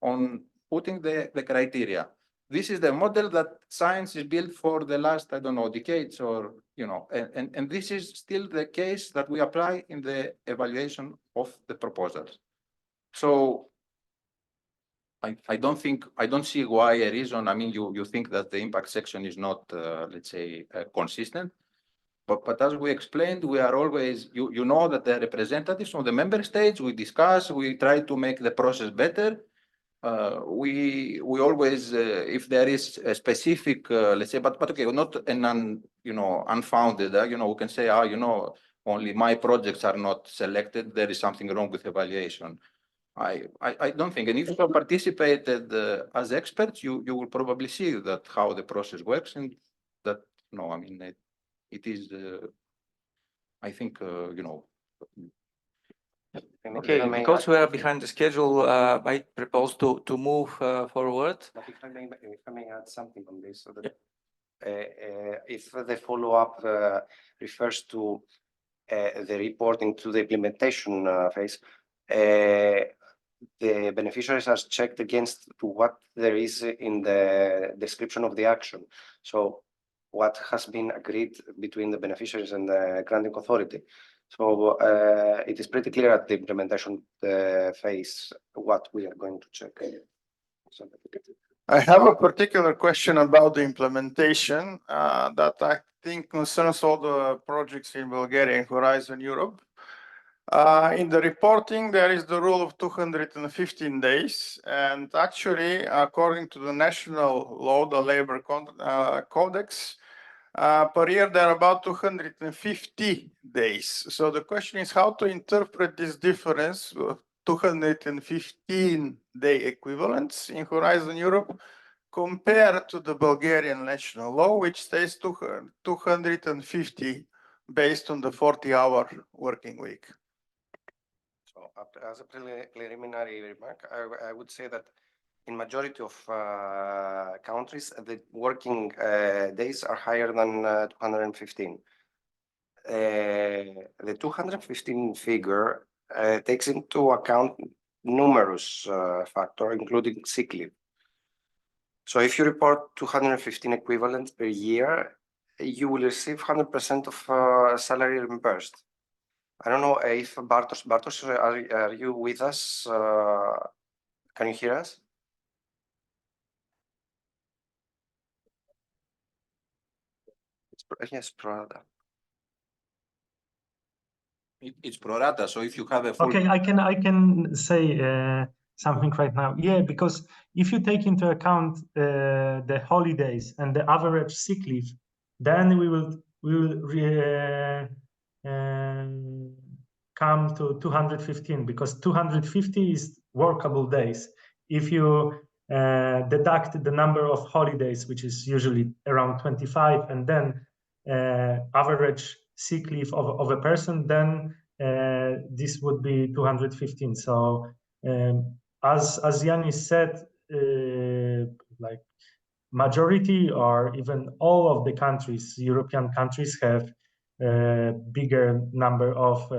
on putting the criteria. This is the model that science is built for the last, I don't know, decades, or, you know, and this is still the case that we apply in the evaluation of the proposals. So I don't see why a reason. I mean, you think that the impact section is not, let's say, consistent. But as we explained, we are always, you know that the representatives from the member states, we discuss, we try to make the process better. We always, if there is a specific, let's say, but okay, not an unfounded, we can say, only my projects are not selected. There is something wrong with evaluation. I don't think, and if you have participated as experts, you will probably see that how the process works, and that I mean it is. I think Okay, because we are behind the schedule, I propose to move forward. But if I may add something on this, so that if the follow-up refers to the reporting to the implementation phase, the beneficiaries are checked against what there is in the description of the action. So what has been agreed between the beneficiaries and the granting authority. So it is pretty clear at the implementation phase what we are going to check. I have a particular question about the implementation that I think concerns all the projects in Bulgaria and Horizon Europe. In the reporting, there is the rule of 215 days. And actually, according to the national law, the labor codex, per year, there are about 250 days. So the question is how to interpret this difference of 215-day equivalents in Horizon Europe compared to the Bulgarian national law, which says 250 based on the 40-hour working week. So as a preliminary remark, I would say that in majority of countries, the working days are higher than 215. The 215 figure takes into account numerous factors, including sick leave. So if you report 215 equivalents per year, you will receive 100% of salary reimbursed. I don't know if Bartos, are you with us? Can you hear us? Yes, pro rata. it's pro rata. So if you have a full. Okay, I can say something right now. Yeah, because if you take into account the holidays and the average sick leave, then we will come to 215, because 250 is workable days. If you deduct the number of holidays, which is usually around 25, and then average sick leave of a person, then this would be 215. So as Ioannis said, like majority or even all of the countries, European countries, have bigger number of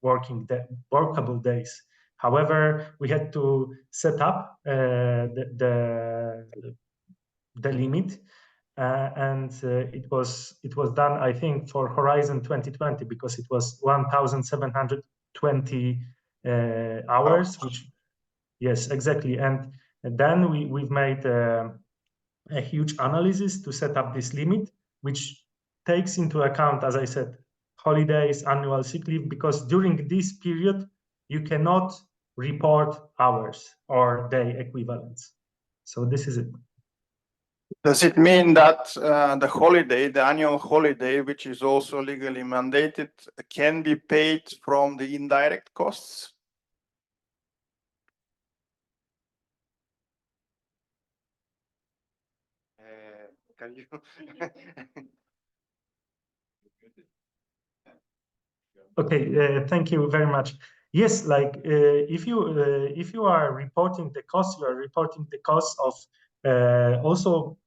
workable days. However, we had to set up the limit, and it was done, I think, for Horizon 2020, because it was 1,720 hours, which, yes, exactly. And then we've made a huge analysis to set up this limit, which takes into account, as I said, holidays, annual sick leave, because during this period, you cannot report hours or day equivalents. So this is it. Does it mean that the holiday, the annual holiday, which is also legally mandated, can be paid from the indirect costs? Can you? Okay, thank you very much. Yes, like if you are reporting the cost, you are reporting the cost of also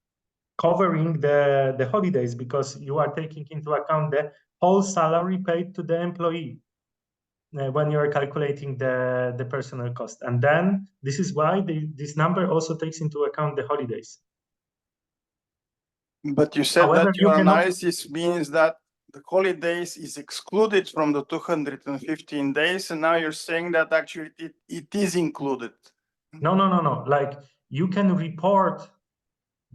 covering the holidays, because you are taking into account the whole salary paid to the employee when you are calculating the personal cost. And then this is why this number also takes into account the holidays. But you said However, that your you cannot- analysis means that the holidays is excluded from the 215 days, and now you're saying that actually it is included. No. Like, you can report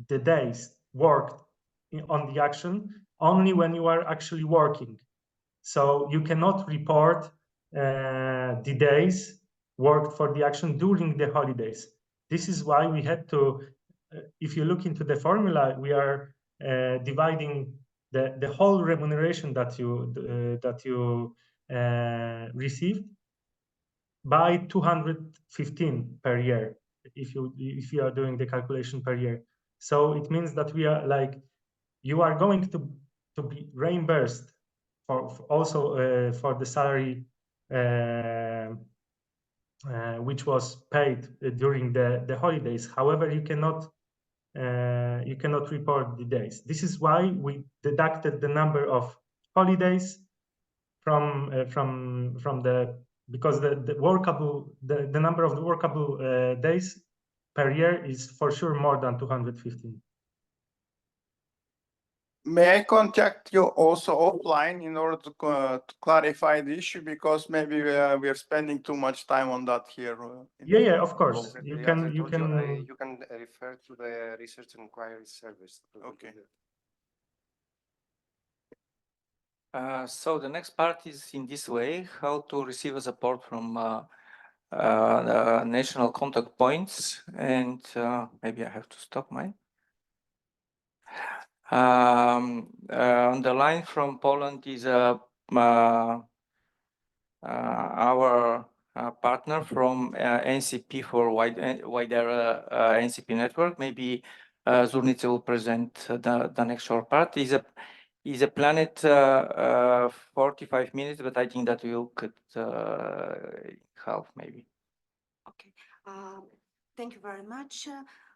the days worked on the action only when you are actually working. So you cannot report the days worked for the action during the holidays. This is why we had to, if you look into the formula, we are dividing the whole remuneration that you received by 215 per year, if you are doing the calculation per year. So it means that we are like, you are going to be reimbursed for also for the salary which was paid during the holidays. However, you cannot report the days. This is why we deducted the number of holidays from the, because the workable the number of the workable days per year is for sure more than 215. May I contact you also offline in order to clarify the issue, because maybe we are spending too much time on that here. Yeah, of course. You As I can told you can refer to the research and inquiry service. Okay. So the next part is in this way: how to receive a support from the national contact points. And maybe I have to stop mine. On the line from Poland is our partner from NCP for wider NCP network. Maybe Zurnica will present the next short part. Is a planned 45 minutes, but I think that we will cut half maybe. Okay. Thank you very much.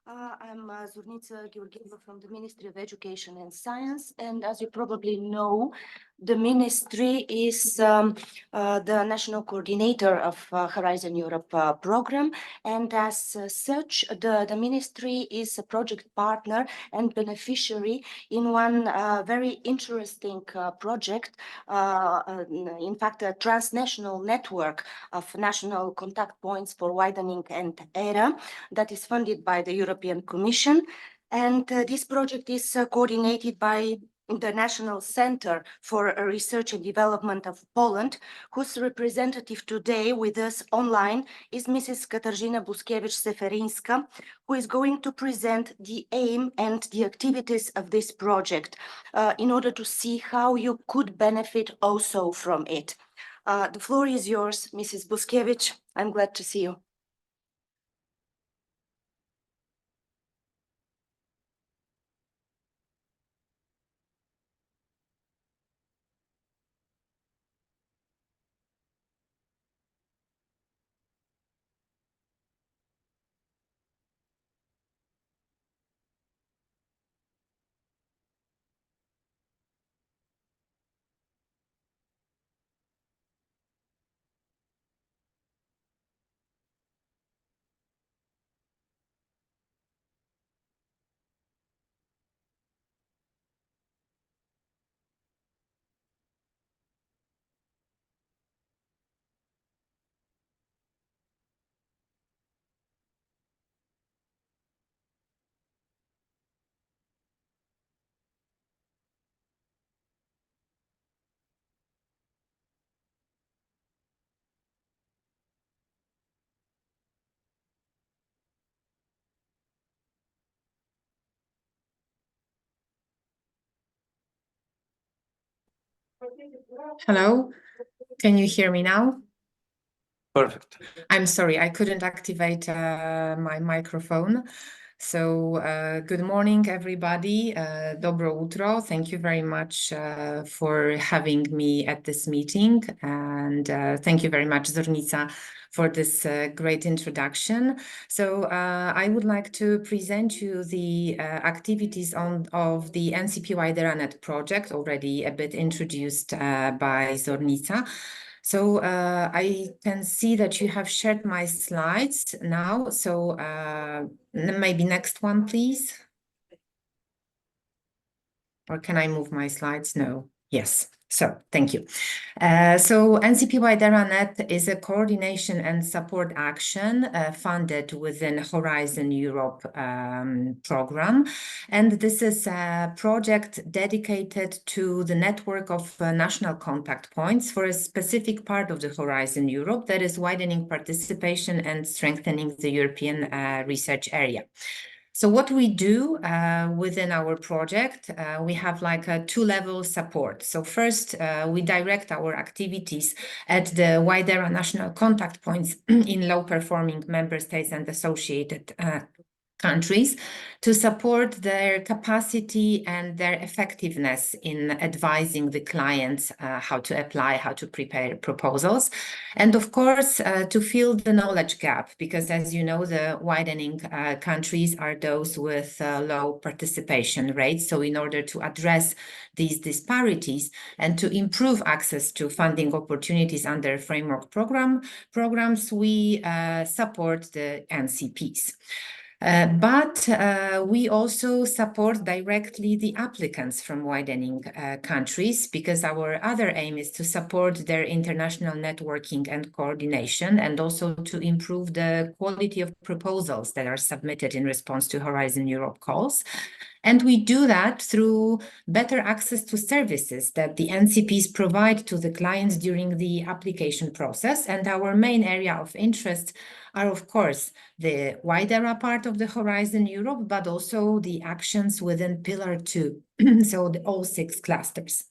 I'm Zurnica Georgieva from the Ministry of Education and Science. And as you probably know, the ministry is the national coordinator of Horizon Europe program. And as such, the ministry is a project partner and beneficiary in one very interesting project, in fact, a transnational network of national contact points for widening and ERA that is funded by the European Commission. And this project is coordinated by the National Center for Research and Development of Poland, whose representative today with us online is Mrs. Katarzyna Buszkiewicz-Seferynska, who is going to present the aim and the activities of this project in order to see how you could benefit also from it. The floor is yours, Mrs. Buszkiewicz. I'm glad to see you. Hello, can you hear me now? Perfect. I'm sorry, I couldn't activate my microphone. So good morning, everybody. Dobro utro. Thank you very much for having me at this meeting. And thank you very much, Zornica, for this great introduction. So I would like to present you the activities of the NCP WiderNet project, already a bit introduced by Zornica. So I can see that you have shared my slides now. So maybe next one, please. Or can I move my slides? No. Yes. So thank you. So NCP WiderNet is a coordination and support action funded within Horizon Europe program. And this is a project dedicated to the network of national contact points for a specific part of the Horizon Europe, that is widening participation and strengthening the European research area. So what we do within our project, we have like a two-level support. So first, we direct our activities at the wider national contact points in low-performing member states and associated countries to support their capacity and their effectiveness in advising the clients how to apply, how to prepare proposals. And of course, to fill the knowledge gap, because as you know, the widening countries are those with low participation rates. So in order to address these disparities and to improve access to funding opportunities under framework programs, we support the NCPs. But we also support directly the applicants from widening countries, because our other aim is to support their international networking and coordination, and also to improve the quality of proposals that are submitted in response to Horizon Europe calls. And we do that through better access to services that the NCPs provide to the clients during the application process. And our main area of interest are, of course, the wider part of the Horizon Europe, but also the actions within Pillar 2, so all 6 clusters.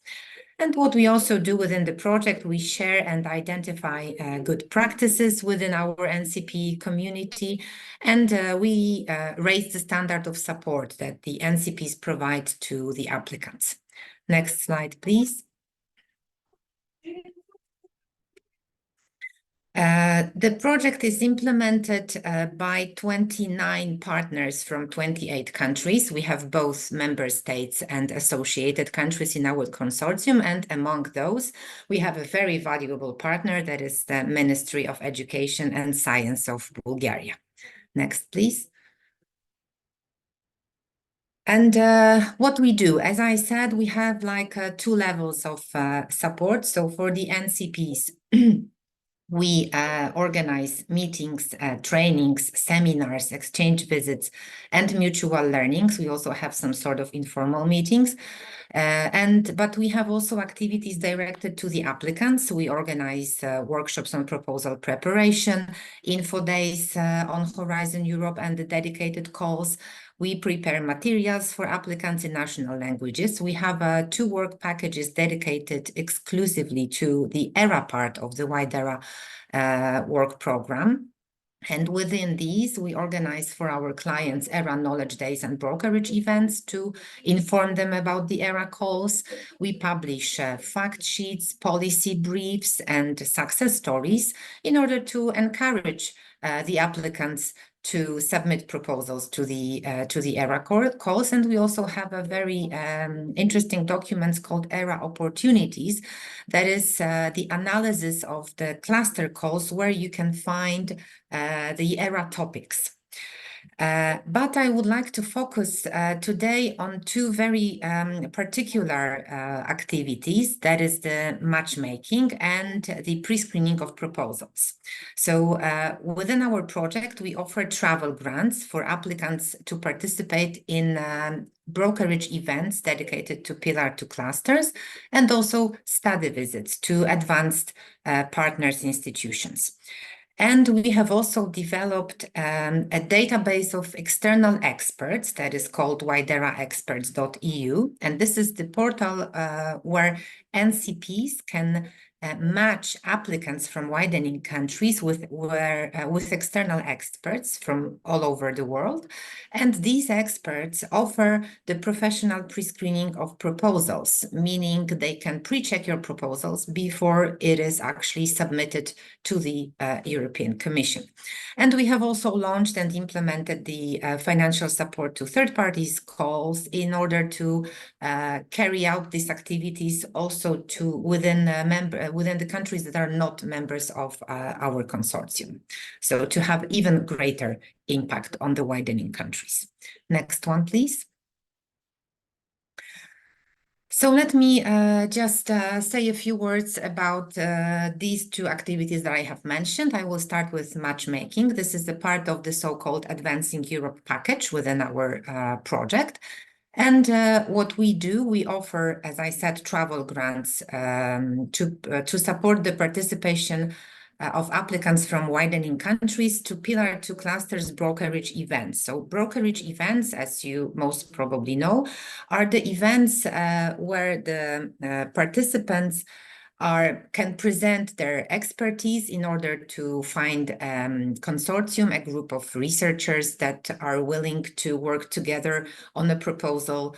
And what we also do within the project, we share and identify good practices within our NCP community, and we raise the standard of support that the NCPs provide to the applicants. Next slide, please. The project is implemented by 29 partners from 28 countries. We have both member states and associated countries in our consortium, and among those, we have a very valuable partner, that is the Ministry of Education and Science of Bulgaria. Next, please. And what we do, as I said, we have like 2 levels of support. So for the NCPs, we organize meetings, trainings, seminars, exchange visits, and mutual learnings. We also have some sort of informal meetings. But we have also activities directed to the applicants. We organize workshops on proposal preparation, info days on Horizon Europe and the dedicated calls. We prepare materials for applicants in national languages. We have 2 work packages dedicated exclusively to the ERA part of the wider work program. And within these, we organize for our clients ERA knowledge days and brokerage events to inform them about the ERA calls. We publish fact sheets, policy briefs, and success stories in order to encourage the applicants to submit proposals to the ERA calls. And we also have a very interesting documents called ERA Opportunities. That is the analysis of the cluster calls where you can find the ERA topics. But I would like to focus today on 2 very particular activities, that is the matchmaking and the pre-screening of proposals. So within our project, we offer travel grants for applicants to participate in brokerage events dedicated to Pillar 2 clusters, and also study visits to advanced partners institutions. And we have also developed a database of external experts that is called wideraexperts.eu. And this is the portal where NCPs can match applicants from widening countries with external experts from all over the world. And these experts offer the professional pre-screening of proposals, meaning they can pre-check your proposals before it is actually submitted to the European Commission. And we have also launched and implemented the financial support to third parties calls in order to carry out these activities also within the countries that are not members of our consortium. So to have even greater impact on the widening countries. Next one, please. So let me just say a few words about these two activities that I have mentioned. I will start with matchmaking. This is a part of the so-called Advancing Europe package within our project. And what we do, we offer, as I said, travel grants to support the participation of applicants from widening countries to Pillar 2 clusters brokerage events. So brokerage events, as you most probably know, are the events where the participants can present their expertise in order to find consortium, a group of researchers that are willing to work together on a proposal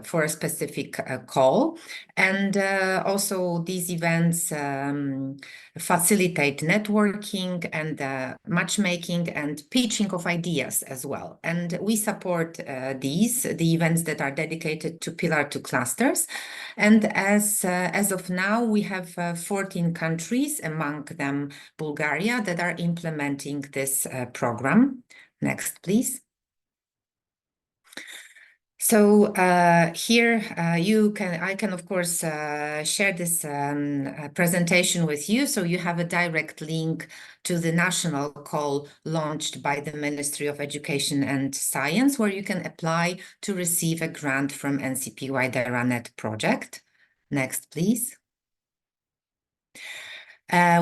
for a specific call. And also these events facilitate networking and matchmaking and pitching of ideas as well. And we support the events that are dedicated to Pillar 2 clusters. And as of now, we have 14 countries, among them Bulgaria, that are implementing this program. Next, please. So here I can of course share this presentation with you. So you have a direct link to the national call launched by the Ministry of Education and Science, where you can apply to receive a grant from NCP WIDERA-NET project. Next, please.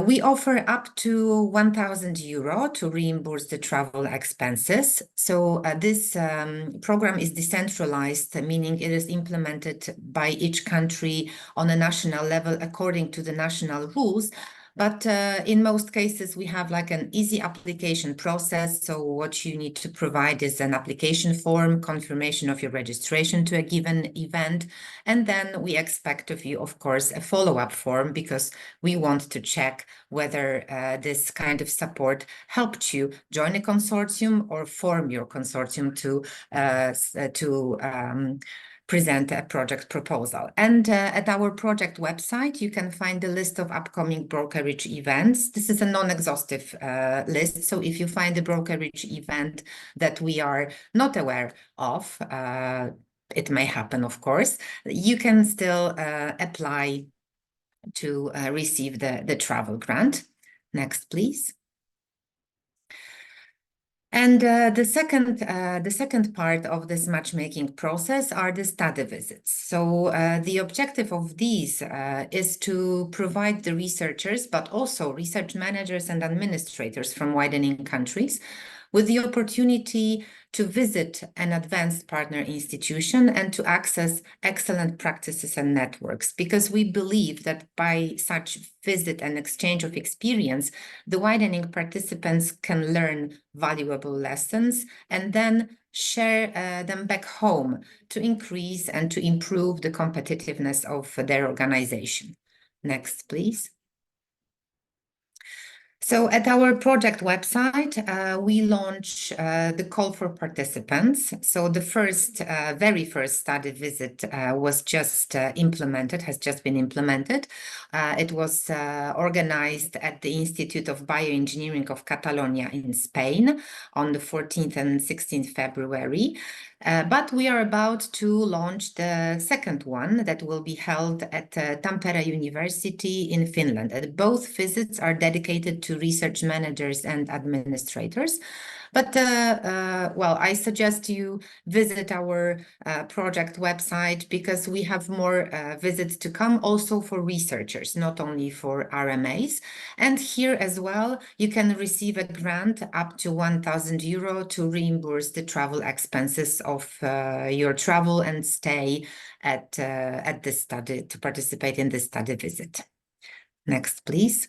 We offer up to 1,000 euro to reimburse the travel expenses. So this program is decentralized, meaning it is implemented by each country on a national level according to the national rules. But in most cases, we have like an easy application process. So what you need to provide is an application form, confirmation of your registration to a given event. And then we expect of you, of course, a follow-up form, because we want to check whether this kind of support helped you join a consortium or form your consortium to present a project proposal. And at our project website, you can find a list of upcoming brokerage events. This is a non-exhaustive list. So if you find a brokerage event that we are not aware of, it may happen, of course, you can still apply to receive the travel grant. Next, please. And the second part of this matchmaking process are the study visits. So the objective of these is to provide the researchers, but also research managers and administrators from widening countries with the opportunity to visit an advanced partner institution and to access excellent practices and networks, because we believe that by such visit and exchange of experience, the widening participants can learn valuable lessons and then share them back home to increase and to improve the competitiveness of their organization. Next, please. So at our project website, we launch the call for participants. So the very first study visit was just has just been implemented. It was organized at the Institute of Bioengineering of Catalonia in Spain on the 14th and 16th February. But we are about to launch the second one that will be held at Tampere University in Finland. And both visits are dedicated to to research managers and administrators. But, well, I suggest you visit our project website because we have more visits to come also for researchers, not only for RMAs. And here as well, you can receive a grant up to €1,000 to reimburse the travel expenses of your travel and stay at the study, to participate in the study visit. Next, please.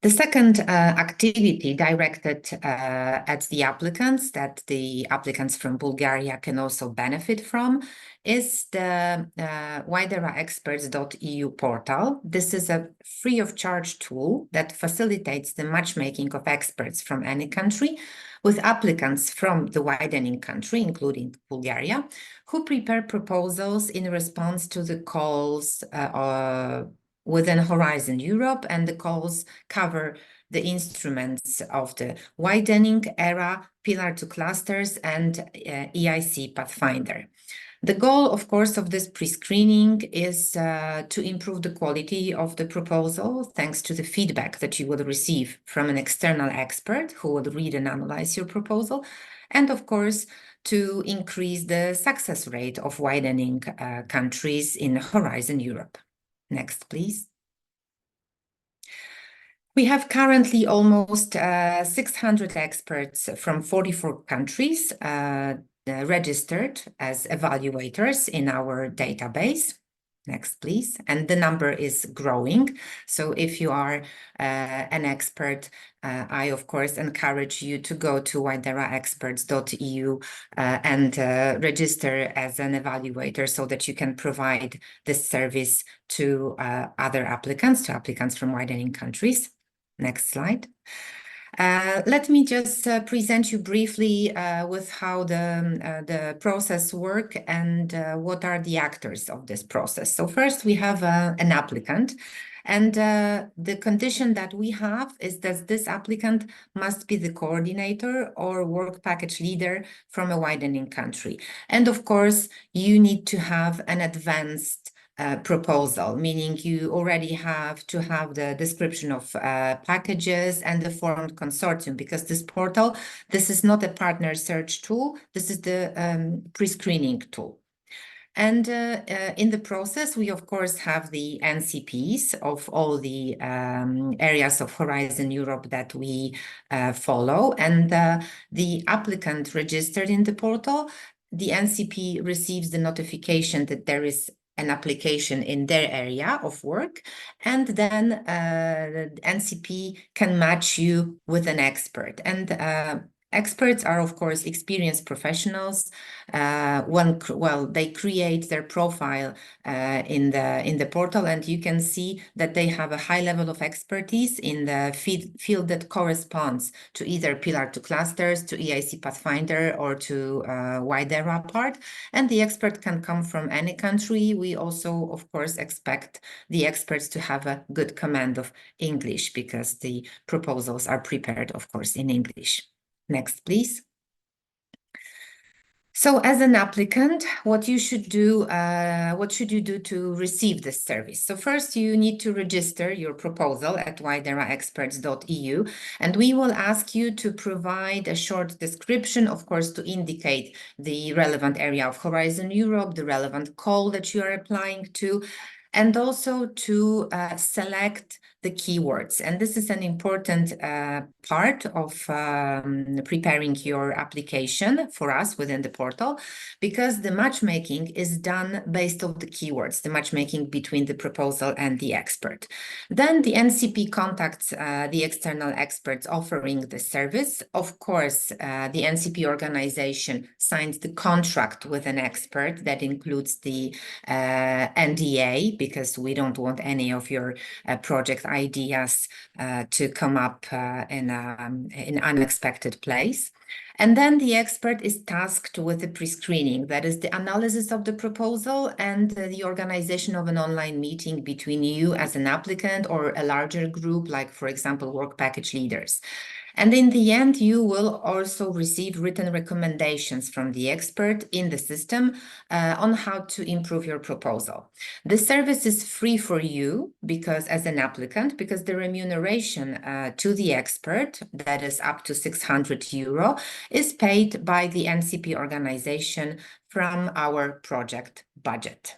The second activity directed at the applicants that the applicants from Bulgaria can also benefit from is the wideraexperts.eu portal. This is a free of charge tool that facilitates the matchmaking of experts from any country with applicants from the widening country, including Bulgaria, who prepare proposals in response to the calls within Horizon Europe, and the calls cover the instruments of the widening era, Pillar to Clusters, and EIC Pathfinder. The goal, of course, of this pre-screening is to improve the quality of the proposal, thanks to the feedback that you will receive from an external expert who will read and analyze your proposal, and of course, to increase the success rate of widening countries in Horizon Europe. Next, please. We have currently almost 600 experts from 44 countries registered as evaluators in our database. Next, please. And the number is growing. So if you are an expert, I, of course, encourage you to go to wideraexperts.eu and register as an evaluator so that you can provide this service to other applicants, to applicants from widening countries. Next slide. Let me just present you briefly with how the process works and what are the actors of this process. So first we have an applicant, and the condition that we have is that this applicant must be the coordinator or work package leader from a widening country. And of course, you need to have an advanced proposal, meaning you already have to have the description of packages and the formed consortium, because this portal, this is not a partner search tool, this is the pre-screening tool. And in the process, we of course have the NCPs of all the areas of Horizon Europe that we follow, and the applicant registered in the portal, the NCP receives the notification that there is an application in their area of work, and then the NCP can match you with an expert. And experts are, of course, experienced professionals. They create their profile in the portal, and you can see that they have a high level of expertise in the field that corresponds to either Pillar to Clusters, to EIC Pathfinder, or to Widera part. And the expert can come from any country. We also, of course, expect the experts to have a good command of English, because the proposals are prepared, of course, in English. Next, please. So as an applicant, what you should do, what should you do to receive this service? So first, you need to register your proposal at wideraexperts.eu, and we will ask you to provide a short description, of course, to indicate the relevant area of Horizon Europe, the relevant call that you are applying to, and also to select the keywords. And this is an important part of preparing your application for us within the portal, because the matchmaking is done based on the keywords, the matchmaking between the proposal and the expert. Then the NCP contacts the external experts offering the service. Of course, the NCP organization signs the contract with an expert that includes the NDA, because we don't want any of your project ideas to come up in an unexpected place. And then the expert is tasked with the pre-screening, that is the analysis of the proposal and the organization of an online meeting between you as an applicant or a larger group, like, for example, work package leaders. And in the end, you will also receive written recommendations from the expert in the system on how to improve your proposal. The service is free for you because as an applicant, because the remuneration to the expert, that is up to 600 euro, is paid by the NCP organization from our project budget.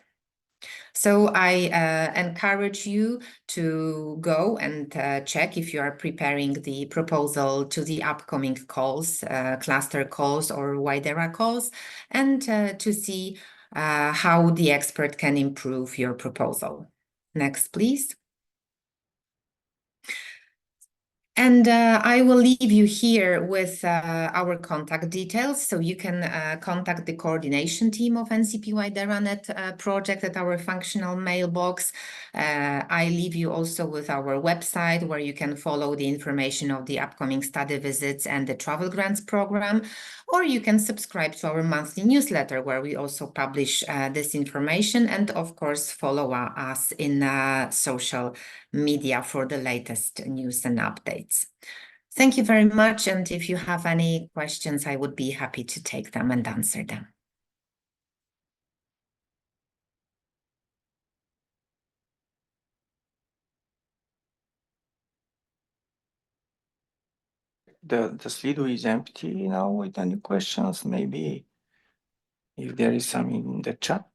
So I encourage you to go and check if you are preparing the proposal to the upcoming calls, cluster calls or WIDERA calls, and to see how the expert can improve your proposal. Next, please. And I will leave you here with our contact details, so you can contact the coordination team of NCP WIDERA project at our functional mailbox. I leave you also with our website where you can follow the information of the upcoming study visits and the travel grants program, or you can subscribe to our monthly newsletter where we also publish this information, and of course follow us in social media for the latest news and updates. Thank you very much, and if you have any questions, I would be happy to take them and answer them. The Slido is empty now with any questions, maybe if there is some in the chat.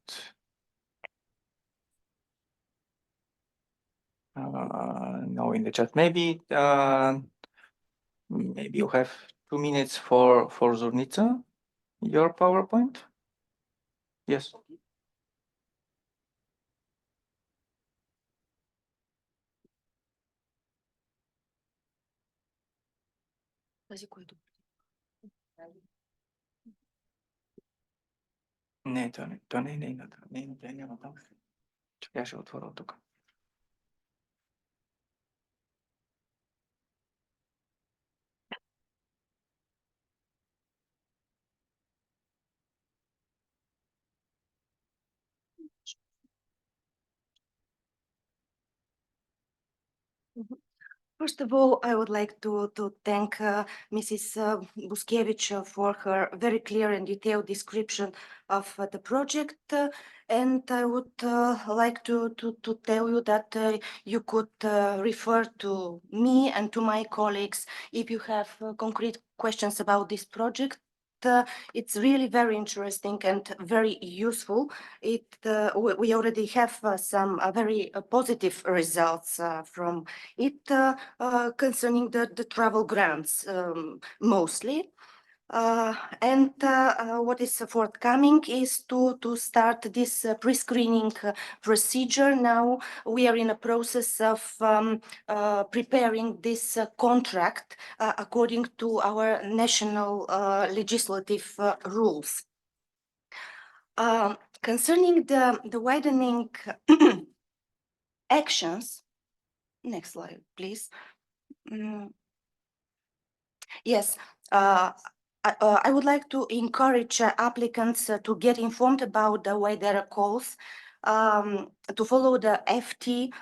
No, in the chat. Maybe you have 2 minutes for Zornica, your PowerPoint. Yes. Не, то не е нейната. Нейната няма там. Чакай, ще отворя тук. First of all, I would like to thank Mrs. Buszkiewicz for her very clear and detailed description of the project. And I would like to tell you that you could refer to me and to my colleagues if you have concrete questions about this project. It's really very interesting and very useful. We already have some very positive results from it concerning the travel grants mostly. And what is forthcoming is to start this pre-screening procedure. Now we are in a process of preparing this contract according to our national legislative rules. Concerning the widening actions, next slide, please. Yes. I would like to encourage applicants to get informed about the WIDERA calls, to follow the FT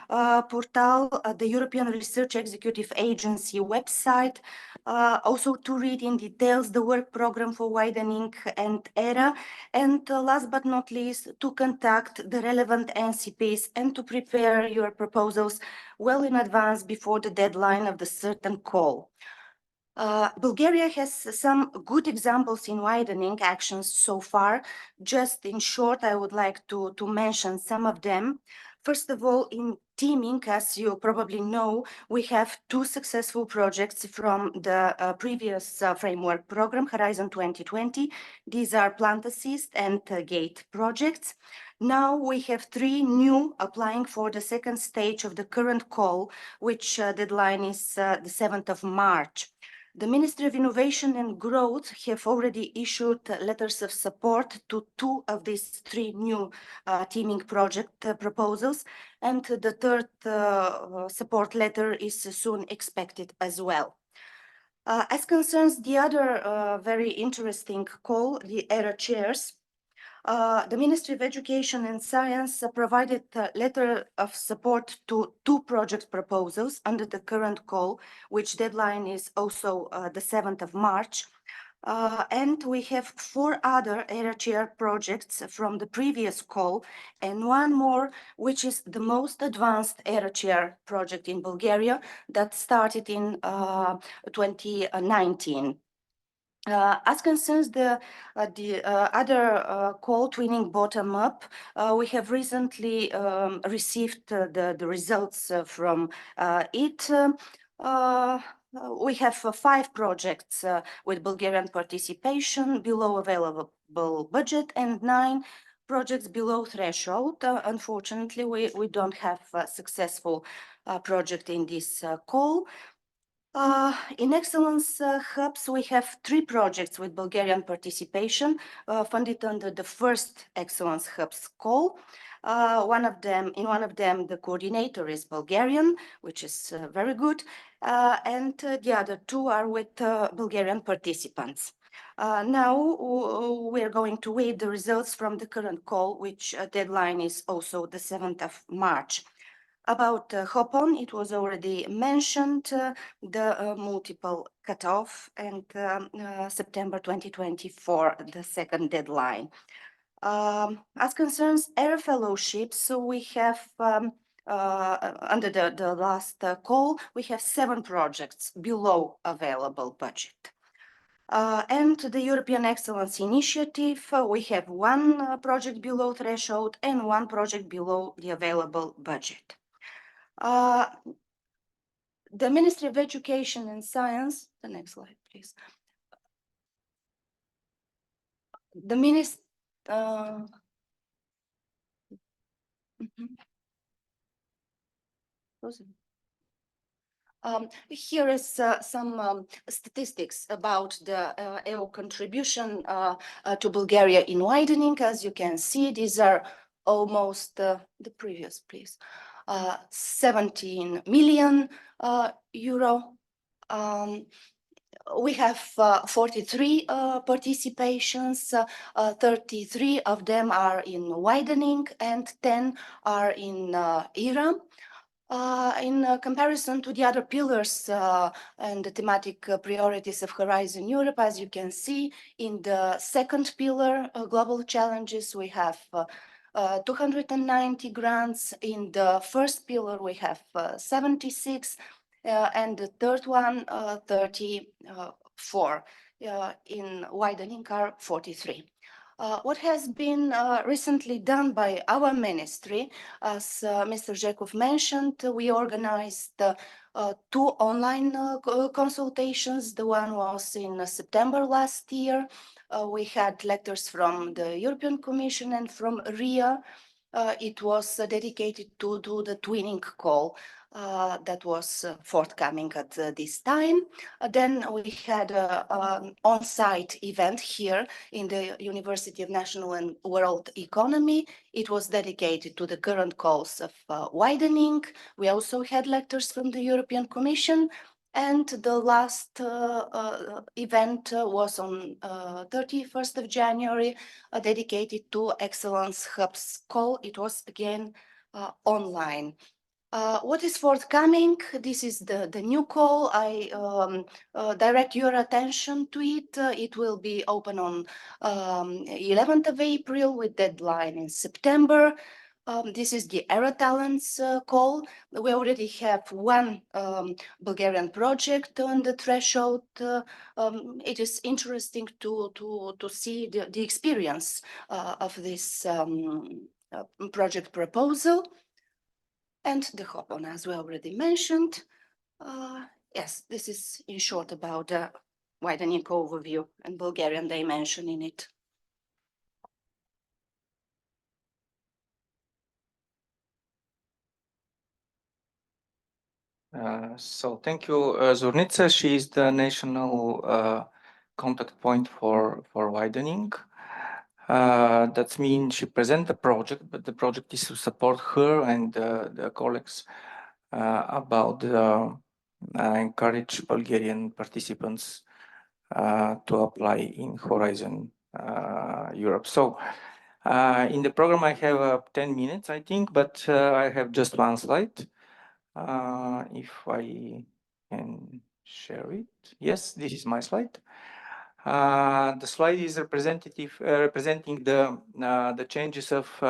portal, the European Research Executive Agency website, also to read in details the work program for widening and ERA, and last but not least, to contact the relevant NCPs and to prepare your proposals well in advance before the deadline of the certain call. Bulgaria has some good examples in widening actions so far. Just in short, I would like to mention some of them. First of all, in teaming, as you probably know, we have 2 successful projects from the previous framework program, Horizon 2020. These are Plant Assist and Gate projects. Now we have 3 new applying for the second stage of the current call, which deadline is the 7th of March. The Ministry of Innovation and Growth have already issued letters of support to 2 of these 3 new teaming project proposals, and the third support letter is soon expected as well. As concerns the other very interesting call, the ERA chairs, The Ministry of Education and Science provided a letter of support to 2 project proposals under the current call, which deadline is also the 7th of March. And we have 4 other area chair projects from the previous call and 1 more, which is the most advanced area chair project in Bulgaria that started in 2019. As concerns the other call, twinning bottom up, we have recently received the results from it. We have 5 projects with Bulgarian participation below available budget and 9 projects below threshold. Unfortunately, we don't have a successful project in this call. In Excellence Hubs, we have 3 projects with Bulgarian participation funded under the first Excellence Hubs call. In one of them, the coordinator is Bulgarian, which is very good, and the other 2 are with Bulgarian participants. Now we are going to wait the results from the current call, which deadline is also the 7th of March. About Hopon, it was already mentioned, the multiple cutoff and September 2024, the second deadline. As concerns air fellowships, so we have under the last call, we have 7 projects below available budget. And the European Excellence Initiative, we have 1 project below threshold and 1 project below the available budget. The Ministry of Education and Science, the next slide, please. The Ministry, here is some statistics about the EU contribution to Bulgaria in widening. As you can see, these are almost the previous, please. 17 million euro. We have 43 participations, 33 of them are in widening and 10 are in ERA. In comparison to the other pillars and the thematic priorities of Horizon Europe, as you can see, in the second pillar, global challenges, we have 290 grants. In the first pillar, we have 76, and the third one, 34. In widening are 43. What has been recently done by our ministry, as Mr. Zhekov mentioned, we organized 2 online consultations. The one was in September last year. We had letters from the European Commission and from RIA. It was dedicated to the twinning call that was forthcoming at this time. Then we had an on-site event here in the University of National and World Economy. It was dedicated to the current calls of widening. We also had letters from the European Commission. And the last event was on 31st of January, dedicated to Excellence Hubs call. It was again online. What is forthcoming? This is the new call. I direct your attention to it. It will be open on 11th of April with deadline in September. This is the Era Talents call. We already have 1 Bulgarian project on the threshold. It is interesting to see the experience of this project proposal. And the Hopon, as we already mentioned. Yes, this is in short about the widening overview and Bulgarian dimension in it. So thank you, Zornica. She is the national contact point for widening. That means she presents the project, but the project is to support her and the colleagues about encourage Bulgarian participants to apply in Horizon Europe. So In the program, I have 10 minutes, I think, but I have just one slide. If I can share it. Yes, this is my slide. The slide is representing the changes of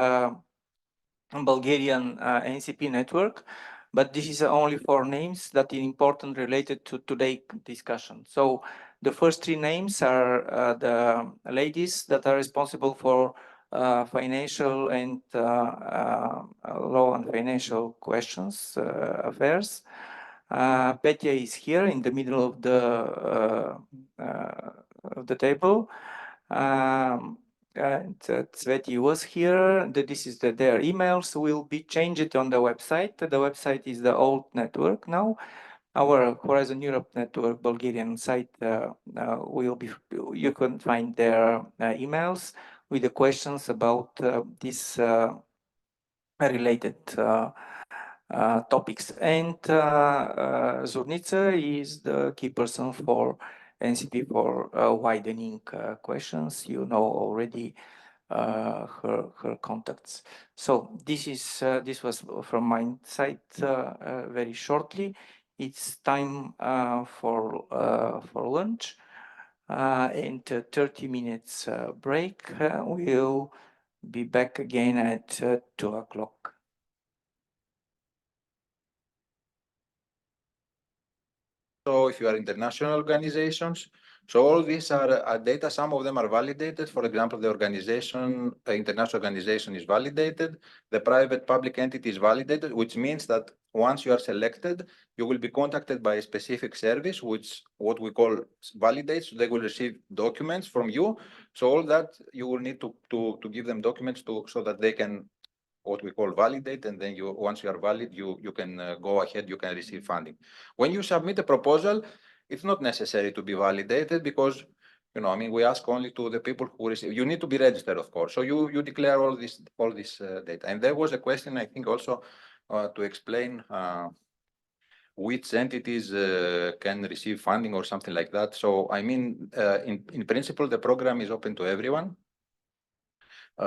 Bulgarian NCP network, but this is only 4 names that are important related to today's discussion. So the first 3 names are the ladies that are responsible for financial and law and financial questions, affairs. Petya is here in the middle of the table. And Sveti was here. This is their emails will be changed on the website. The website is the old network now. Our Horizon Europe network Bulgarian site will be. You can find their emails with the questions about this related topics. And Zurnica is the key person for NCP for widening questions. You know already her contacts. So this was from my side very shortly. It's time for lunch and 30 minutes break. We'll be back again at 2 o'clock. So if you are international organizations, so all these are data, some of them are validated. For example, the organization, international organization is validated, the private public entity is validated, which means that once you are selected, you will be contacted by a specific service, which what we call validates. They will receive documents from you. So all that you will need to give them documents so that they can what we call validate, and then once you are valid, you can go ahead, you can receive funding. When you submit a proposal, it's not necessary to be validated because, you know, I mean, we ask only to the people who receive. You need to be registered, of course. So you declare all this data. And there was a question, I think, also to explain which entities can receive funding or something like that. So I mean, in principle, the program is open to everyone.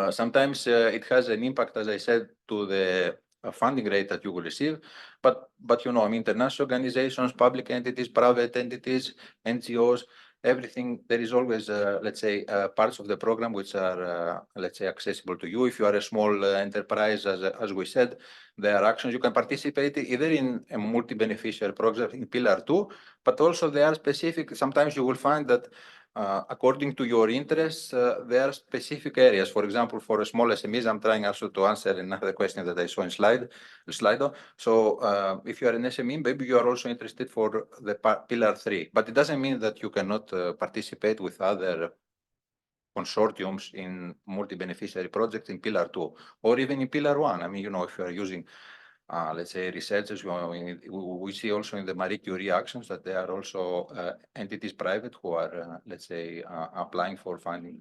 Sometimes it has an impact, as I said, to the funding rate that you will receive. But you know, I mean, international organizations, public entities, private entities, NGOs, everything, there is always, let's say, parts of the program which are, let's say, accessible to you. If you are a small enterprise, as we said, there are actions you can participate either in a multi-beneficiary project in Pillar 2, but also there are specific, sometimes you will find that according to your interests, there are specific areas. For example, for a small SMEs, I'm trying also to answer another question that I saw in Slido. So if you are an SME, maybe you are also interested for the Pillar 3, but it doesn't mean that you cannot participate with other consortiums in multi-beneficiary projects in Pillar 2, or even in Pillar 1. I mean, you know, if you are using let's say researchers, we see also in the Marie Curie actions that there are also entities private who are, let's say, applying for funding.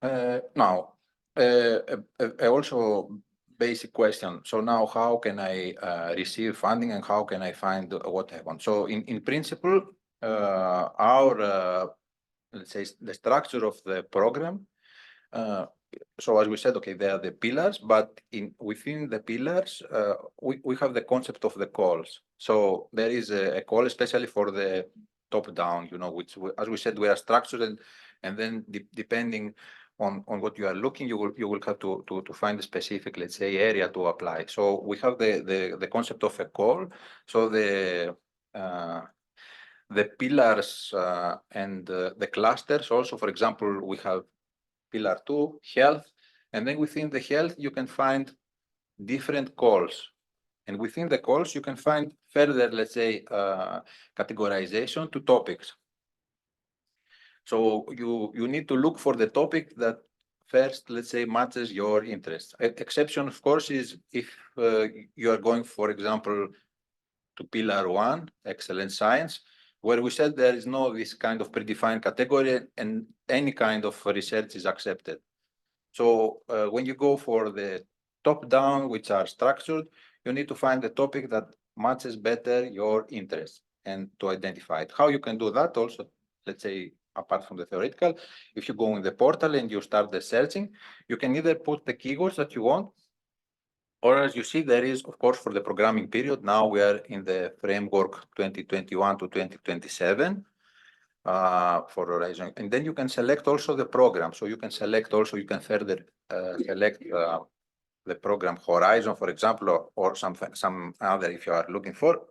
Now, also basic question. So now how can I receive funding and how can I find what I want? So in principle, our, let's say, the structure of the program, so as we said, okay, there are the pillars, but within the pillars, we have the concept of the calls. So there is a call, especially for the top down, you know, which, as we said, we are structured, and then depending on what you are looking, you will have to find a specific, let's say, area to apply. So we have the concept of a call. So the pillars and the clusters also, for example, we have Pillar 2, health, and then within the health, you can find different calls. And within the calls, you can find further, let's say, categorization to topics. So you need to look for the topic that first, let's say, matches your interest. Exception, of course, is if you are going, for example, to Pillar 1, excellent science, where we said there is no this kind of predefined category and any kind of research is accepted. So when you go for the top down, which are structured, you need to find the topic that matches better your interest and to identify it. How you can do that also, let's say, apart from the theoretical. If you go in the portal and you start the searching, you can either put the keywords that you want, or as you see, there is, of course, for the programming period, now we are in the framework 2021 to 2027 for Horizon. And then you can select also the program. So you can select also, you can further select the program Horizon, for example, or some other if you are looking for.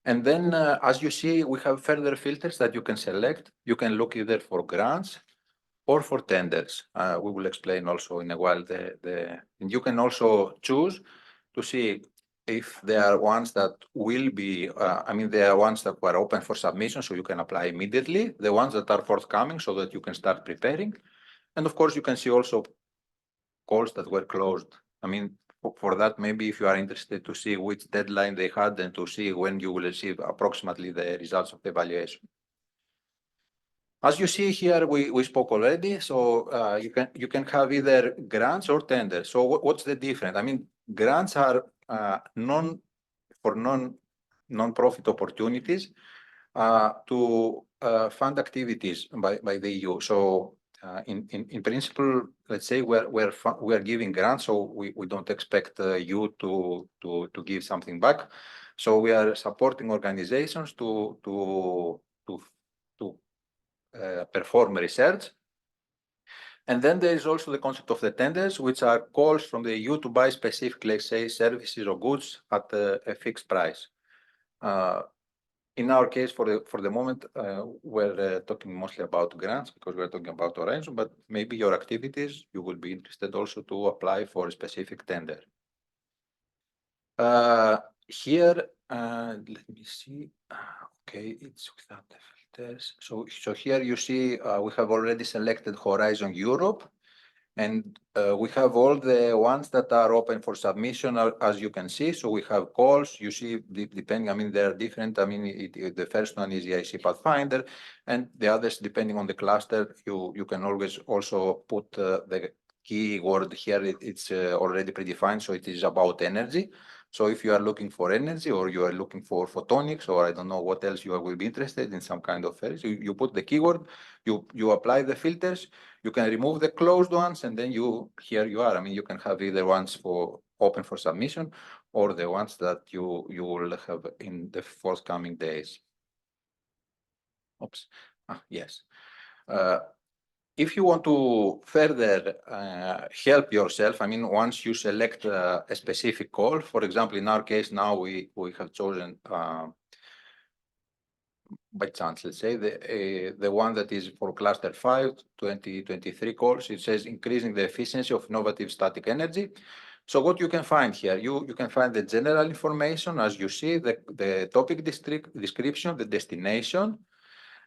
And then, as you see, we have further filters that you can select. You can look either for grants or for tenders. We will explain also in a while. And you can also choose to see if there are ones that will be, there are ones that were open for submission, so you can apply immediately. The ones that are forthcoming, so that you can start preparing. And of course, you can see also calls that were closed. For that, maybe if you are interested to see which deadline they had and to see when you will receive approximately the results of the evaluation. As you see here, we spoke already. So you can have either grants or tenders. So what's the difference? Grants are non-profit opportunities to fund activities by the EU. So in principle, let's say we're giving grants, so we don't expect you to give something back. So we are supporting organizations to perform research. And then there is also the concept of the tenders, which are calls from the EU to buy specific, let's say, services or goods at a fixed price. In our case, for the moment, we're talking mostly about grants because we're talking about Horizon, but maybe your activities, you will be interested also to apply for a specific tender. Here, let me see. Okay, it's without the filters. So here you see we have already selected Horizon Europe, and we have all the ones that are open for submission, as you can see. So we have calls, you see, depending, they're different. The first one is the EIC Pathfinder, and the others, depending on the cluster, you can always also put the keyword here. It's already predefined, so it is about energy. So if you are looking for energy, or you are looking for photonics, or I don't know what else you will be interested in, some kind of else, you put the keyword, you apply the filters, you can remove the closed ones, and then here you are. You can have either ones for open for submission or the ones that you will have in the forthcoming days. Oops. Yes. If you want to further help yourself, once you select a specific call, for example, in our case now we have chosen by chance, let's say, the one that is for cluster 5, 2023 calls. It says increasing the efficiency of innovative static energy. So what you can find here, you can find the general information, as you see, the topic description, the destination,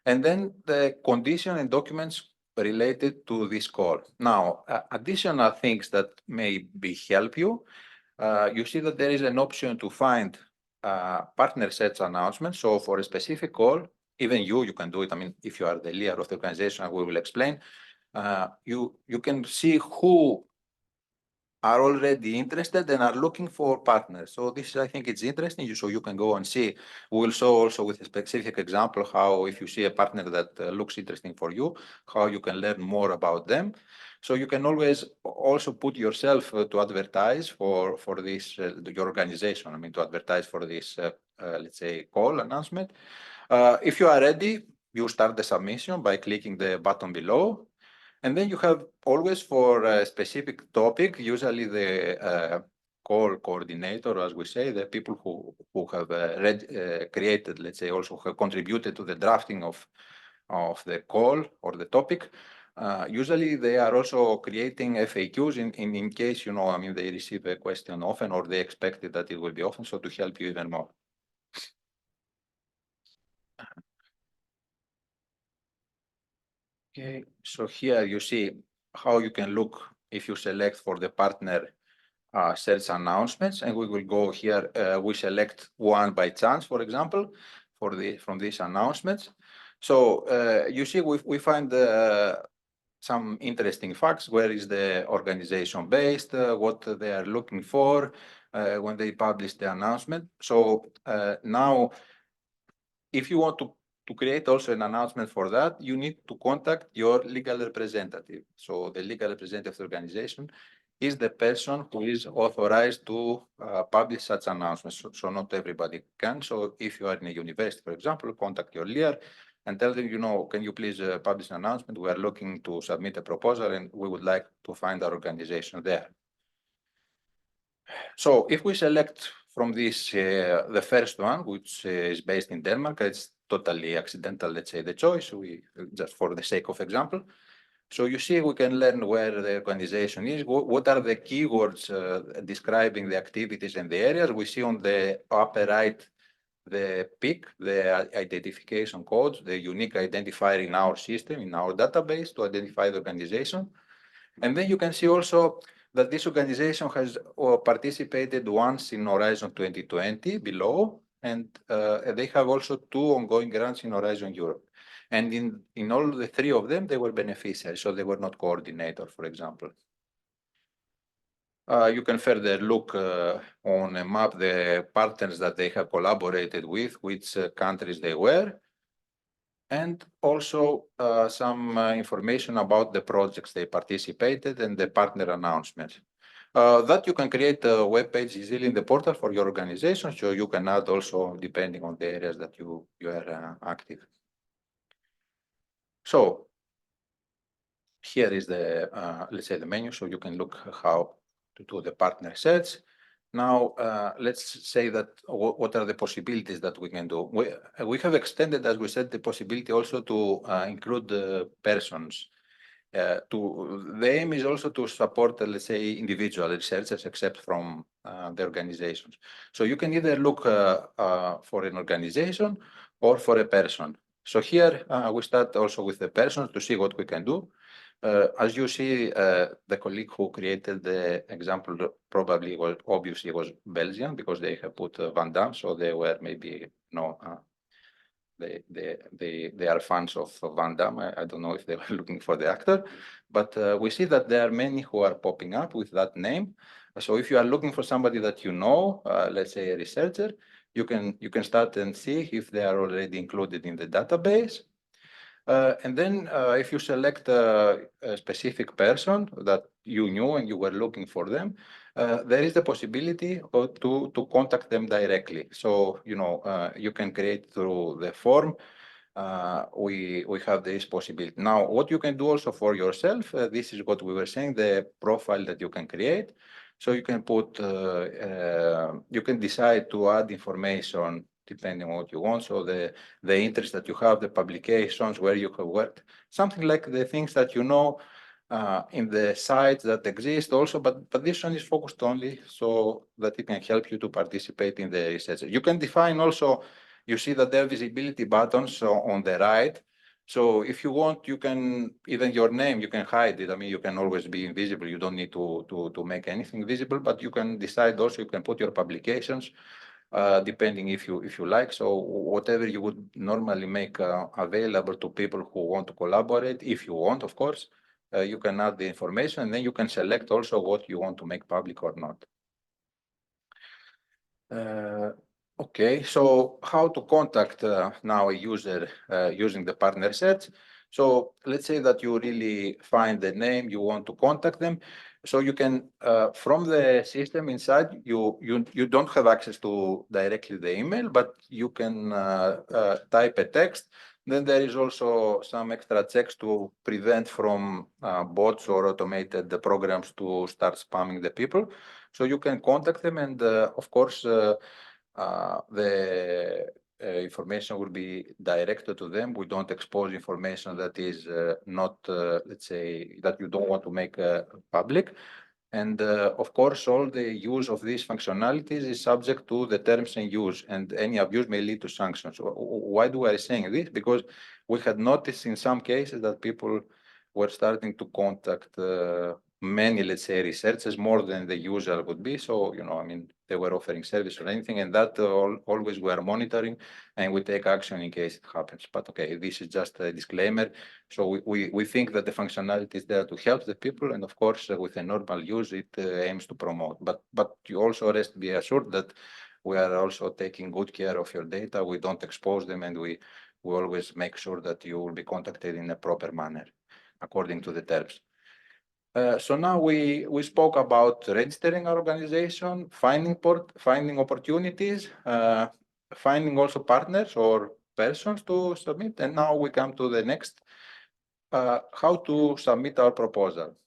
and then the condition and documents related to this call. Now, additional things that may help you. You see that there is an option to find partner sets announcements. So for a specific call, even you can do it. If you are the leader of the organization, we will explain. You can see who are already interested and are looking for partners. So this, I think it's interesting. So you can go and see. We will show also with a specific example how, if you see a partner that looks interesting for you, how you can learn more about them. So you can always also put yourself to advertise for this, your organization, to advertise for this, let's say, call announcement. If you are ready, you start the submission by clicking the button below. And then you have always for a specific topic, usually the call coordinator, as we say, the people who have created, let's say, also have contributed to the drafting of the call or the topic. Usually they are also creating FAQs in case, they receive a question often, or they expected that it will be often, so to help you even more. Okay, so here you see how you can look if you select for the partner search announcements, and we will go here. We select one by chance, for example, from these announcements. So you see, we find some interesting facts. Where is the organization based? What they are looking for when they publish the announcement. So now, if you want to to create also an announcement for that, you need to contact your legal representative. So the legal representative of the organization is the person who is authorized to publish such announcements. So not everybody can. So if you are in a university, for example, contact your lawyer and tell them, can you please publish an announcement? We are looking to submit a proposal and we would like to find our organization there. So if we select from this, the first one, which is based in Denmark, it's totally accidental, let's say, the choice, just for the sake of example. So you see, we can learn where the organization is, what are the keywords describing the activities and the areas. We see on the upper right, the PIC, the identification codes, the unique identifier in our system, in our database to identify the organization. And then you can see also that this organization has participated once in Horizon 2020 below, and they have also 2 ongoing grants in Horizon Europe. And in all the 3 of them, they were beneficiaries, so they were not coordinator, for example. You can further look on a map the partners that they have collaborated with, which countries they were, and also some information about the projects they participated and the partner announcements. That you can create a web page easily in the portal for your organization, so you can add also depending on the areas that you are active. So here is the, let's say, the menu, so you can look how to do the partner search. Now, let's say that what are the possibilities that we can do? We have extended, as we said, the possibility also to include persons. The aim is also to support, let's say, individual researchers, except from the organizations. So you can either look for an organization or for a person. So here we start also with the person to see what we can do. As you see, the colleague who created the example probably obviously was Belgian, because they have put Van Damme, so they were maybe they are fans of Van Damme. I don't know if they were looking for the actor, but we see that there are many who are popping up with that name. So if you are looking for somebody that let's say a researcher, you can start and see if they are already included in the database. And then if you select a specific person that you knew and you were looking for them, there is the possibility to contact them directly. So, you can create through the form. We have this possibility. Now, what you can do also for yourself, this is what we were saying, the profile that you can create. So you can put, you can decide to add information depending on what you want. So the interest that you have, the publications, where you have worked, something like the things that in the sites that exist also, but this one is focused only so that it can help you to participate in the research. You can define also, you see that there are visibility buttons on the right. So if you want, you can, even your name, you can hide it. I mean, you can always be invisible. You don't need to make anything visible, but you can decide also, you can put your publications, depending if you like. So whatever you would normally make available to people who want to collaborate, if you want, of course, you can add the information, and then you can select also what you want to make public or not. Okay, so how to contact now a user using the partner search. So let's say that you really find the name, you want to contact them. So you can, from the system inside, you don't have access to directly the email, but you can type a text. Then there is also some extra checks to prevent from bots or automated programs to start spamming the people. So you can contact them, and of course, the information will be directed to them. We don't expose information that is not, let's say, that you don't want to make public. And of course, all the use of these functionalities is subject to the terms and use, and any abuse may lead to sanctions. Why do I say this? Because we had noticed in some cases that people were starting to contact many, let's say, researchers more than the usual would be. So, I mean, they were offering service or anything, and that always we are monitoring, and we take action in case it happens. But okay, this is just a disclaimer. So we think that the functionality is there to help the people, and of course, with a normal use, it aims to promote. But you also be assured that we are also taking good care of your data. We don't expose them, and we we always make sure that you will be contacted in a proper manner according to the terms. So now we spoke about registering our organization, finding opportunities, finding also partners or persons to submit, and now we come to the next, how to submit our proposal.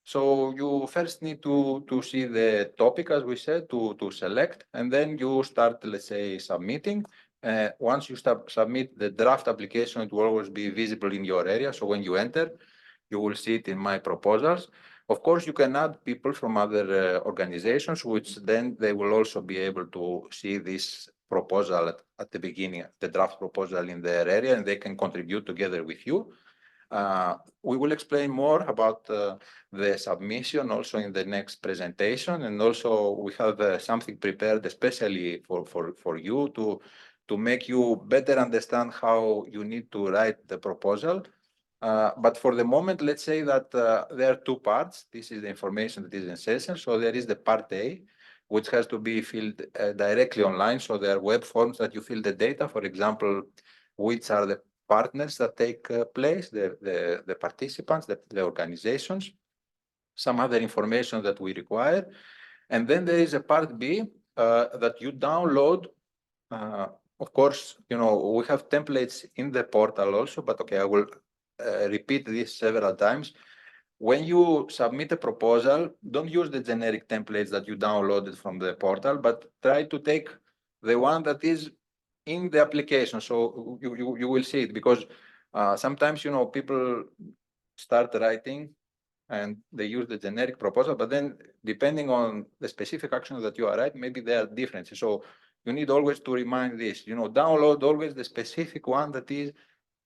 So you first need to see the topic, as we said, to select, and then you start, let's say, submitting. Once you submit the draft application, it will always be visible in your area. So when you enter, you will see it in my proposals. Of course, you can add people from other organizations, which then they will also be able to see this proposal at the beginning, the draft proposal in their area, and they can contribute together with you. We will explain more about the submission also in the next presentation, and also we have something prepared especially for you to make you better understand how you need to write the proposal. But for the moment, let's say that there are two parts. This is the information that is in session. So there is the part A, which has to be filled directly online. So there are web forms that you fill the data, for example, which are the partners that take place, the participants, the organizations, some other information that we require. And then there is a part B that you download. Of course, you know, we have templates in the portal also, but okay, I will repeat this several times. When you submit a proposal, don't use the generic templates that you downloaded from the portal, but try to take the one that is in the application. So you will see it, because sometimes, you know, people start writing and they use the generic proposal, but then depending on the specific action that you are writing, maybe there are differences. So you need always to remind this, you know, download always the specific one that is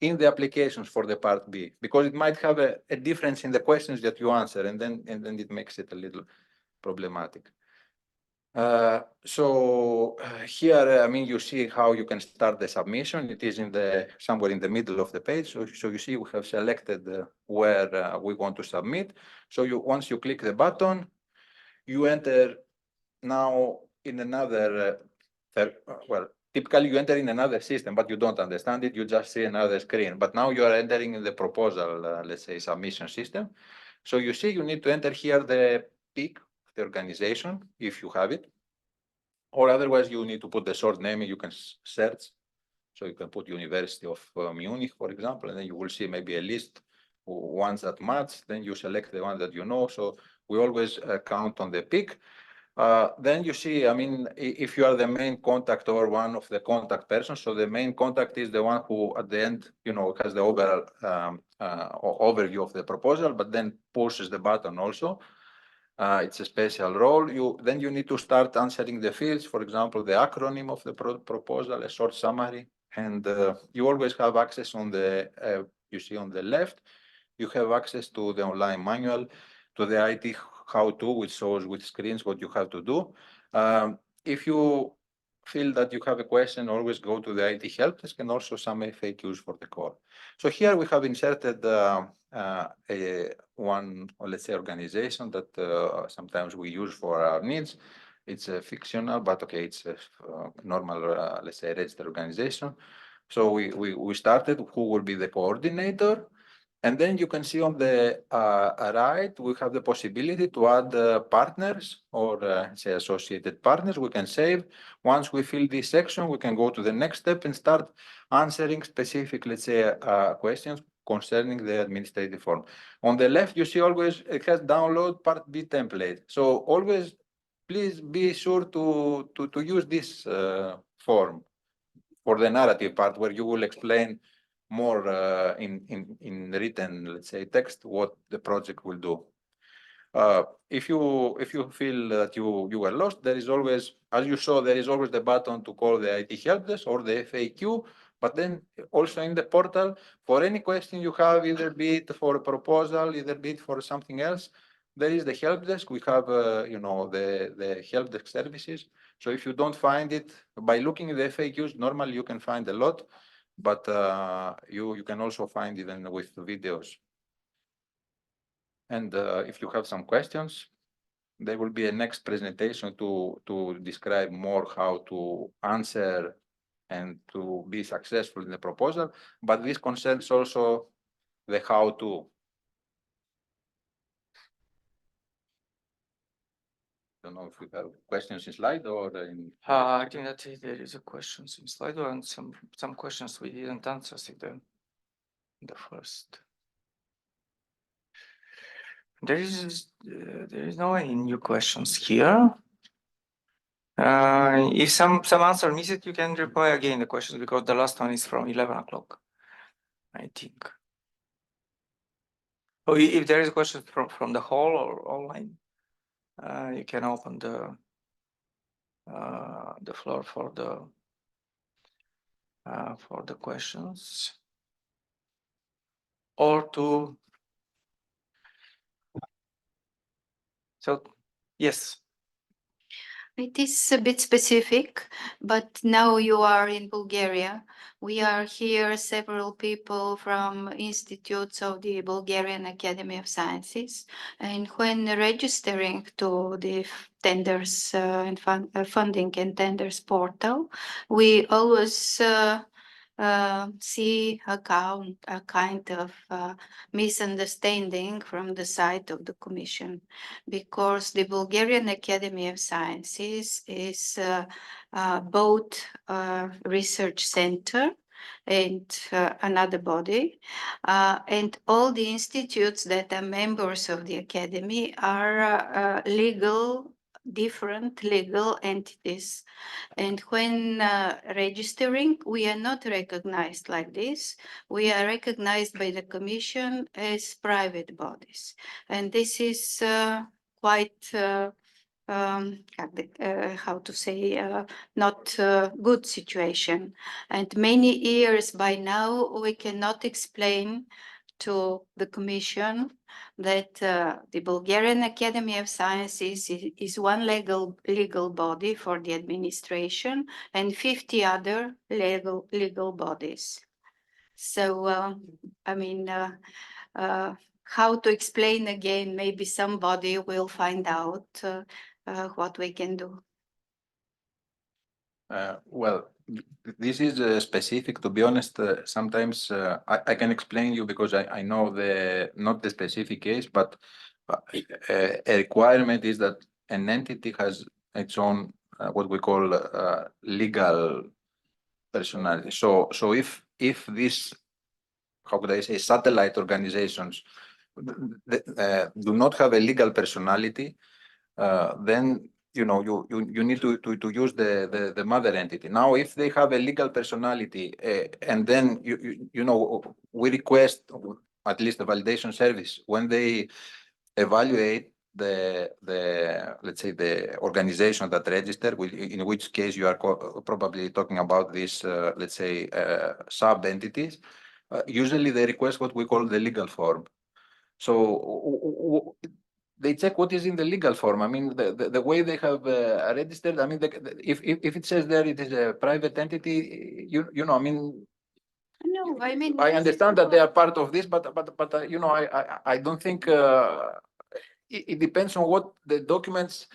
in the applications for the part B, because it might have a difference in the questions that you answer, and then it makes it a little problematic. Here, I mean, you see how you can start the submission. It is somewhere in the middle of the page. So you see we have selected where we want to submit. So once you click the button, you enter now in another, typically you enter in another system, but you don't understand it. You just see another screen. But now you are entering in the proposal, let's say, submission system. So you see you need to enter here the peak of the organization, if you have it. Or otherwise, you need to put the short name, and you can search. So you can put University of Munich, for example, and then you will see maybe a list of ones that match. Then you select the one that you know. So we always count on the peak. Then you see, I mean, if you are the main contact or one of the contact persons, so the main contact is the one who at the end, you know, has the overall overview of the proposal, but then pushes the button also. It's a special role. Then you need to start answering the fields, for example, the acronym of the proposal, a short summary, and you always have access on the, you see on the left, you have access to the online manual, to the IT how-to, which shows with screens what you have to do. If you feel that you have a question, always go to the IT help desk, and also some FAQs for the call. So here we have inserted one, or let's say, organization that sometimes we use for our needs. It's a fictional, but okay, it's a normal, let's say, registered organization. So we started who will be the coordinator. And then you can see on the right, we have the possibility to add partners or say associated partners. We can save. Once we fill this section, we can go to the next step and start answering specific, let's say, questions concerning the administrative form. On the left, you see always it has download part B template. So always, please be sure to use this form for the narrative part, where you will explain more in written, let's say, text, what the project will do. If you feel that you were lost, there is always, as you saw, there is always the button to call the IT help desk or the FAQ. But then also in the portal, for any question you have, either be it for a proposal, either be it for something else, there is the help desk. We have, you know, the help desk services. So if you don't find it by looking at the FAQs, normally you can find a lot. But you can also find even with videos. And if you have some questions, there will be a next presentation to describe more how to answer and to be successful in the proposal, but this concerns also the how-to. I don't know if we have questions in slide or in. I think that there is a questions in slide and some questions we didn't answer. I think the first. There is no any new questions here. If some answer missed, you can reply again the questions because the last one is from 11 o'clock, I think. Oh, if there is a question from the hall or online, you can open the floor for the questions or to. So, yes. It is a bit specific, but now you are in Bulgaria. We are here, several people from institutes of the Bulgarian Academy of Sciences. And when registering to the tenders and funding and tenders portal, we always see a kind of misunderstanding from the side of the Commission, because the Bulgarian Academy of Sciences is both a research center and another body, and all the institutes that are members of the Academy are different legal entities. And when registering, we are not recognized like this. We are recognized by the Commission as private bodies. And this is quite, how to say, not a good situation. And many years by now, we cannot explain to the Commission that the Bulgarian Academy of Sciences is one legal body for the administration and 50 other legal bodies. So, I mean, how to explain again, maybe somebody will find out what we can do. Well, this is specific, to be honest. Sometimes I can explain you because I know not the specific case, but a requirement is that an entity has its own what we call legal personality. So if this, how could I say, satellite organizations do not have a legal personality, then you need to use the mother entity. Now, if they have a legal personality, and then we request at least a validation service when they evaluate the let's say the organization that registered, in which case you are probably talking about this let's say sub entities. Usually they request what we call the legal form. So they check what is in the legal form. I mean, the way they have registered. I mean, if it says there it is a private entity, I mean. No, I mean. I understand that they are part of this, but I don't think it depends on what the documents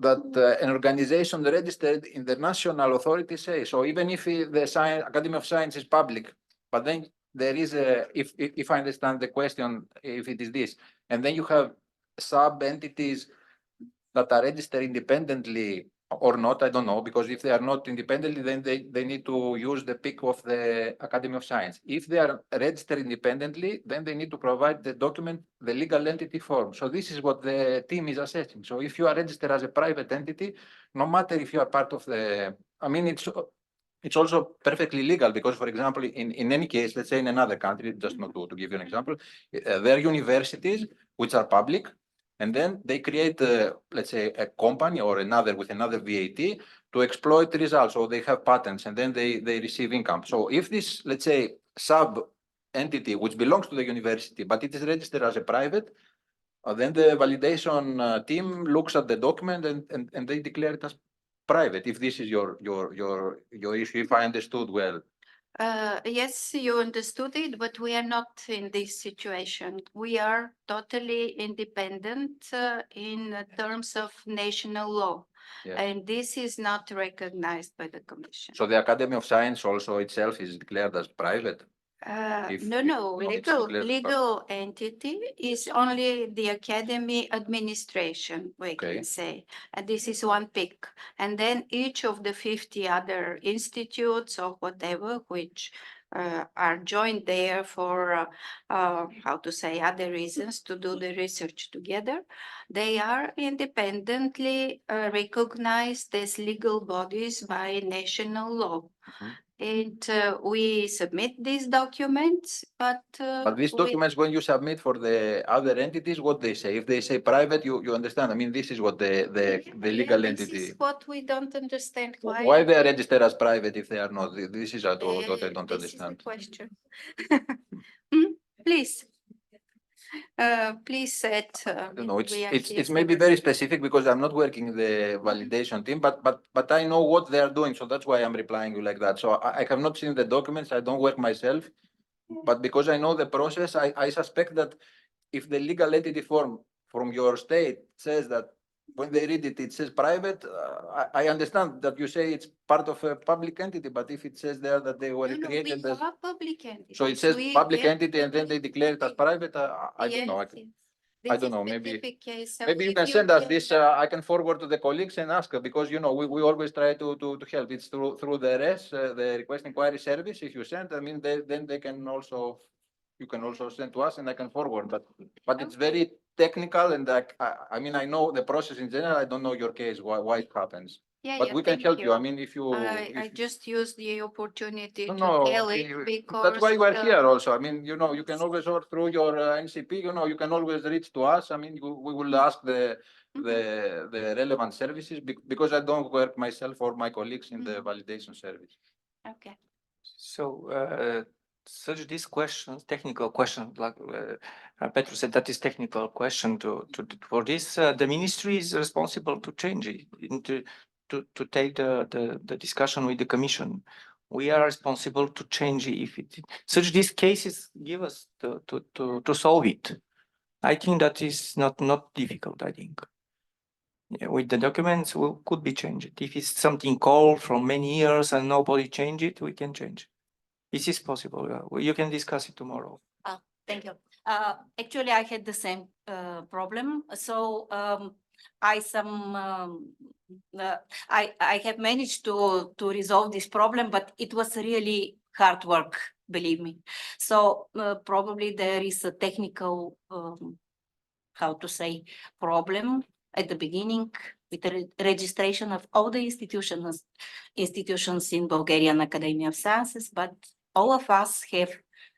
that an organization registered in the national authority say. So even if the Academy of Science is public, but then there is if I understand the question, if it is this, and then you have sub-entities that are registered independently or not, I don't know, because if they are not independently, then they need to use the PIC of the Academy of Science. If they are registered independently, then they need to provide the document, the legal entity form. So this is what the team is assessing. So if you are registered as a private entity, no matter if you are part of the, I mean, it's also perfectly legal because, for example, in any case, let's say in another country, just not to give you an example, there are universities which are public, and then they create, let's say, a company or another with another VAT to exploit the results. So they have patents, and then they receive income. So if this, let's say, sub entity which belongs to the university, but it is registered as a private, then the validation team looks at the document and they declare it as private. If this is your issue, if I understood well. Yes, you understood it, but we are not in this situation. We are totally independent in terms of national law. Yes. And this is not recognized by the Commission. So the Academy of Science also itself is declared as private? No, it's declared legal entity is only the academy administration, we Okay. can say. And this is one pick. And then each of the 50 other institutes or whatever, which are joined there for, how to say, other reasons to do the research together, they are independently recognized as legal bodies by national law. Mhm. And we submit these documents, but But these documents, when you submit for the other entities, what they say? If they say private, you understand. I mean, this is what the legal This entity. is what we don't understand. Why they are registered as private if they are not? This is what I don't This is the understand. question. Please. Please set. I don't know. we are It's here maybe for- very specific because I'm not working in the validation team, but I know what they are doing, so that's why I'm replying you like that. So I have not seen the documents. I don't work myself, but because I know the process, I suspect that if the legal entity form from your state says that when they read it, it says private, I understand that you say it's part of a public entity, but if it says there that they were No, created we as, are public entities. so it says We public get entity and then they declare it as private, I don't know. I don't know, maybe. Specific case. So Maybe you if can send us can- this, I can forward to the colleagues and ask, because, you know, we always try to help. It's through the RES, the request inquiry service. If you send, I mean, then they can also, you can also send to us and I can forward, but it's very technical and I mean, I know the process in general. I don't know your case, why it happens, but we can thank help you. I mean, if you, I just used the opportunity to no, tell it because that's why you are here also. I mean, you know, you can always, or through your NCP, you know, you can always reach to us. I mean, we will ask the relevant services because I don't work myself or my colleagues in the validation service. Okay. So such these questions, technical questions, like Petros said, that is technical question for this. The ministry is responsible to change it, to take the discussion with the Commission. We are responsible to change it if it such these cases give us to solve it. I think that is not difficult. I think. Yeah, with the documents, we could be changed. If it's something old from many years and nobody change it, we can change. This is possible. You can discuss it tomorrow. Thank you. Actually, I had the same problem. So I have managed to resolve this problem, but it was really hard work, believe me. So probably there is a technical, how to say, problem at the beginning with the registration of all the institutions in Bulgarian Academy of Sciences, but all of us have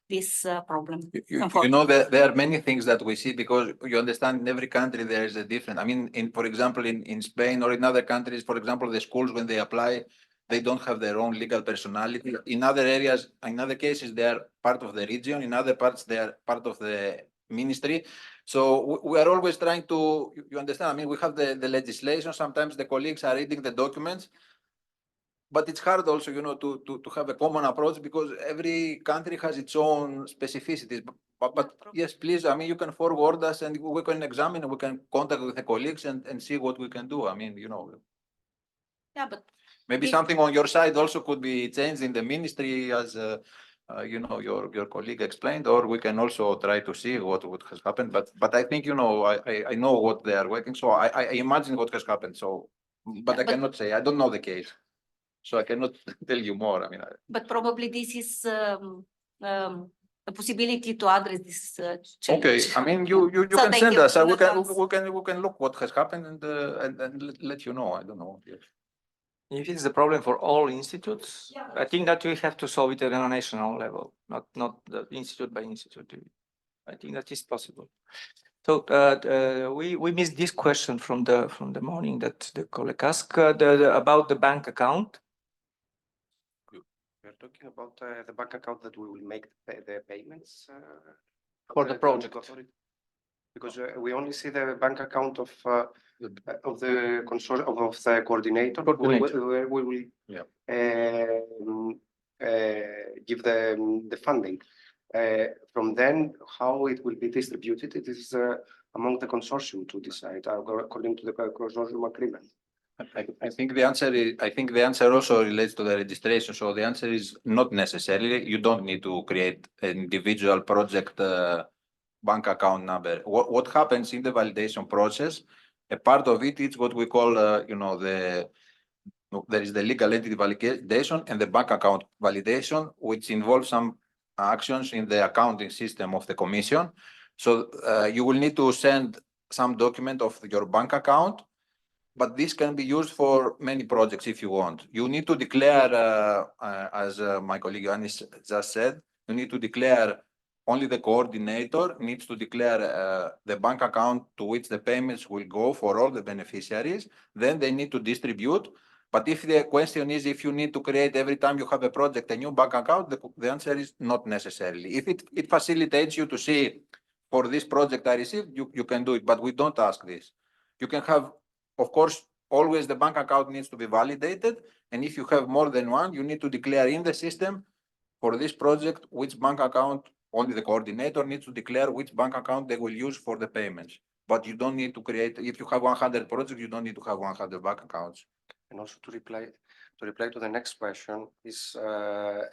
this problem. You know, there are many things that we see because you understand in every country there is a different. I mean, for example, in Spain or in other countries, for example, the schools, when they apply, they don't have their own legal personality. In other areas, in other cases, they are part of the region. In other parts, they are part of the ministry. So we are always trying to, you understand, I mean, we have the legislation. Sometimes the colleagues are reading the documents. But it's hard also, you know, to have a common approach because every country has its own specificities. But yes, please, I mean, you can forward us and we can examine and we can contact with the colleagues and see what we can do. I mean, you know. Yeah, but maybe something on your side also could be changed in the ministry as, you know, your colleague explained, or we can also try to see what has happened. But I think, you know, I know what they are working. So I imagine what has happened. So, but I cannot say, I don't know the case. So I cannot tell you more. I mean, but probably this is a possibility to address this challenge. Okay, I mean, you So can thank send you us. in We advance. can look what has happened and let you know. I don't know. Yes. If it's a problem for all institutes, I think that we have to solve it at a national level, not the institute by institute. I think that is possible. So we missed this question from the morning that the colleague asked about the bank account. We're talking about the bank account that we will make the payments For the project. Because we only see the bank account of the consortium of the coordinator. Coordinator. We will give the funding. From then, how it will be distributed, it is among the consortium to decide according to the consortium agreement. I think the answer also relates to the registration. So the answer is not necessarily. You don't need to create an individual project bank account number. What happens in the validation process? A part of it is what we call, there is the legal entity validation and the bank account validation, which involves some actions in the accounting system of the Commission. So you will need to send some document of your bank account, but this can be used for many projects if you want. You need to declare, as my colleague Ioannis just said, you need to declare, only the coordinator needs to declare the bank account to which the payments will go for all the beneficiaries. Then they need to distribute. But if the question is if you need to create every time you have a project a new bank account, the answer is not necessarily. If it facilitates you to see, for this project I received, you can do it, but we don't ask this. You can have, of course, always the bank account needs to be validated. And if you have more than one, you need to declare in the system for this project which bank account, only the coordinator needs to declare which bank account they will use for the payments. But you don't need to create, if you have 100 projects, you don't need to have 100 bank accounts. And also to reply to the next question is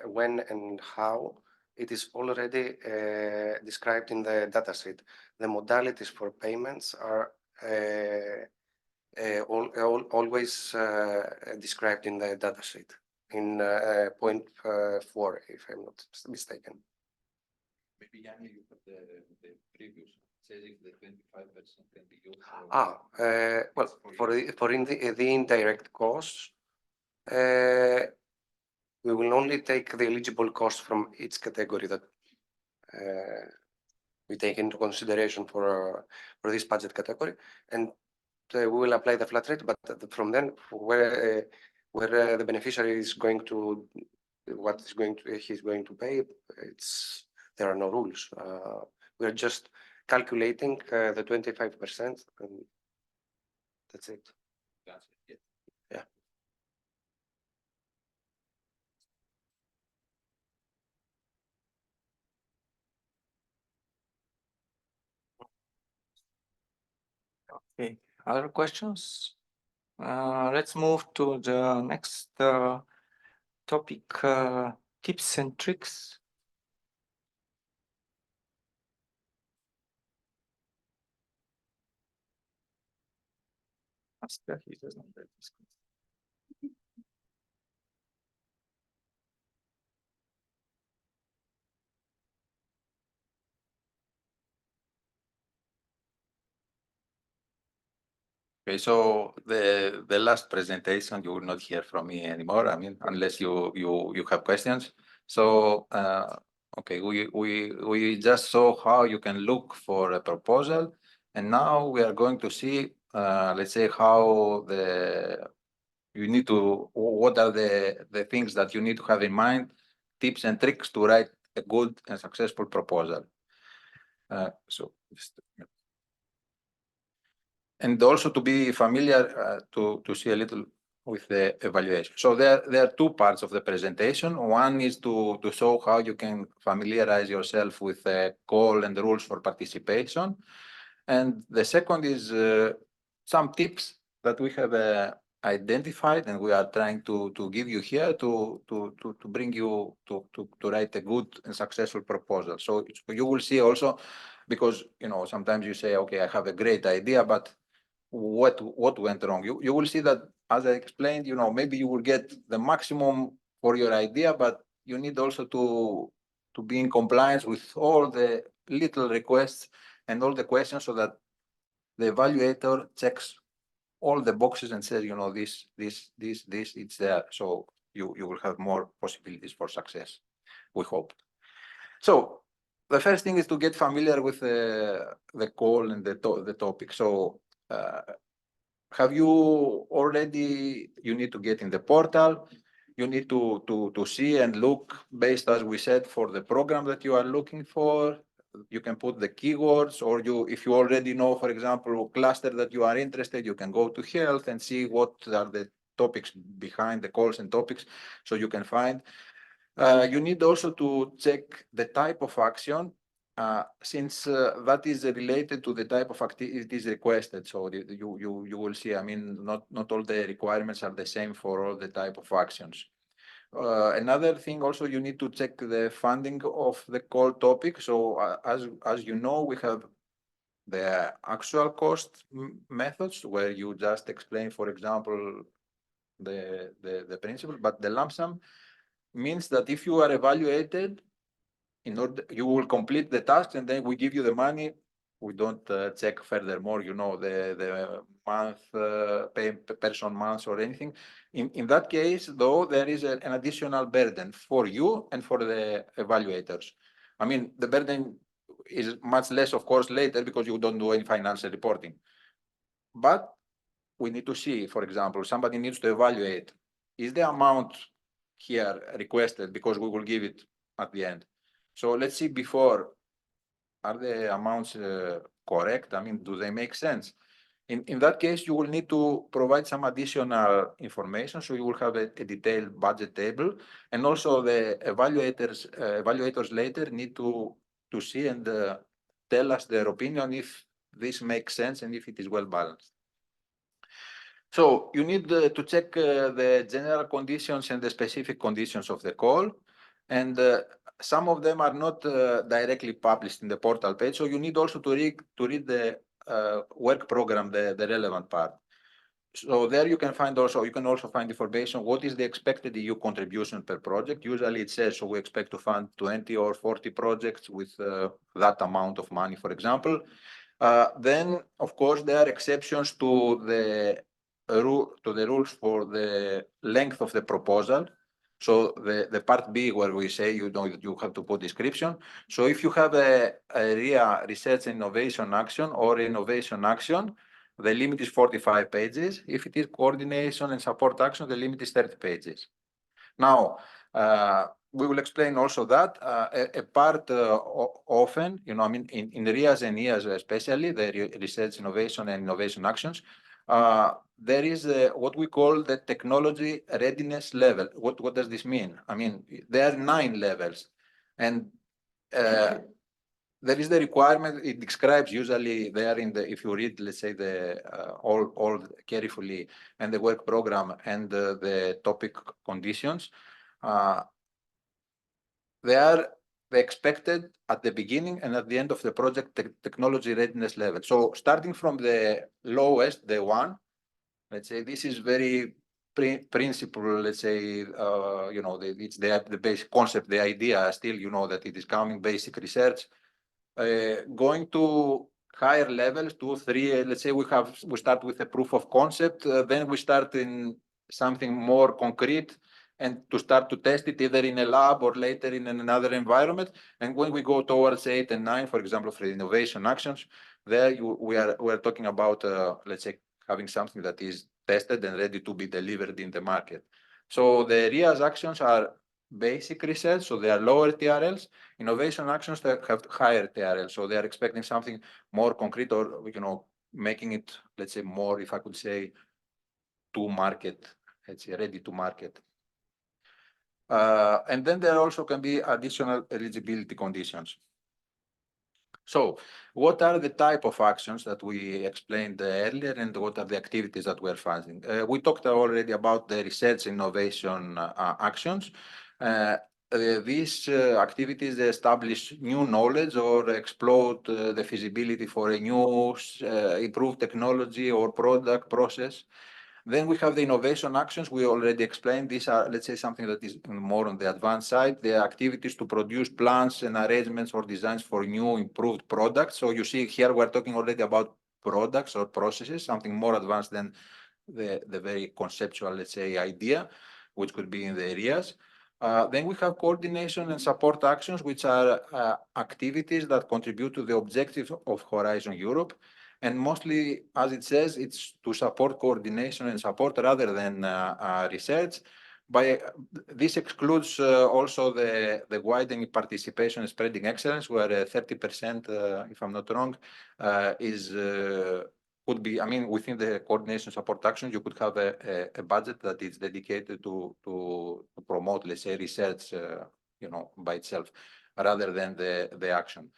when and how it is already described in the datasheet. The modalities for payments are always described in the datasheet in point 4, if I'm not mistaken. Maybe Yanni, you have the previous. Says if the 25% can be used. Well, for the indirect costs, we will only take the eligible cost from each category that we take into consideration for this budget category, and we will apply the flat rate. But from then, where the beneficiary is going to, he's going to pay, there are no rules. We are just calculating the 25%, and that's it. That's it. Yeah. Okay, other questions? Let's move to the next topic, tips and tricks. He does not read this. Okay, so the last presentation, you will not hear from me anymore. I mean, unless you have questions. So okay, we just saw how you can look for a proposal, and now we are going to see, let's say, how what are the things that you need to have in mind, tips and tricks to write a good and successful proposal. And also to be familiar, to see a little with the evaluation. So there are two parts of the presentation. One is to show how you can familiarize yourself with the call and the rules for participation. And the second is some tips that we have identified and we are trying to give you here to bring you to write a good and successful proposal. So you will see also, because sometimes you say, okay, I have a great idea, but what went wrong? You will see that, as I explained, maybe you will get the maximum for your idea, but you need also to be in compliance with all the little requests and all the questions, so that the evaluator checks all the boxes and says, this, it's there. So you will have more possibilities for success, we hope. So the first thing is to get familiar with the call and the topic. So have you already, you need to get in the portal, you need to see and look based, as we said, for the program that you are looking for. You can put the keywords, or if you already know, for example, cluster that you are interested, you can go to health and see what are the topics behind the calls and topics, so you can find. You need also to check the type of action. since that is related to the type of activities requested, so you will see, I mean, not all the requirements are the same for all the type of actions. Another thing also, you need to check the funding of the call topic. So as you know, we have the actual cost methods where you just explain, for example, the principle, but the lump sum means that if you are evaluated, in order you will complete the task and then we give you the money. We don't check furthermore, you know, the month, pay person months or anything. In that case, though, there is an additional burden for you and for the evaluators. I mean, the burden is much less, of course, later because you don't do any financial reporting. But we need to see, for example, somebody needs to evaluate, is the amount here requested, because we will give it at the end. So let's see before, are the amounts correct? I mean, do they make sense? In that case, you will need to provide some additional information. So you will have a detailed budget table, and also the evaluators later need to see and tell us their opinion if this makes sense and if it is well balanced. So you need to check the general conditions and the specific conditions of the call, and some of them are not directly published in the portal page. So you need also to read the work program, the relevant part. So there you can find also, you can also find information, what is the expected EU contribution per project. Usually it says, so we expect to fund 20 or 40 projects with that amount of money, for example. Then, of course, there are exceptions to the rules for the length of the proposal. So the part B, where we say you have to put description. So if you have a RIA, research and innovation action, or innovation action, the limit is 45 pages. If it is coordination and support action, the limit is 30 pages. Now, we will explain also that a part often, you know, I mean, in RIAs and EAs especially, the research, innovation and innovation actions, there is what we call the technology readiness level. What does this mean? I mean, there are 9 levels, and there is the requirement. It describes usually there in the, if you read, let's say, the all carefully, and the work program and the topic conditions, they are expected at the beginning and at the end of the project technology readiness level. So starting from the lowest, the 1, let's say this is very principle, let's say, you know, it's the basic concept, the idea still, you know, that it is coming basic research. Going to higher levels, 2, 3, let's say we start with a proof of concept, then we start in something more concrete, and to start to test it either in a lab or later in another environment. And when we go towards 8 and 9, for example, for innovation actions, there we are talking about, let's say, having something that is tested and ready to be delivered in the market. So the RIA's actions are basic research, so they are lower TRLs. Innovation actions that have higher TRLs, so they are expecting something more concrete, or, you know, making it, let's say, more, if I could say, to market, let's say, ready to market. And then there also can be additional eligibility conditions. So what are the type of actions that we explained earlier, and what are the activities that we're funding? We talked already about the research innovation actions. These activities establish new knowledge or explore the feasibility for a new improved technology or product process. Then we have the innovation actions. We already explained these are, let's say, something that is more on the advanced side. The activities to produce plans and arrangements or designs for new improved products. So you see here we're talking already about products or processes, something more advanced than the very conceptual, let's say, idea, which could be in the areas. Then we have coordination and support actions, which are activities that contribute to the objectives of Horizon Europe. And mostly, as it says, it's to support coordination and support rather than research. This excludes also the widening participation and spreading excellence, where 30%, if I'm not wrong, could be, I mean, within the coordination support action, you could have a budget that is dedicated to promote, let's say, research, you know, by itself, rather than the action.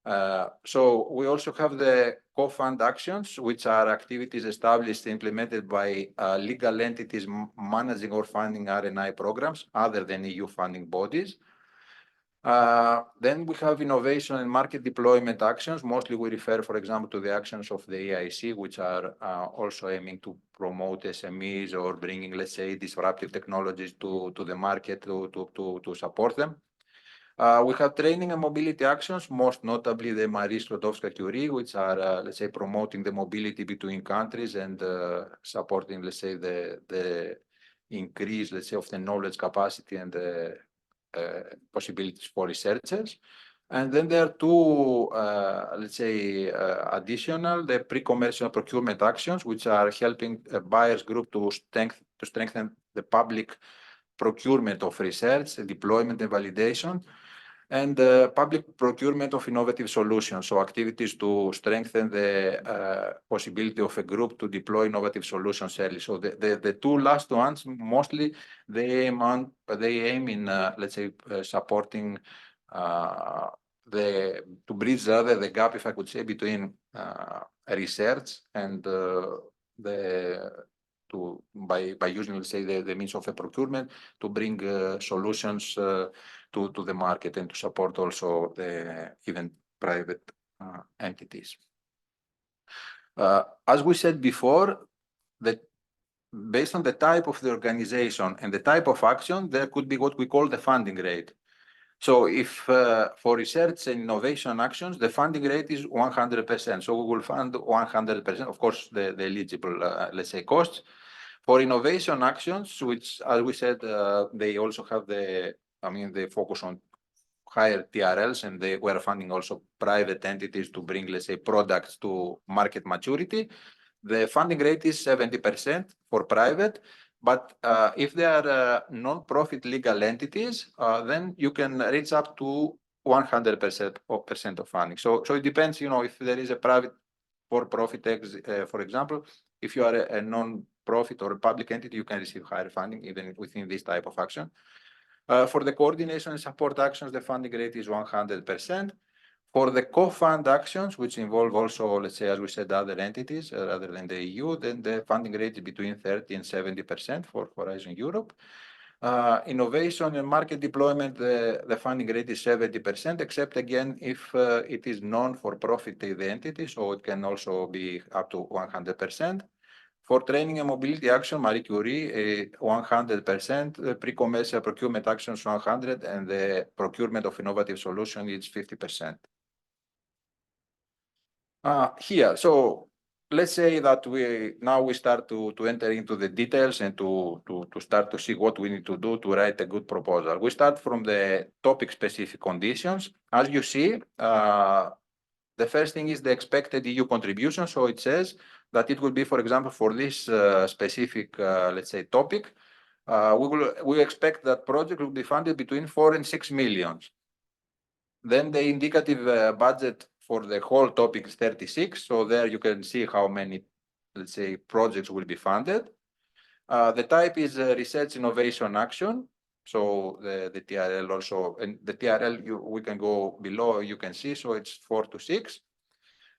So we also have the co-fund actions, which are activities established, implemented by legal entities managing or funding R&I programs other than EU funding bodies. Then we have innovation and market deployment actions. Mostly we refer, for example, to the actions of the EIC, which are also aiming to promote SMEs or bringing, let's say, disruptive technologies to the market to support them. We have training and mobility actions, most notably the Marie Sklodowska-Curie, which are, let's say, promoting the mobility between countries and supporting, let's say, the increase, let's say, of the knowledge capacity and the possibilities for researchers. And then there are two, let's say, additional, the pre-commercial procurement actions, which are helping a buyers group to strengthen the public procurement of research, deployment and validation, and public procurement of innovative solutions. So activities to strengthen the possibility of a group to deploy innovative solutions early. So the two last ones, mostly they aim in, let's say, supporting to bridge rather the gap, if I could say, between research and by using, let's say, the means of a procurement to bring solutions to the market and to support also the even private entities. As we said before, that based on the type of the organization and the type of action, there could be what we call the funding rate. So if for research and innovation actions, the funding rate is 100%. So we will fund 100%, of course, the eligible, let's say, costs. For innovation actions, which, as we said, they also have they focus on higher TRLs, and they were funding also private entities to bring, let's say, products to market maturity. The funding rate is 70% for private, but if they are non-profit legal entities, then you can reach up to 100% of funding. So it depends, if there is a private for-profit, for example, if you are a non-profit or a public entity, you can receive higher funding even within this type of action. For the coordination and support actions, the funding rate is 100%. For the co-fund actions, which involve also, let's say, as we said, other entities rather than the EU, then the funding rate is between 30 and 70% for Horizon Europe. Innovation and market deployment, the funding rate is 70%, except again, if it is non-for-profit the entity, so it can also be up to 100%. For training and mobility action, Marie Curie, 100%, pre-commercial procurement actions 100%, and the procurement of innovative solution is 50%. Here, so let's say that we start to enter into the details and to start to see what we need to do to write a good proposal. We start from the topic-specific conditions. As you see, the first thing is the expected EU contribution. So it says that it will be, for example, for this specific, let's say, topic, we expect that project will be funded between 4 and 6 million. Then the indicative budget for the whole topic is 36. So there you can see how many, let's say, projects will be funded. The type is research innovation action. So the TRL also, and the TRL, we can go below, you can see, so it's 4 to 6.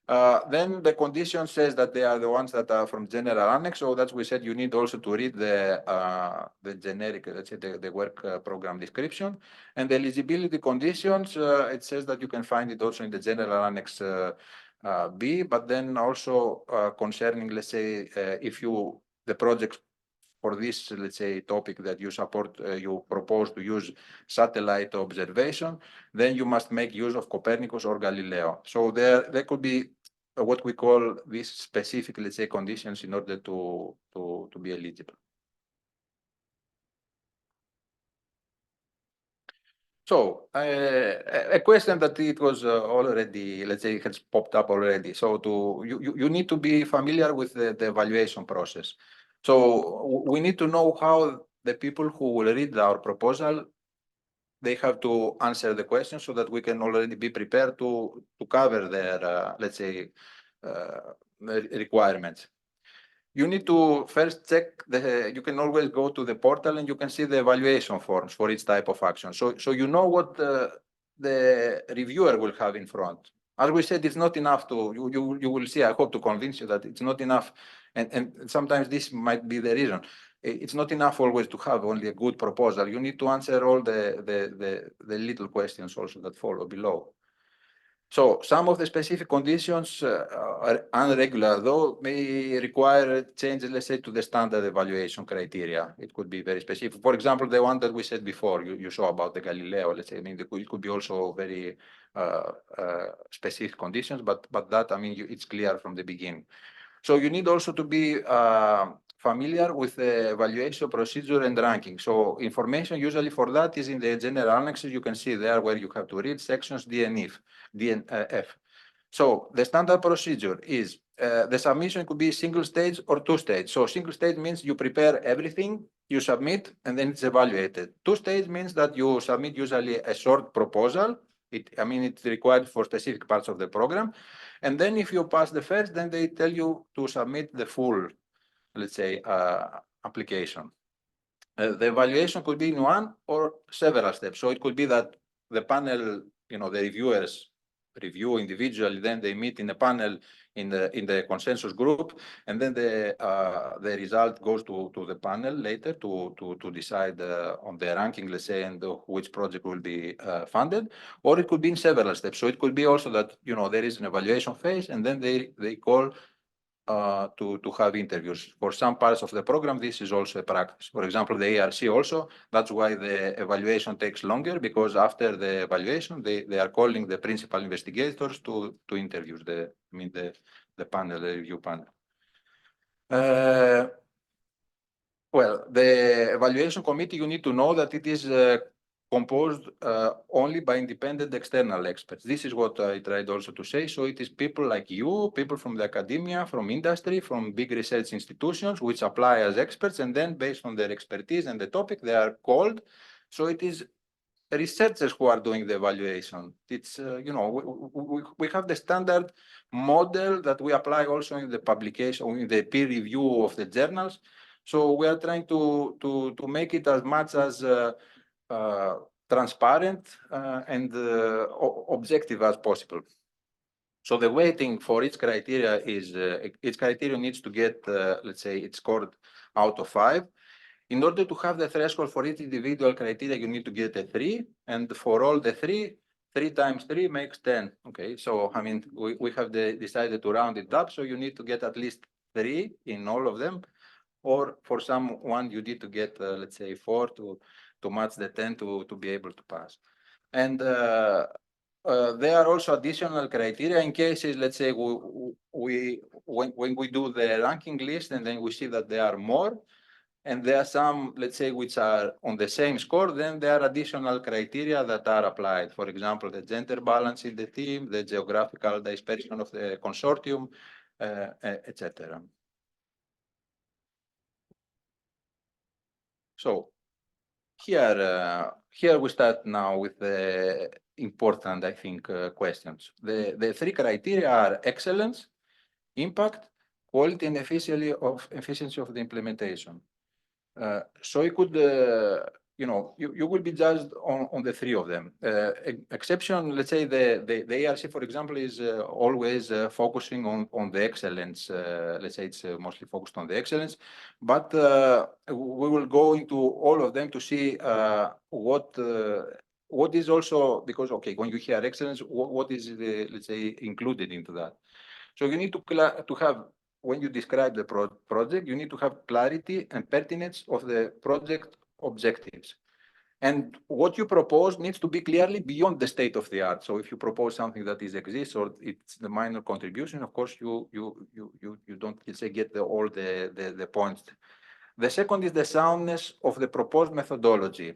Then the condition says that they are the ones that are from general annex. So that's we said you need also to read the generic, let's say, the work program description. And the eligibility conditions, it says that you can find it also in the general annex B, but then also concerning, let's say, if the project for this, let's say, topic that you support, you propose to use satellite observation, then you must make use of Copernicus or Galileo. So there could be what we call these specific, let's say, conditions in order to be eligible. So a question that it was already, let's say, has popped up already. So you need to be familiar with the evaluation process. So we need to know how the people who will read our proposal, they have to answer the question so that we can already be prepared to cover their, let's say, requirements. You need to first check you can always go to the portal and you can see the evaluation forms for each type of action. So you know what the reviewer will have in front. As we said, it's not enough to, you will see, I hope to convince you that it's not enough. And sometimes this might be the reason. It's not enough always to have only a good proposal. You need to answer all the little questions also that follow below. So some of the specific conditions are irregular, though may require changes, let's say, to the standard evaluation criteria. It could be very specific. For example, the one that we said before, you saw about the Galileo, let's say, I mean, it could be also very specific conditions, but that, I mean, it's clear from the beginning. So you need also to be familiar with the evaluation procedure and ranking. So information usually for that is in the general annexes. You can see there where you have to read sections D and F. So the standard procedure is the submission could be single stage or two stage. So single stage means you prepare everything, you submit, and then it's evaluated. Two stage means that you submit usually a short proposal. It's required for specific parts of the program. And then if you pass the first, then they tell you to submit the full, let's say, application. The evaluation could be in one or several steps. So it could be that the panel, the reviewers review individually, then they meet in a panel in the consensus group, and then the result goes to the panel later to decide on the ranking, let's say, and which project will be funded. Or it could be in several steps. So it could be also that there is an evaluation phase, and then they call to have interviews. For some parts of the program, this is also a practice. For example, the ARC also, that's why the evaluation takes longer, because after the evaluation, they are calling the principal investigators to interviews, the panel, the review panel. Well, the evaluation committee, you need to know that it is composed only by independent external experts. This is what I tried also to say. So it is people like you, people from the academia, from industry, from big research institutions, which apply as experts, and then based on their expertise and the topic, they are called. So it is researchers who are doing the evaluation. It's, we have the standard model that we apply also in the publication, in the peer review of the journals. So we are trying to make it as much as transparent and objective as possible. So the weighting for each criteria is, each criteria needs to get, let's say, it's scored out of 5. In order to have the threshold for each individual criteria, you need to get a 3. And for all the 3, 3 times 3 makes 10. Okay, so I mean, we have decided to round it up. So you need to get at least 3 in all of them. Or for someone, you need to get, let's say, 4 to match the 10 to be able to pass. And there are also additional criteria in cases, let's say, when we do the ranking list and then we see that there are more, and there are some, let's say, which are on the same score, then there are additional criteria that are applied. For example, the gender balance in the team, the geographical dispersion of the consortium, etc. So here we start now with the important, I think, questions. The 3 criteria are excellence, impact, quality, and efficiency of the implementation. So you could, you will be judged on the 3 of them. Exception, let's say the ARC, for example, is always focusing on the excellence. Let's say it's mostly focused on the excellence, but we will go into all of them to see what is also, because, okay, when you hear excellence, what is, let's say, included into that. So you need to have, when you describe the project, you need to have clarity and pertinence of the project objectives. And what you propose needs to be clearly beyond the state of the art. So if you propose something that exists or it's the minor contribution, of course, you don't, let's say, get all the points. The second is the soundness of the proposed methodology.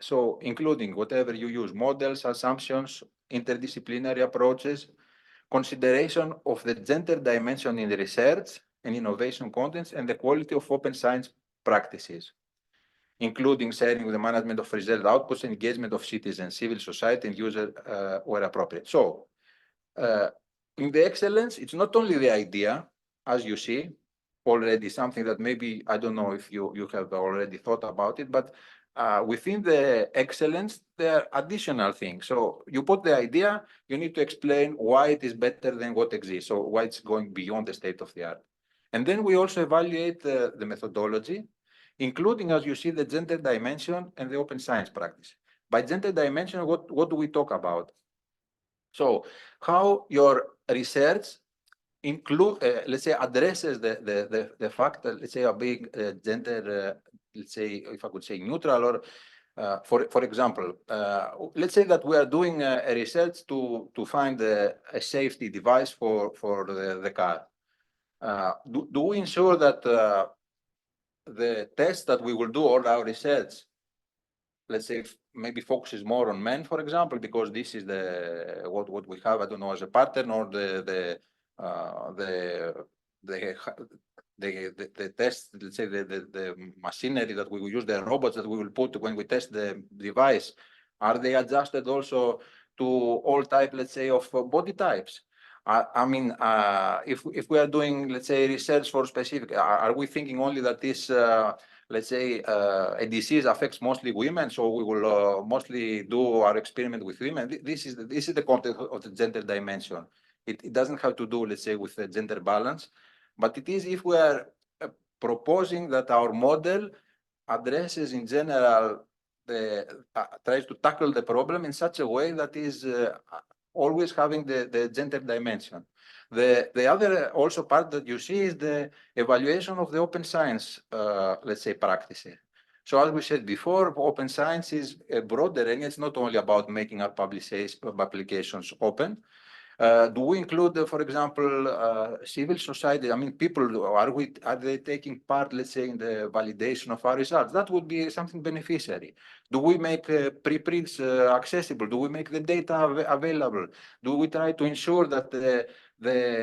So including whatever you use, models, assumptions, interdisciplinary approaches, consideration of the gender dimension in research and innovation contents, and the quality of open science practices, including sharing with the management of research outputs, engagement of citizens, civil society, and user where appropriate. So in the excellence, it's not only the idea, as you see, already something that maybe, I don't know if you have already thought about it, but within the excellence, there are additional things. So you put the idea, you need to explain why it is better than what exists, so why it's going beyond the state of the art. And then we also evaluate the methodology, including, as you see, the gender dimension and the open science practice. By gender dimension, what do we talk about? So how your research include, let's say, addresses the fact that, let's say, of being gender, let's say, if I could say neutral, or for example, let's say that we are doing a research to find a safety device for the car. Do we ensure that the tests that we will do, all our research, let's say, maybe focuses more on men, for example, because this is what we have, I don't know, as a pattern, or the test, let's say, the machinery that we will use, the robots that we will put when we test the device, are they adjusted also to all type, let's say, of body types? I mean, if we are doing, let's say, research for specific, are we thinking only that this, let's say, a disease affects mostly women, so we will mostly do our experiment with women? This is the context of the gender dimension. It doesn't have to do, let's say, with the gender balance, but it is if we are proposing that our model addresses in general, tries to tackle the problem in such a way that is always having the gender dimension. The other also part that you see is the evaluation of the open science, let's say, practices. So as we said before, open science is broader, and it's not only about making our publications open. Do we include, for example, civil society? I mean, people, are they taking part, let's say, in the validation of our results? That would be something beneficiary. Do we make preprints accessible? Do we make the data available? Do we try to ensure that the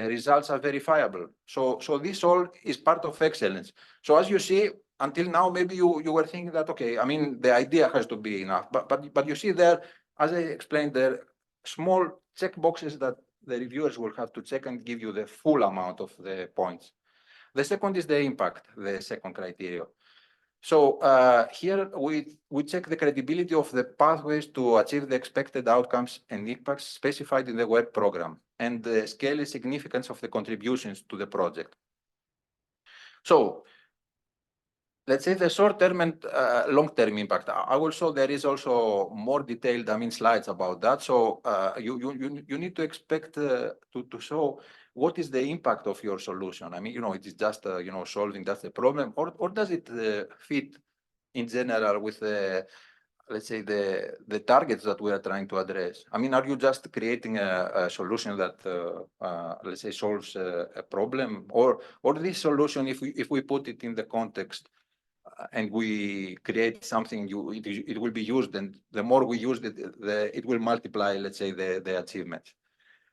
results are verifiable? So this all is part of excellence. So as you see, until now, maybe you were thinking that, okay, I mean, the idea has to be enough, but you see there, as I explained, there small check boxes that the reviewers will have to check and give you the full amount of the points. The second is the impact, the second criteria. So here we check the credibility of the pathways to achieve the expected outcomes and impacts specified in the work program, and the scale and significance of the contributions to the project. So let's say the short-term and long-term impact. I will show there is also more detailed, I mean, slides about that. So you need to expect to show what is the impact of your solution. I mean, it is just solving that's the problem, or does it fit in general with the, let's say, the targets that we are trying to address? I mean, are you just creating a solution that let's say solves a problem, or this solution, if we put it in the context and we create something, it will be used, and the more we use it, it will multiply, let's say, the achievements.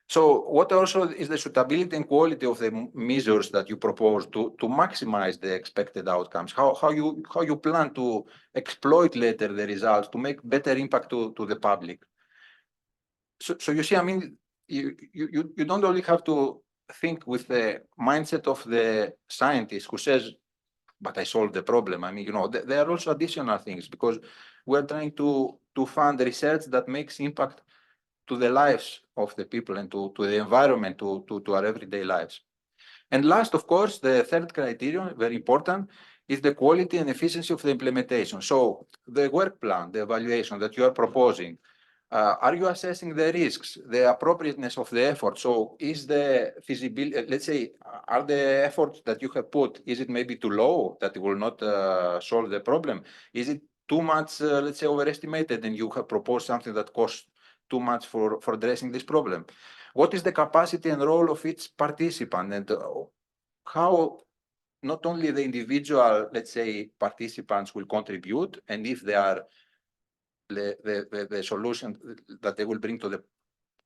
So what also is the suitability and quality of the measures that you propose to maximize the expected outcomes? How you plan to exploit later the results to make better impact to the public? So you see, I mean, you don't only have to think with the mindset of the scientist who says, but I solved the problem. I mean, there are also additional things, because we're trying to fund research that makes impact to the lives of the people and to the environment, to our everyday lives. And last, of course, the third criterion, very important, is the quality and efficiency of the implementation. So the work plan, the evaluation that you are proposing, are you assessing the risks, the appropriateness of the effort? So is the feasibility, let's say, are the efforts that you have put, is it maybe too low that it will not solve the problem? Is it too much, let's say, overestimated, and you have proposed something that costs too much for addressing this problem? What is the capacity and role of each participant, and how not only the individual, let's say, participants will contribute, and if they are the solution that they will bring to the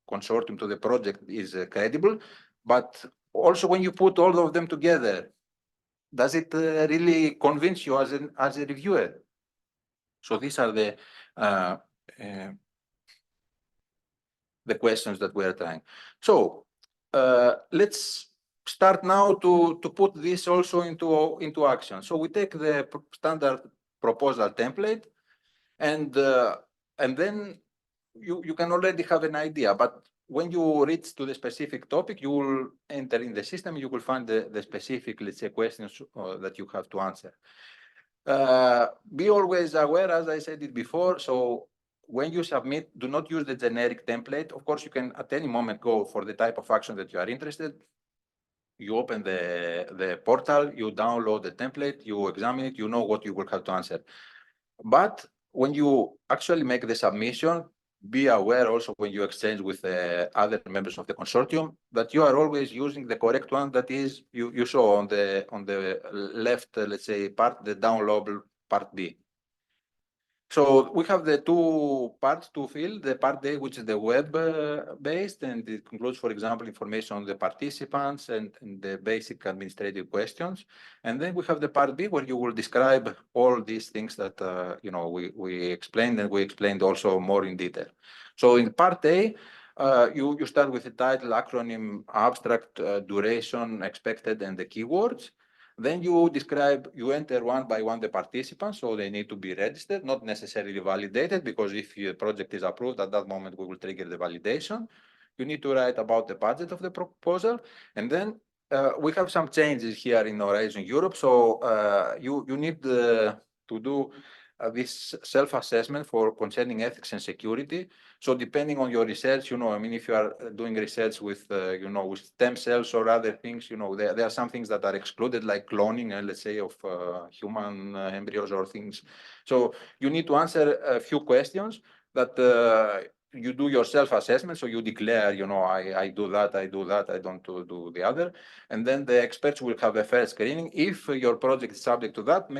consortium, to the project, is credible, but also when you put all of them together, does it really convince you as a reviewer? So these are the questions that we are trying. So let's start now to put this also into action. So we take the standard proposal template, And then you can already have an idea, but when you reach to the specific topic, you will enter in the system, you will find the specific, let's say, questions that you have to answer. Be always aware, as I said it before, so when you submit, do not use the generic template. Of course, you can at any moment go for the type of action that you are interested. You open the portal, you download the template, you examine it, you know what you will have to answer. But when you actually make the submission, be aware also when you exchange with other members of the consortium that you are always using the correct one that is you saw on the left, let's say, part, the downloadable part B. So we have the two parts to fill, the part A, which is the web-based, and it includes, for example, information on the participants and the basic administrative questions. And then we have the part B, where you will describe all these things that we explained, and we explained also more in detail. So in part A, you start with the title, acronym, abstract, duration, expected, and the keywords. Then you enter one by one the participants, so they need to be registered, not necessarily validated, because if your project is approved, at that moment we will trigger the validation. You need to write about the budget of the proposal. And then we have some changes here in Horizon Europe. So you need to do this self-assessment for concerning ethics and security. So depending on your research, I mean, if you are doing research with, with stem cells or other things, there are some things that are excluded, like cloning, let's say, of human embryos or things. So you need to answer a few questions that you do your self-assessment. So you declare, I do that, I don't do the other. And then the experts will have a fair screening. If your project is subject to that,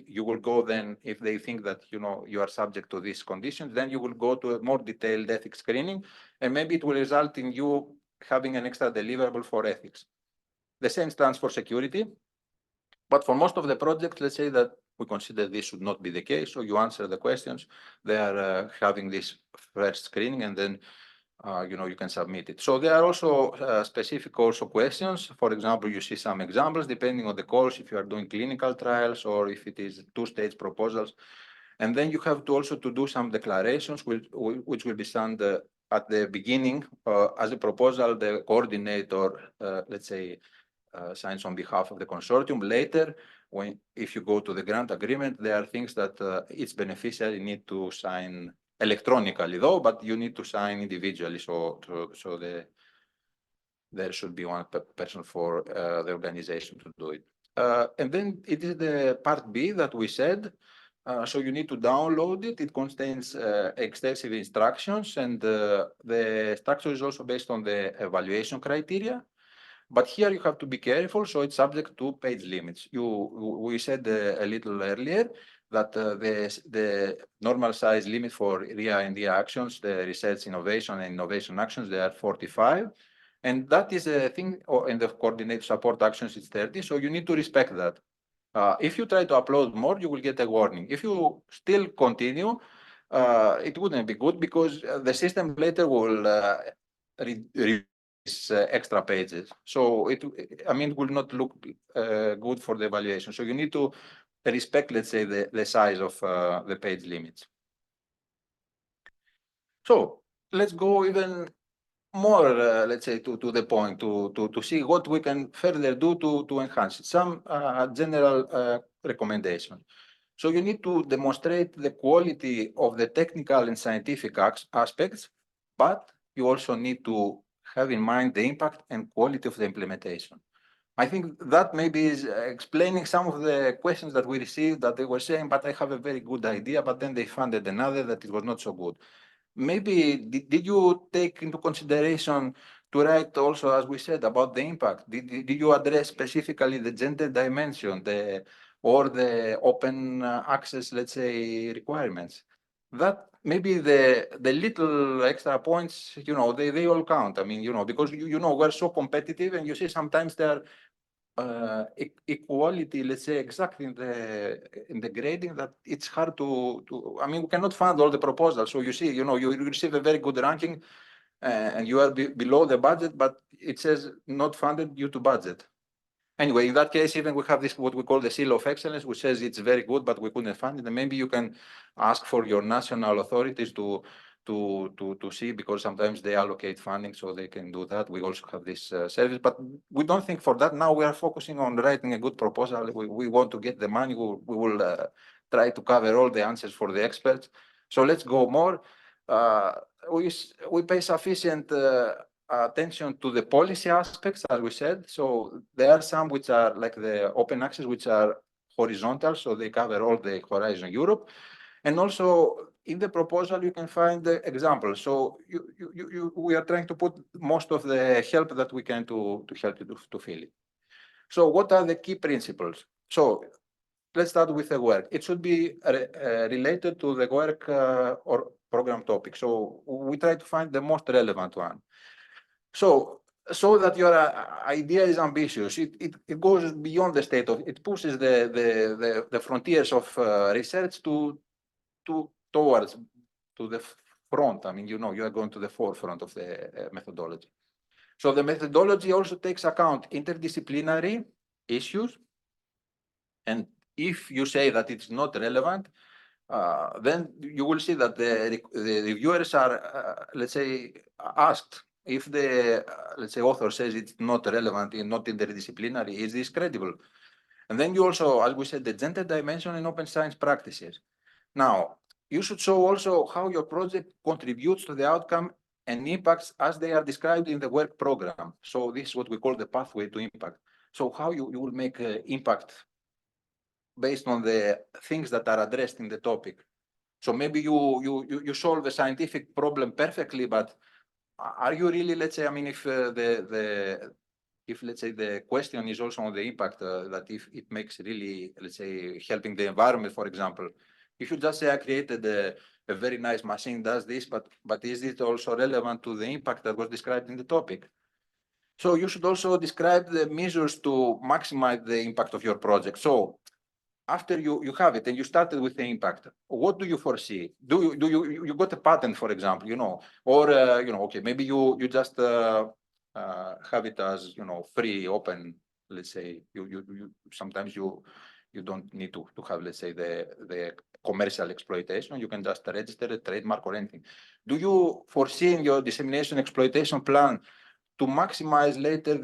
you will go then, if they think that, you are subject to these conditions, then you will go to a more detailed ethics screening, and maybe it will result in you having an extra deliverable for ethics. The same stands for security. But for most of the projects, let's say that we consider this should not be the case. So you answer the questions, they are having this first screening, and then you can submit it. So there are also specific questions. For example, you see some examples depending on the calls, if you are doing clinical trials or if it is two-stage proposals. And then you have to also to do some declarations, which will be sent at the beginning as a proposal. The coordinator, let's say, signs on behalf of the consortium. Later, if you go to the grant agreement, there are things that each beneficiary need to sign electronically, though, but you need to sign individually. So there should be one person for the organization to do it. And then it is the part B that we said. So you need to download it. It contains extensive instructions, and the structure is also based on the evaluation criteria. But here you have to be careful. So it's subject to page limits. We said a little earlier that the normal size limit for RIA and DIA actions, the research innovation and innovation actions, they are 45. And that is a thing, in the coordinate support actions, it's 30. So you need to respect that. If you try to upload more, you will get a warning. If you still continue, it wouldn't be good, because the system later will extra pages. So it will not look good for the evaluation. So you need to respect, let's say, the size of the page limits. So let's go even more, let's say, to the point, to see what we can further do to enhance it. Some general recommendations. So you need to demonstrate the quality of the technical and scientific aspects, but you also need to have in mind the impact and quality of the implementation. I think that maybe is explaining some of the questions that we received, that they were saying, but I have a very good idea, but then they funded another that it was not so good. Maybe did you take into consideration to write also, as we said, about the impact? Did you address specifically the gender dimension, or the open access, let's say, requirements? That maybe the little extra points, they all count. I mean, because we're so competitive, and you see sometimes there are equality, let's say, exactly in the grading, that it's hard to. I mean, we cannot fund all the proposals. So you see, you receive a very good ranking, and you are below the budget, but it says not funded due to budget. Anyway, in that case, even we have this, what we call the seal of excellence, which says it's very good, but we couldn't fund it. And maybe you can ask for your national authorities to see, because sometimes they allocate funding, so they can do that. We also have this service, but we don't think for that. Now we are focusing on writing a good proposal. We want to get the money. We will try to cover all the answers for the experts. So let's go more. We pay sufficient attention to the policy aspects, as we said. So there are some which are like the open access, which are horizontal, so they cover all the Horizon Europe. And also in the proposal, you can find the examples. So we are trying to put most of the help that we can to help you to fill it. So what are the key principles? So let's start with the work. It should be related to the work or program topic. So we try to find the most relevant one. So that your idea is ambitious, it goes beyond the state of, it pushes the frontiers of research towards the front. I mean, you know, you are going to the forefront of the methodology. So the methodology also takes account interdisciplinary issues. And if you say that it's not relevant, then you will see that the reviewers are, let's say, asked if the, let's say, author says it's not relevant and not interdisciplinary, is this credible? And then you also, as we said, the gender dimension in open science practices. Now, you should show also how your project contributes to the outcome and impacts as they are described in the work program. So this is what we call the pathway to impact. So how you will make impact based on the things that are addressed in the topic. So maybe you solve a scientific problem perfectly, but are you really, let's say, I mean, if let's say the question is also on the impact, that if it makes really, let's say, helping the environment, for example, if you just say I created a very nice machine does this, but is it also relevant to the impact that was described in the topic? So you should also describe the measures to maximize the impact of your project. So after you have it and you started with the impact, what do you foresee? Do you got a patent, for example, you know, or you know, okay, maybe you just have it as, you know, free, open. Let's say you sometimes you don't need to have, let's say, the commercial exploitation. You can just register a trademark or anything. Do you foresee in your dissemination exploitation plan to maximize later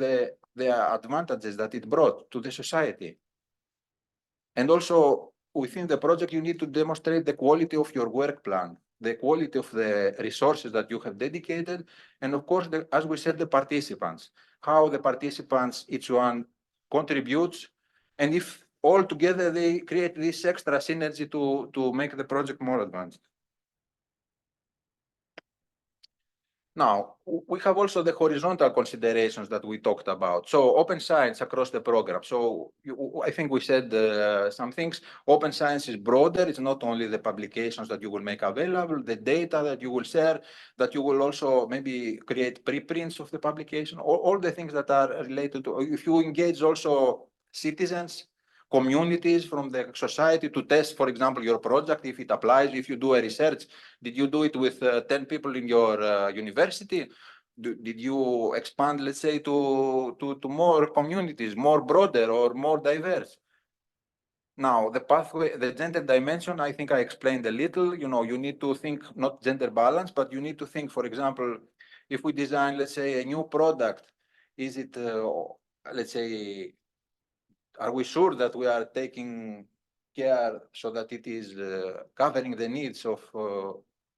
the advantages that it brought to the society? And also within the project, you need to demonstrate the quality of your work plan, the quality of the resources that you have dedicated, and of course, as we said, the participants, how the participants, each one contributes, and if all together they create this extra synergy to make the project more advanced. Now, we have also the horizontal considerations that we talked about. So open science across the program. So I think we said some things. Open science is broader. It's not only the publications that you will make available, the data that you will share, that you will also maybe create preprints of the publication, all the things that are related to, if you engage also citizens, communities from the society to test, for example, your project, if it applies, if you do a research, did you do it with 10 people in your university? Did you expand, let's say, to more communities, more broader or more diverse? Now, the pathway, the gender dimension, I think I explained a little. You know, you need to think not gender balance, but you need to think, for example, if we design, let's say, a new product, is it, let's say, are we sure that we are taking care so that it is covering the needs of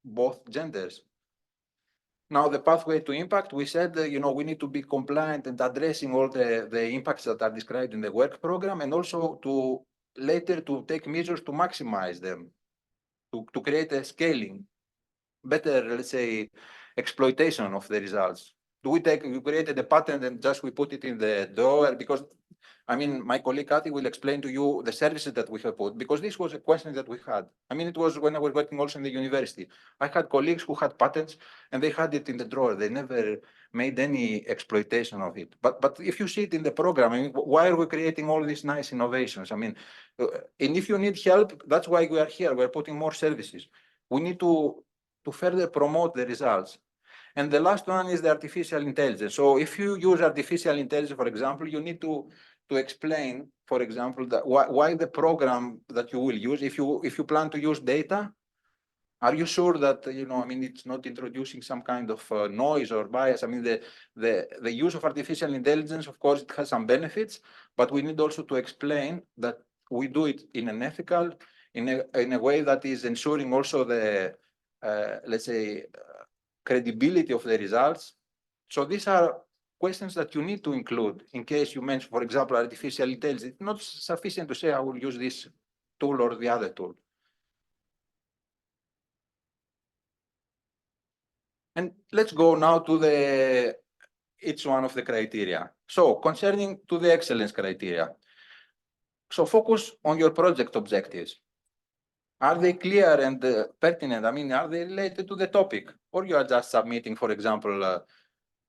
both genders? Now, the pathway to impact, we said, you know, we need to be compliant and addressing all the impacts that are described in the work program, and also to later to take measures to maximize them, to create a scaling, better, let's say, exploitation of the results. We created a patent and just we put it in the drawer? Because, I mean, my colleague Cathy will explain to you the services that we have put, because this was a question that we had. I mean, it was when I was working also in the university. I had colleagues who had patents and they had it in the drawer. They never made any exploitation of it. But if you see it in the program, I mean, why are we creating all these nice innovations? I mean, and if you need help, that's why we are here. We're putting more services. We need to further promote the results. And the last one is the artificial intelligence. So if you use artificial intelligence, for example, you need to explain, for example, that why the program that you will use, if you plan to use data, are you sure that, you know, I mean, it's not introducing some kind of noise or bias? I mean, the use of artificial intelligence, of course, it has some benefits, but we need also to explain that we do it in an ethical, in a way that is ensuring also the, let's say, credibility of the results. So these are questions that you need to include in case you mention, for example, artificial intelligence. It's not sufficient to say, I will use this tool or the other tool. And let's go now to each one of the criteria. So concerning to the excellence criteria. So focus on your project objectives. Are they clear and pertinent? I mean, are they related to the topic? Or you are just submitting, for example,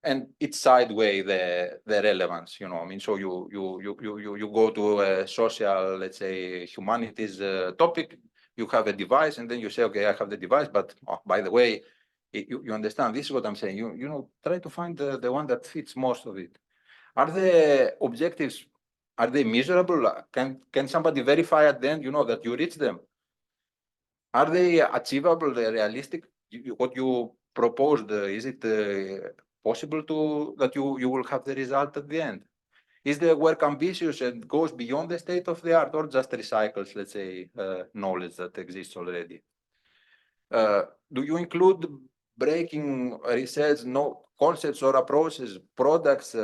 and it's sideways the relevance, you know. I mean, so you go to a social, let's say, humanities topic, you have a device, and then you say, okay, I have the device, but by the way, you understand, this is what I'm saying. You know, try to find the one that fits most of it. Are the objectives, are they measurable? Can somebody verify at the end, you know, that you reach them? Are they achievable, realistic? What you proposed, is it possible that you will have the result at the end? Is the work ambitious and goes beyond the state of the art, or just recycles, let's say, knowledge that exists already? Do you include breaking research, concepts or approaches, products,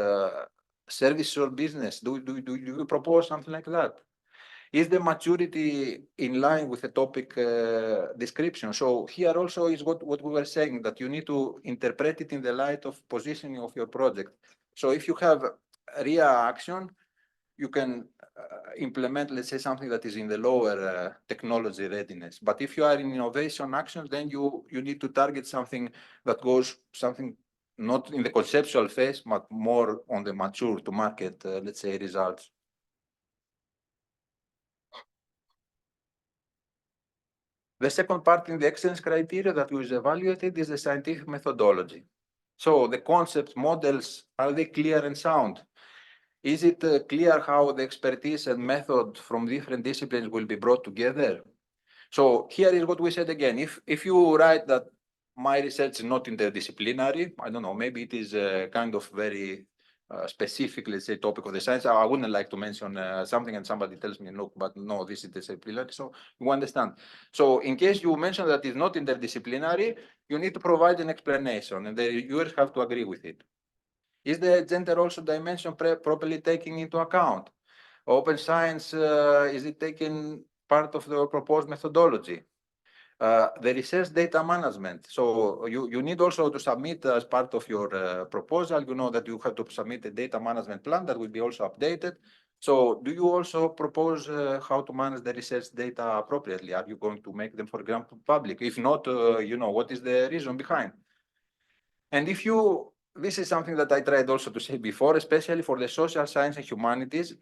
service or business? Do you propose something like that? Is the maturity in line with the topic description? So here also is what we were saying, that you need to interpret it in the light of positioning of your project. So if you have RIA action, you can implement, let's say, something that is in the lower technology readiness. But if you are in innovation action, then you need to target something that goes not in the conceptual phase, but more on the mature to market, let's say, results. The second part in the excellence criteria that was evaluated is the scientific methodology. So the concepts, models, are they clear and sound? Is it clear how the expertise and method from different disciplines will be brought together? So here is what we said again. If you write that my research is not interdisciplinary, I don't know, maybe it is a kind of very specific, let's say, topic of the science. I wouldn't like to mention something and somebody tells me, look, but no, this is disciplinary. So you understand. So in case you mention that it's not interdisciplinary, you need to provide an explanation, and the reviewers have to agree with it. Is the gender also dimension properly taken into account? Open science, is it taken part of the proposed methodology? The research data management. So you need also to submit as part of your proposal, you know, that you have to submit a data management plan that will be also updated. So do you also propose how to manage the research data appropriately? Are you going to make them, for example, public? If not, you know, what is the reason behind? And this is something that I tried also to say before, especially for the social science and humanities,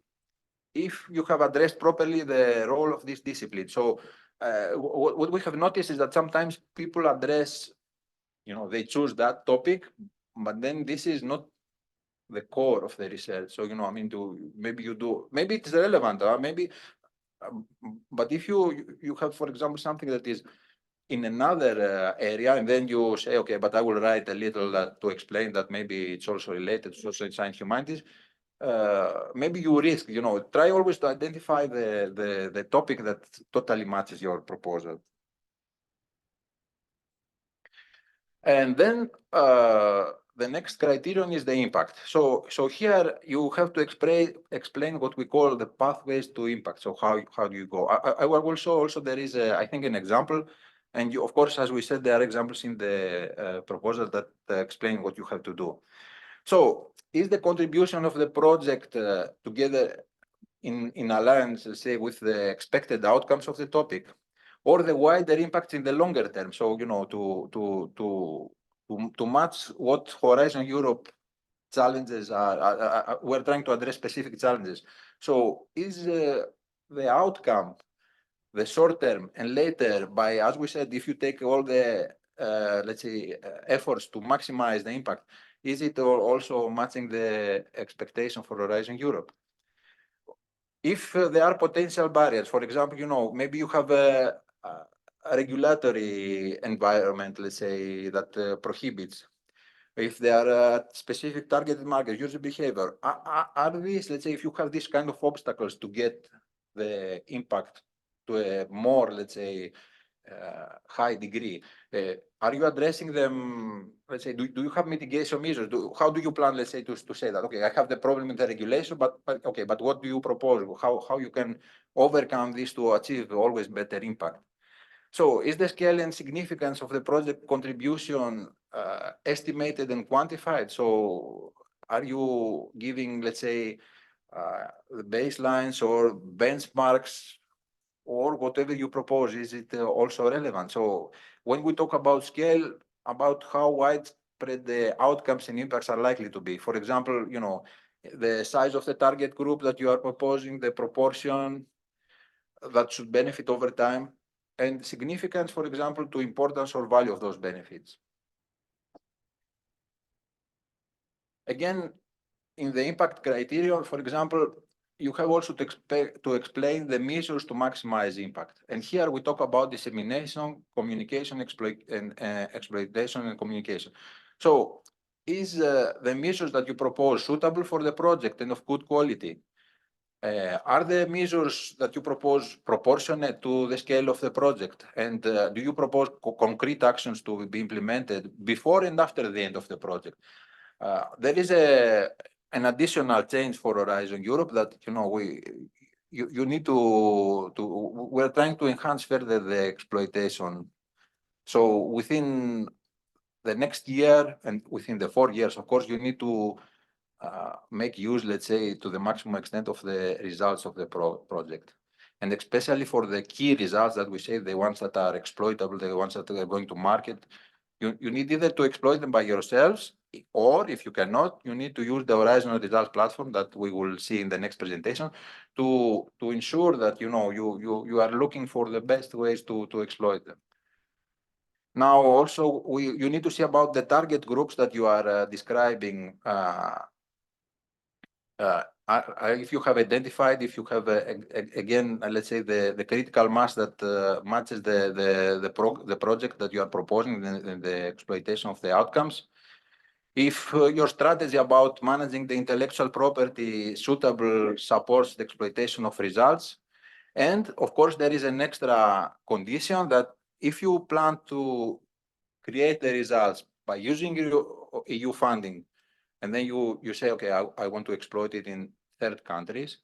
if you have addressed properly the role of this discipline. So what we have noticed is that sometimes people address, you know, they choose that topic, but then this is not the core of the research. So, you know, I mean, maybe it's relevant, but if you have, for example, something that is in another area, and then you say, okay, but I will write a little to explain that maybe it's also related to social science humanities. Maybe you risk, you know, try always to identify the topic that totally matches your proposal. And then the next criterion is the impact. So here you have to explain what we call the pathways to impact. So how do you go? I will also there is I think an example, and of course, as we said, there are examples in the proposal that explain what you have to do. So is the contribution of the project together in alliance, say, with the expected outcomes of the topic, or the wider impact in the longer term? So, you know, to match what Horizon Europe challenges are, we're trying to address specific challenges. So is the outcome, the short term and later, by, as we said, if you take all the let's say, efforts to maximize the impact, is it also matching the expectation for Horizon Europe? If there are potential barriers, for example, maybe you have a regulatory environment, let's say, that prohibits. If there are specific targeted markets, user behavior, are these, let's say, if you have these kind of obstacles to get the impact to a more, let's say, high degree, are you addressing them? Let's say, do you have mitigation measures? How do you plan, let's say, to say that, okay, I have the problem in the regulation, but okay, but what do you propose? How you can overcome this to achieve always better impact? So is the scale and significance of the project contribution estimated and quantified? So are you giving, let's say, the baselines or benchmarks or whatever you propose? Is it also relevant? So when we talk about scale, about how widespread the outcomes and impacts are likely to be, for example, the size of the target group that you are proposing, the proportion that should benefit over time, and significance, for example, to importance or value of those benefits. Again, in the impact criterion, for example, you have also to explain the measures to maximize impact. And here we talk about dissemination, communication, exploitation, and communication. So is the measures that you propose suitable for the project and of good quality? Are the measures that you propose proportionate to the scale of the project? And do you propose concrete actions to be implemented before and after the end of the project? There is an additional change for Horizon Europe that you need we're trying to enhance further the exploitation. So within the next year and within the 4 years, of course, you need to make use, let's say, to the maximum extent of the results of the project. And especially for the key results that we say, the ones that are exploitable, the ones that are going to market, you need either to exploit them by yourselves, or if you cannot, you need to use the Horizon Results platform that we will see in the next presentation to ensure that you are looking for the best ways to exploit them. Now, also, you need to see about the target groups that you are describing. If you have identified, if you have, again, let's say, the critical mass that matches the project that you are proposing and the exploitation of the outcomes. If your strategy about managing the intellectual property suitable supports the exploitation of results. And of course, there is an extra condition that if you plan to create the results by using EU funding, and then you say, okay, I want to exploit it in third countries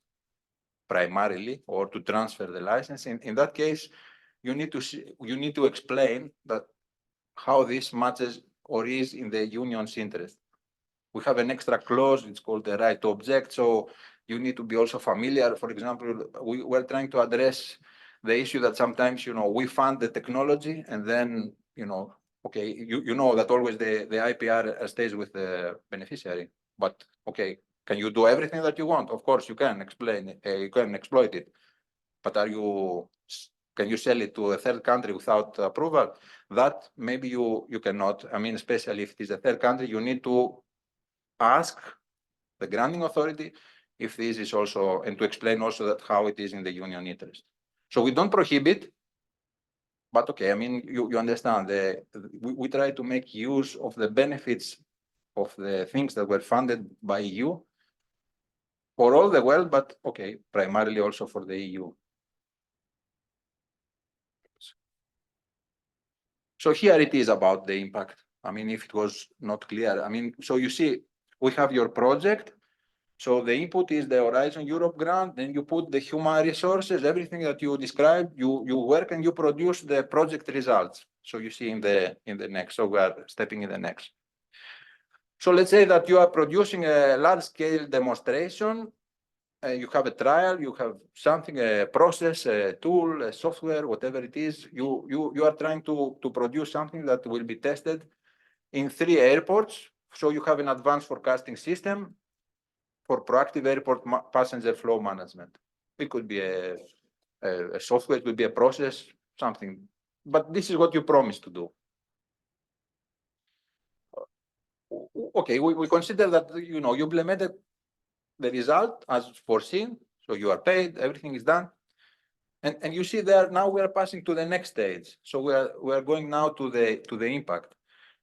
primarily, or to transfer the license. In that case, you need to explain that how this matches or is in the union's interest. We have an extra clause, it's called the right to object. So you need to be also familiar. For example, we're trying to address the issue that sometimes, we fund the technology and then, okay, you know that always the IPR stays with the beneficiary, but okay, can you do everything that you want? Of course, you can you can exploit it, but can you sell it to a third country without approval? That maybe you cannot. I mean, especially if it is a third country, you need to ask the granting authority if this is also, and to explain also that how it is in the union interest. So we don't prohibit, but okay, I mean, you understand, we try to make use of the benefits of the things that were funded by EU for all the world, but okay, primarily also for the EU. So here it is about the impact. I mean, if it was not clear, I mean, so you see, we have your project. So the input is the Horizon Europe grant, then you put the human resources, everything that you described, you work and you produce the project results. So you see in the next, so we are stepping in the next. So let's say that you are producing a large-scale demonstration, you have a trial, you have something, a process, a tool, a software, whatever it is, you are trying to produce something that will be tested in 3 airports. So you have an advanced forecasting system for proactive airport passenger flow management. It could be a software, it could be a process, something. But this is what you promised to do. okay, we consider that, you know, you implemented the result as foreseen, so you are paid, everything is done. And you see there, now we are passing to the next stage. So we are going now to the impact.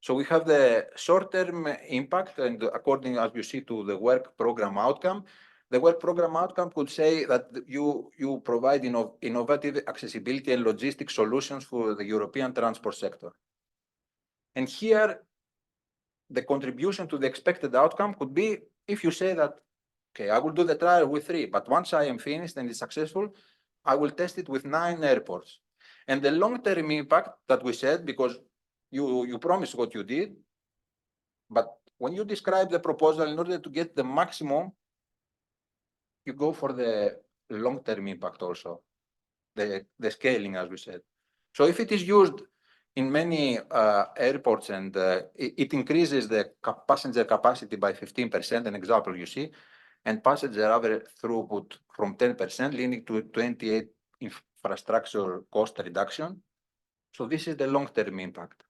So we have the short-term impact, and according, as you see, to the work program outcome, the work program outcome could say that you provide innovative accessibility and logistics solutions for the European transport sector. And here, the contribution to the expected outcome could be if you say that, okay, I will do the trial with 3, but once I am finished and it's successful, I will test it with 9 airports. And the long-term impact that we said, because you promised what you did, but when you describe the proposal, in order to get the maximum, you go for the long-term impact also, the scaling, as we said. So if it is used in many airports and it increases the passenger capacity by 15%, an example you see, and passenger average throughput from 10%, leading to 28 infrastructure cost reduction. So this is the long-term impact.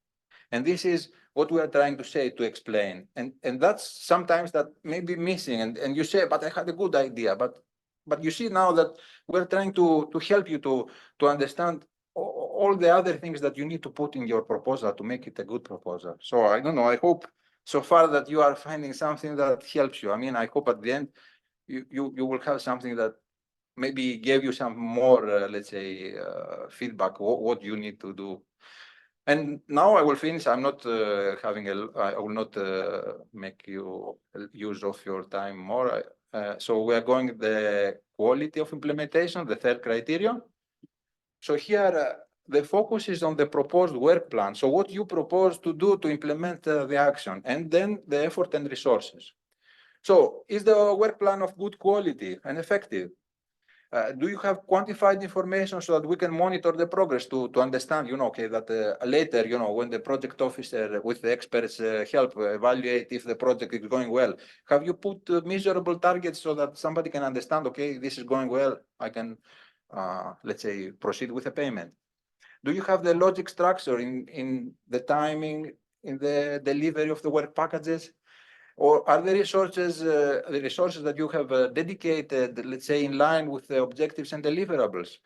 And this is what we are trying to say, to explain. And that's sometimes that may be missing. And you say, but I had a good idea. But you see now that we're trying to help you to understand all the other things that you need to put in your proposal to make it a good proposal. So I don't know, I hope so far that you are finding something that helps you. I mean, I hope at the end you will have something that maybe gave you some more, let's say, feedback, what you need to do. And now I will finish. I'm not I will not make you use of your time more. So we are going the quality of implementation, the third criterion. So here, the focus is on the proposed work plan. So what you propose to do to implement the action, and then the effort and resources. So is the work plan of good quality and effective? Do you have quantified information so that we can monitor the progress to understand, you know, okay, that later, you know, when the project officer with the experts help evaluate if the project is going well, have you put measurable targets so that somebody can understand, okay, this is going well, I can, let's say, proceed with the payment? Do you have the logic structure in the timing, in the delivery of the work packages? Or are the resources that you have dedicated, let's say, in line with the objectives and deliverables?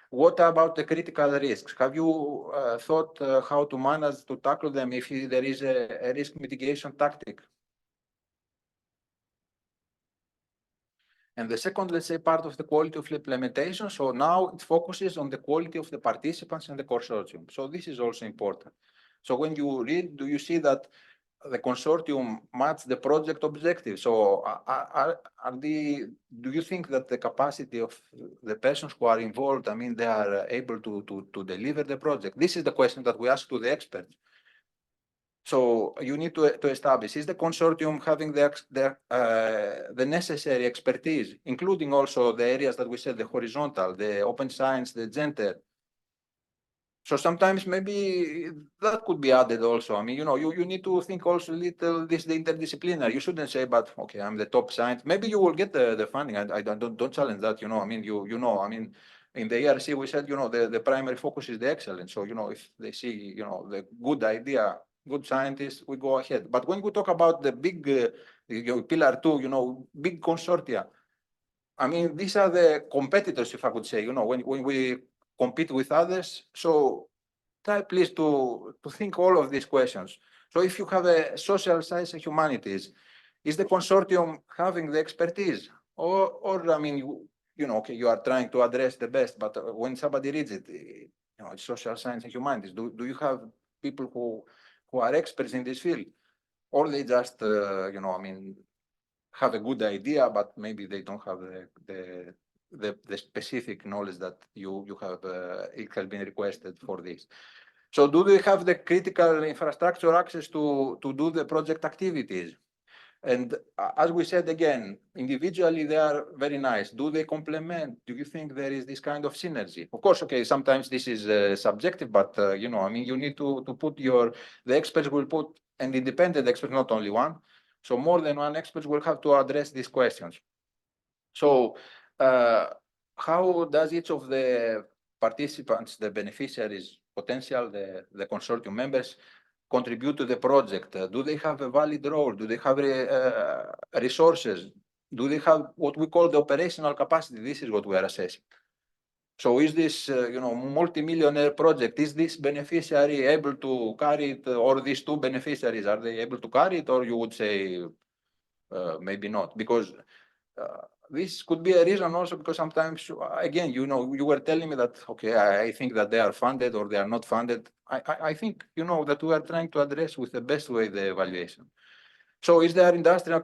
What about the critical risks? Have you thought how to manage to tackle them if there is a risk mitigation tactic? And the second, let's say, part of the quality of implementation. So now it focuses on the quality of the participants and the consortium. So this is also important. So when you read, do you see that the consortium match the project objective? So do you think that the capacity of the persons who are involved, I mean, they are able to deliver the project? This is the question that we ask to the experts. So you need to establish, is the consortium having the necessary expertise, including also the areas that we said, the horizontal, the open science, the gender. So sometimes maybe that could be added also. I mean, you know, you need to think also a little the interdisciplinary. You shouldn't say, but okay, I'm the top science. Maybe you will get the funding. I don't challenge that. You know, I mean, you know, I mean, in the ERC we said, you know, the primary focus is the excellence. So you know, if they see, you know, the good idea, good scientists, we go ahead. But when we talk about the big pillar 2, you know, big consortia, I mean, these are the competitors, if I could say. You know, when we compete with others. So try please to think all of these questions. So if you have a social science and humanities, is the consortium having the expertise? Or I mean, you know, okay, you are trying to address the best, but when somebody reads it, you know, it's social science and humanities. Do you have people who are experts in this field? Or they just, you know, I mean, have a good idea, but maybe they don't have the specific knowledge that you have, it has been requested for this. So do they have the critical infrastructure access to do the project activities? And as we said again, individually they are very nice. Do they complement? Do you think there is this kind of synergy? Of course, okay, sometimes this is subjective, but you know, I mean, you need to put the experts will put an independent expert, not only one. So more than one expert will have to address these questions. So how does each of the participants, the beneficiaries, potential, the consortium members, contribute to the project? Do they have a valid role? Do they have resources? Do they have what we call the operational capacity? This is what we are assessing. So is this, multi-millionaire project, is this beneficiary able to carry it, or these two beneficiaries, are they able to carry it, or you would say maybe not? Because this could be a reason also because sometimes, again, you were telling me that, okay, I think that they are funded or they are not funded. I think, that we are trying to address with the best way the evaluation. So is there industrial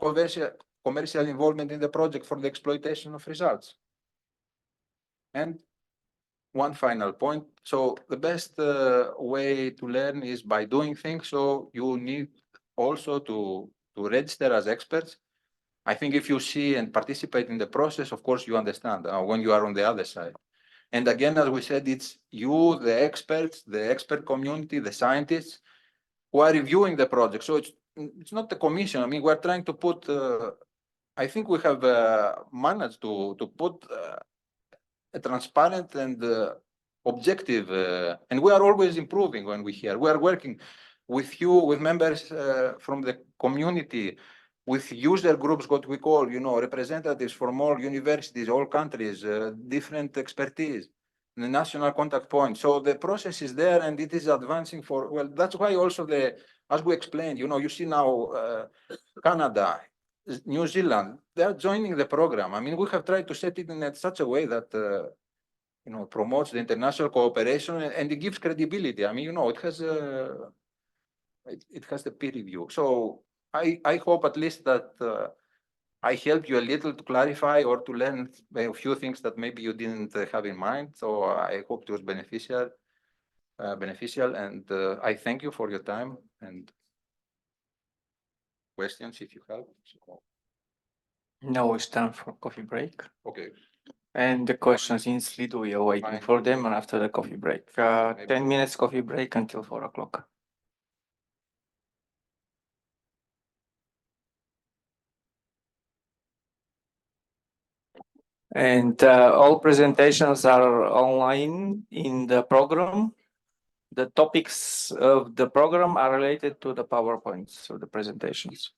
commercial involvement in the project for the exploitation of results? And one final point. So the best way to learn is by doing things. So you need also to register as experts. I think if you see and participate in the process, of course, you understand when you are on the other side. And again, as we said, it's you, the experts, the expert community, the scientists who are reviewing the project. So it's not the commission. I mean, we're trying to put, I think we have managed to put a transparent and objective, and we are always improving when we hear. We are working with you, with members from the community, with user groups, what we call, representatives from all universities, all countries, different expertise, the national contact point. So the process is there and it is advancing that's why also as we explained, you see now Canada, New Zealand, they are joining the program. I mean, we have tried to set it in such a way that, promotes the international cooperation and it gives credibility. I mean, it has the peer review. So I hope at least that I helped you a little to clarify or to learn a few things that maybe you didn't have in mind. So I hope it was beneficial, and I thank you for your time and questions if you have. So, Now it's time for coffee break. okay. And the questions in Slido, we are waiting Fine. for them and after the coffee break. 10 minutes coffee break until 4 o'clock. And all presentations are online in the program. The topics of the program are related to the PowerPoints of the presentations.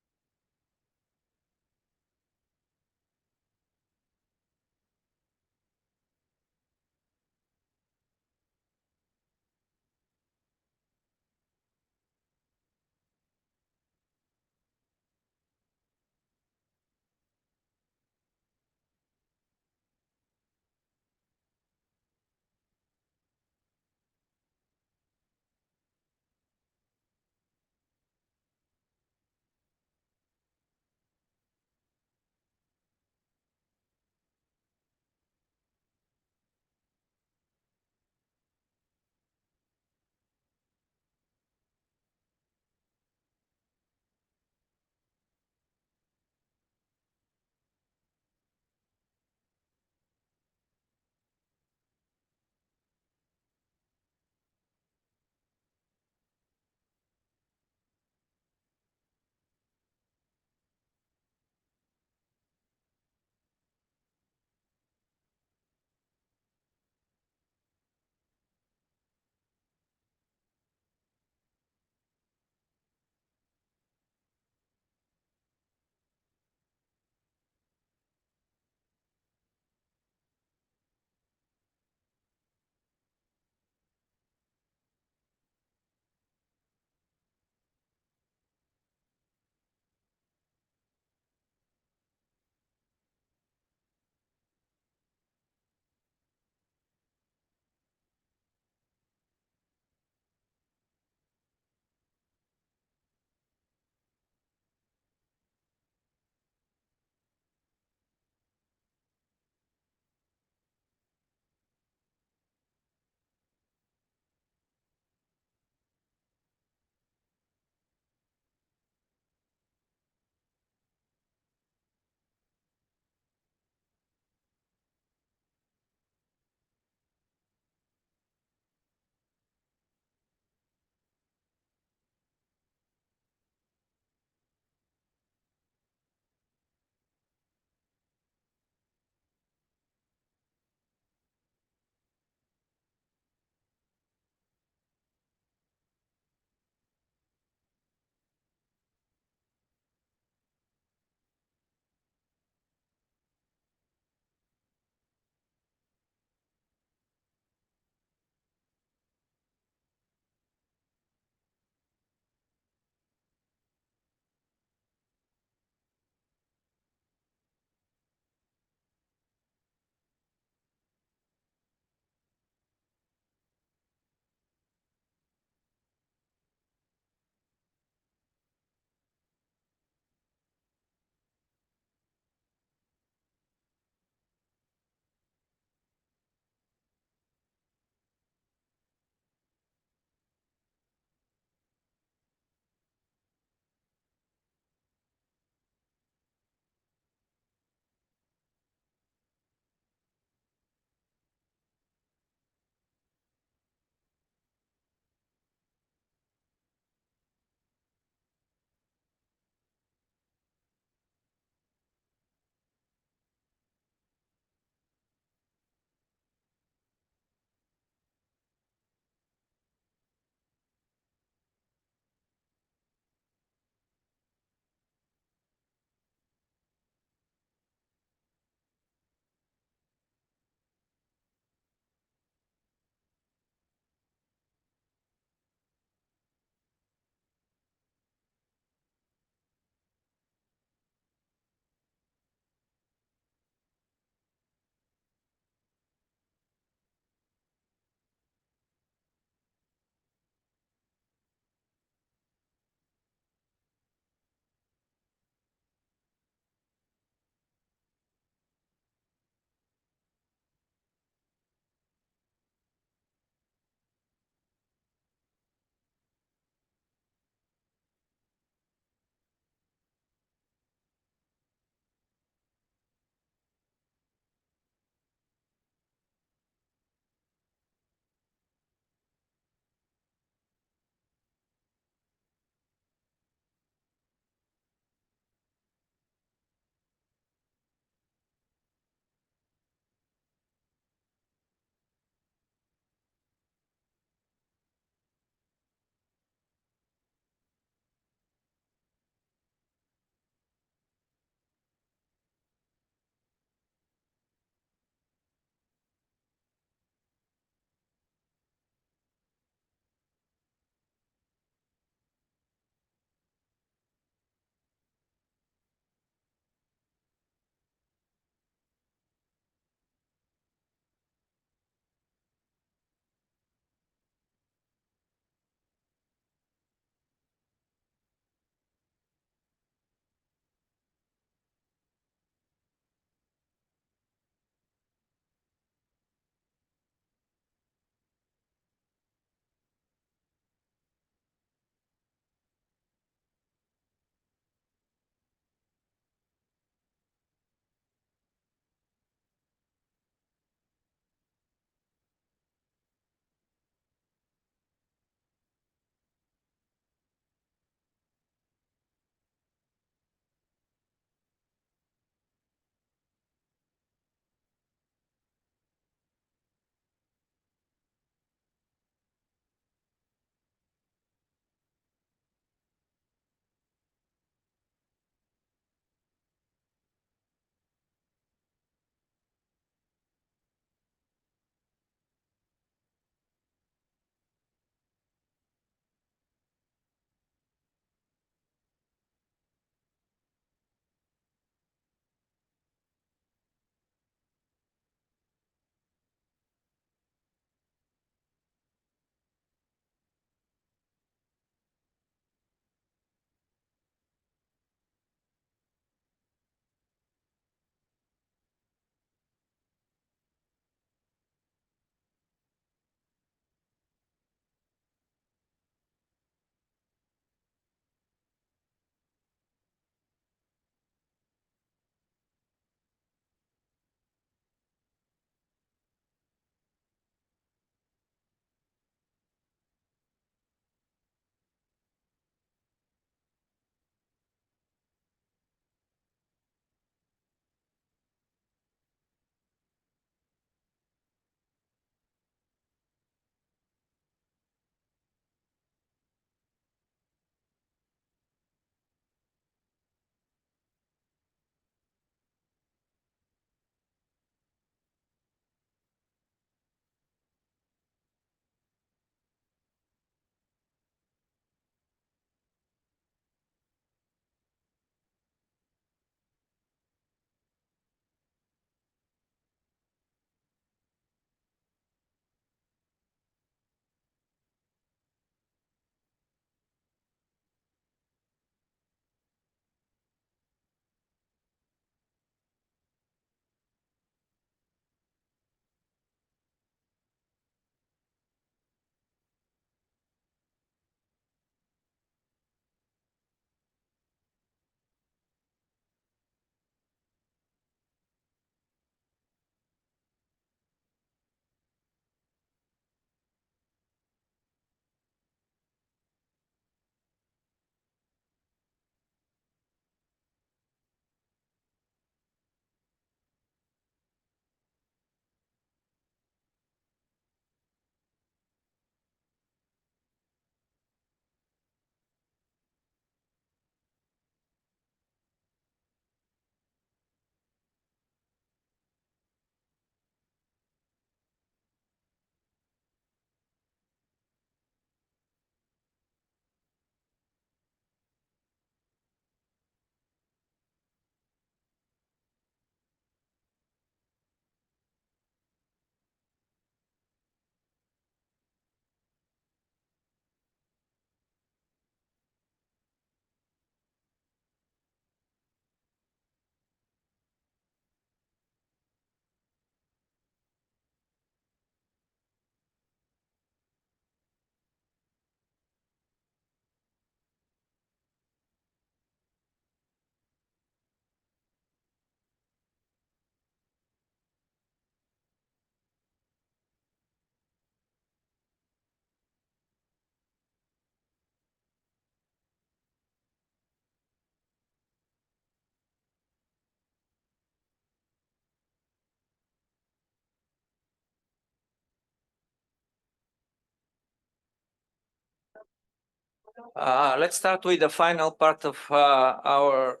Let's start with the final part of our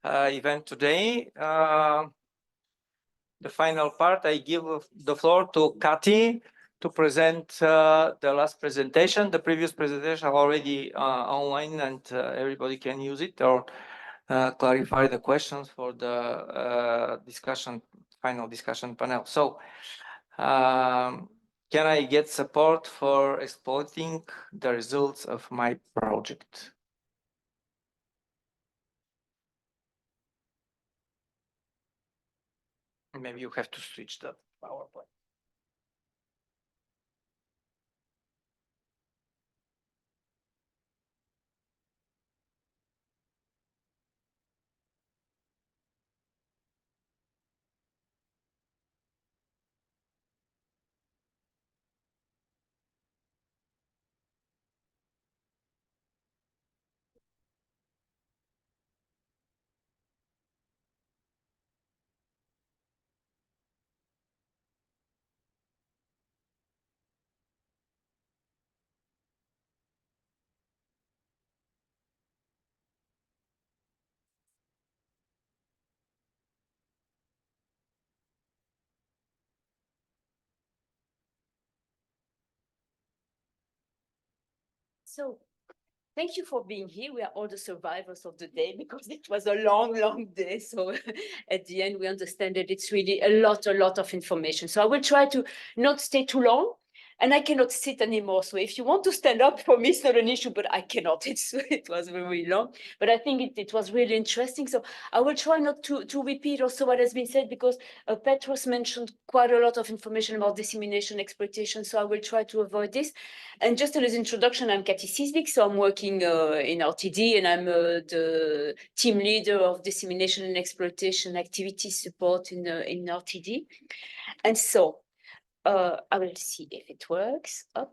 event today. The final part, I give the floor to Cathy to present the last presentation. The previous presentation are already online and everybody can use it or clarify the questions for the final discussion panel. So, can I get support for exploiting the results of my project? Maybe you have to switch the PowerPoint. So thank you for being here. We are all the survivors of the day because it was a long, long day. So at the end, we understand that it's really a lot of information. So I will try to not stay too long. And I cannot sit anymore. So if you want to stand up, for me, it's not an issue, but I cannot. It was very long. But I think it was really interesting. So I will try not to repeat also what has been said, because Petros mentioned quite a lot of information about dissemination, exploitation. So I will try to avoid this. And just as an introduction, I'm Cathy CIESLIK. So I'm working in RTD, and I'm the team leader of dissemination and exploitation activity support in RTD. And so I will see if it works. Oh,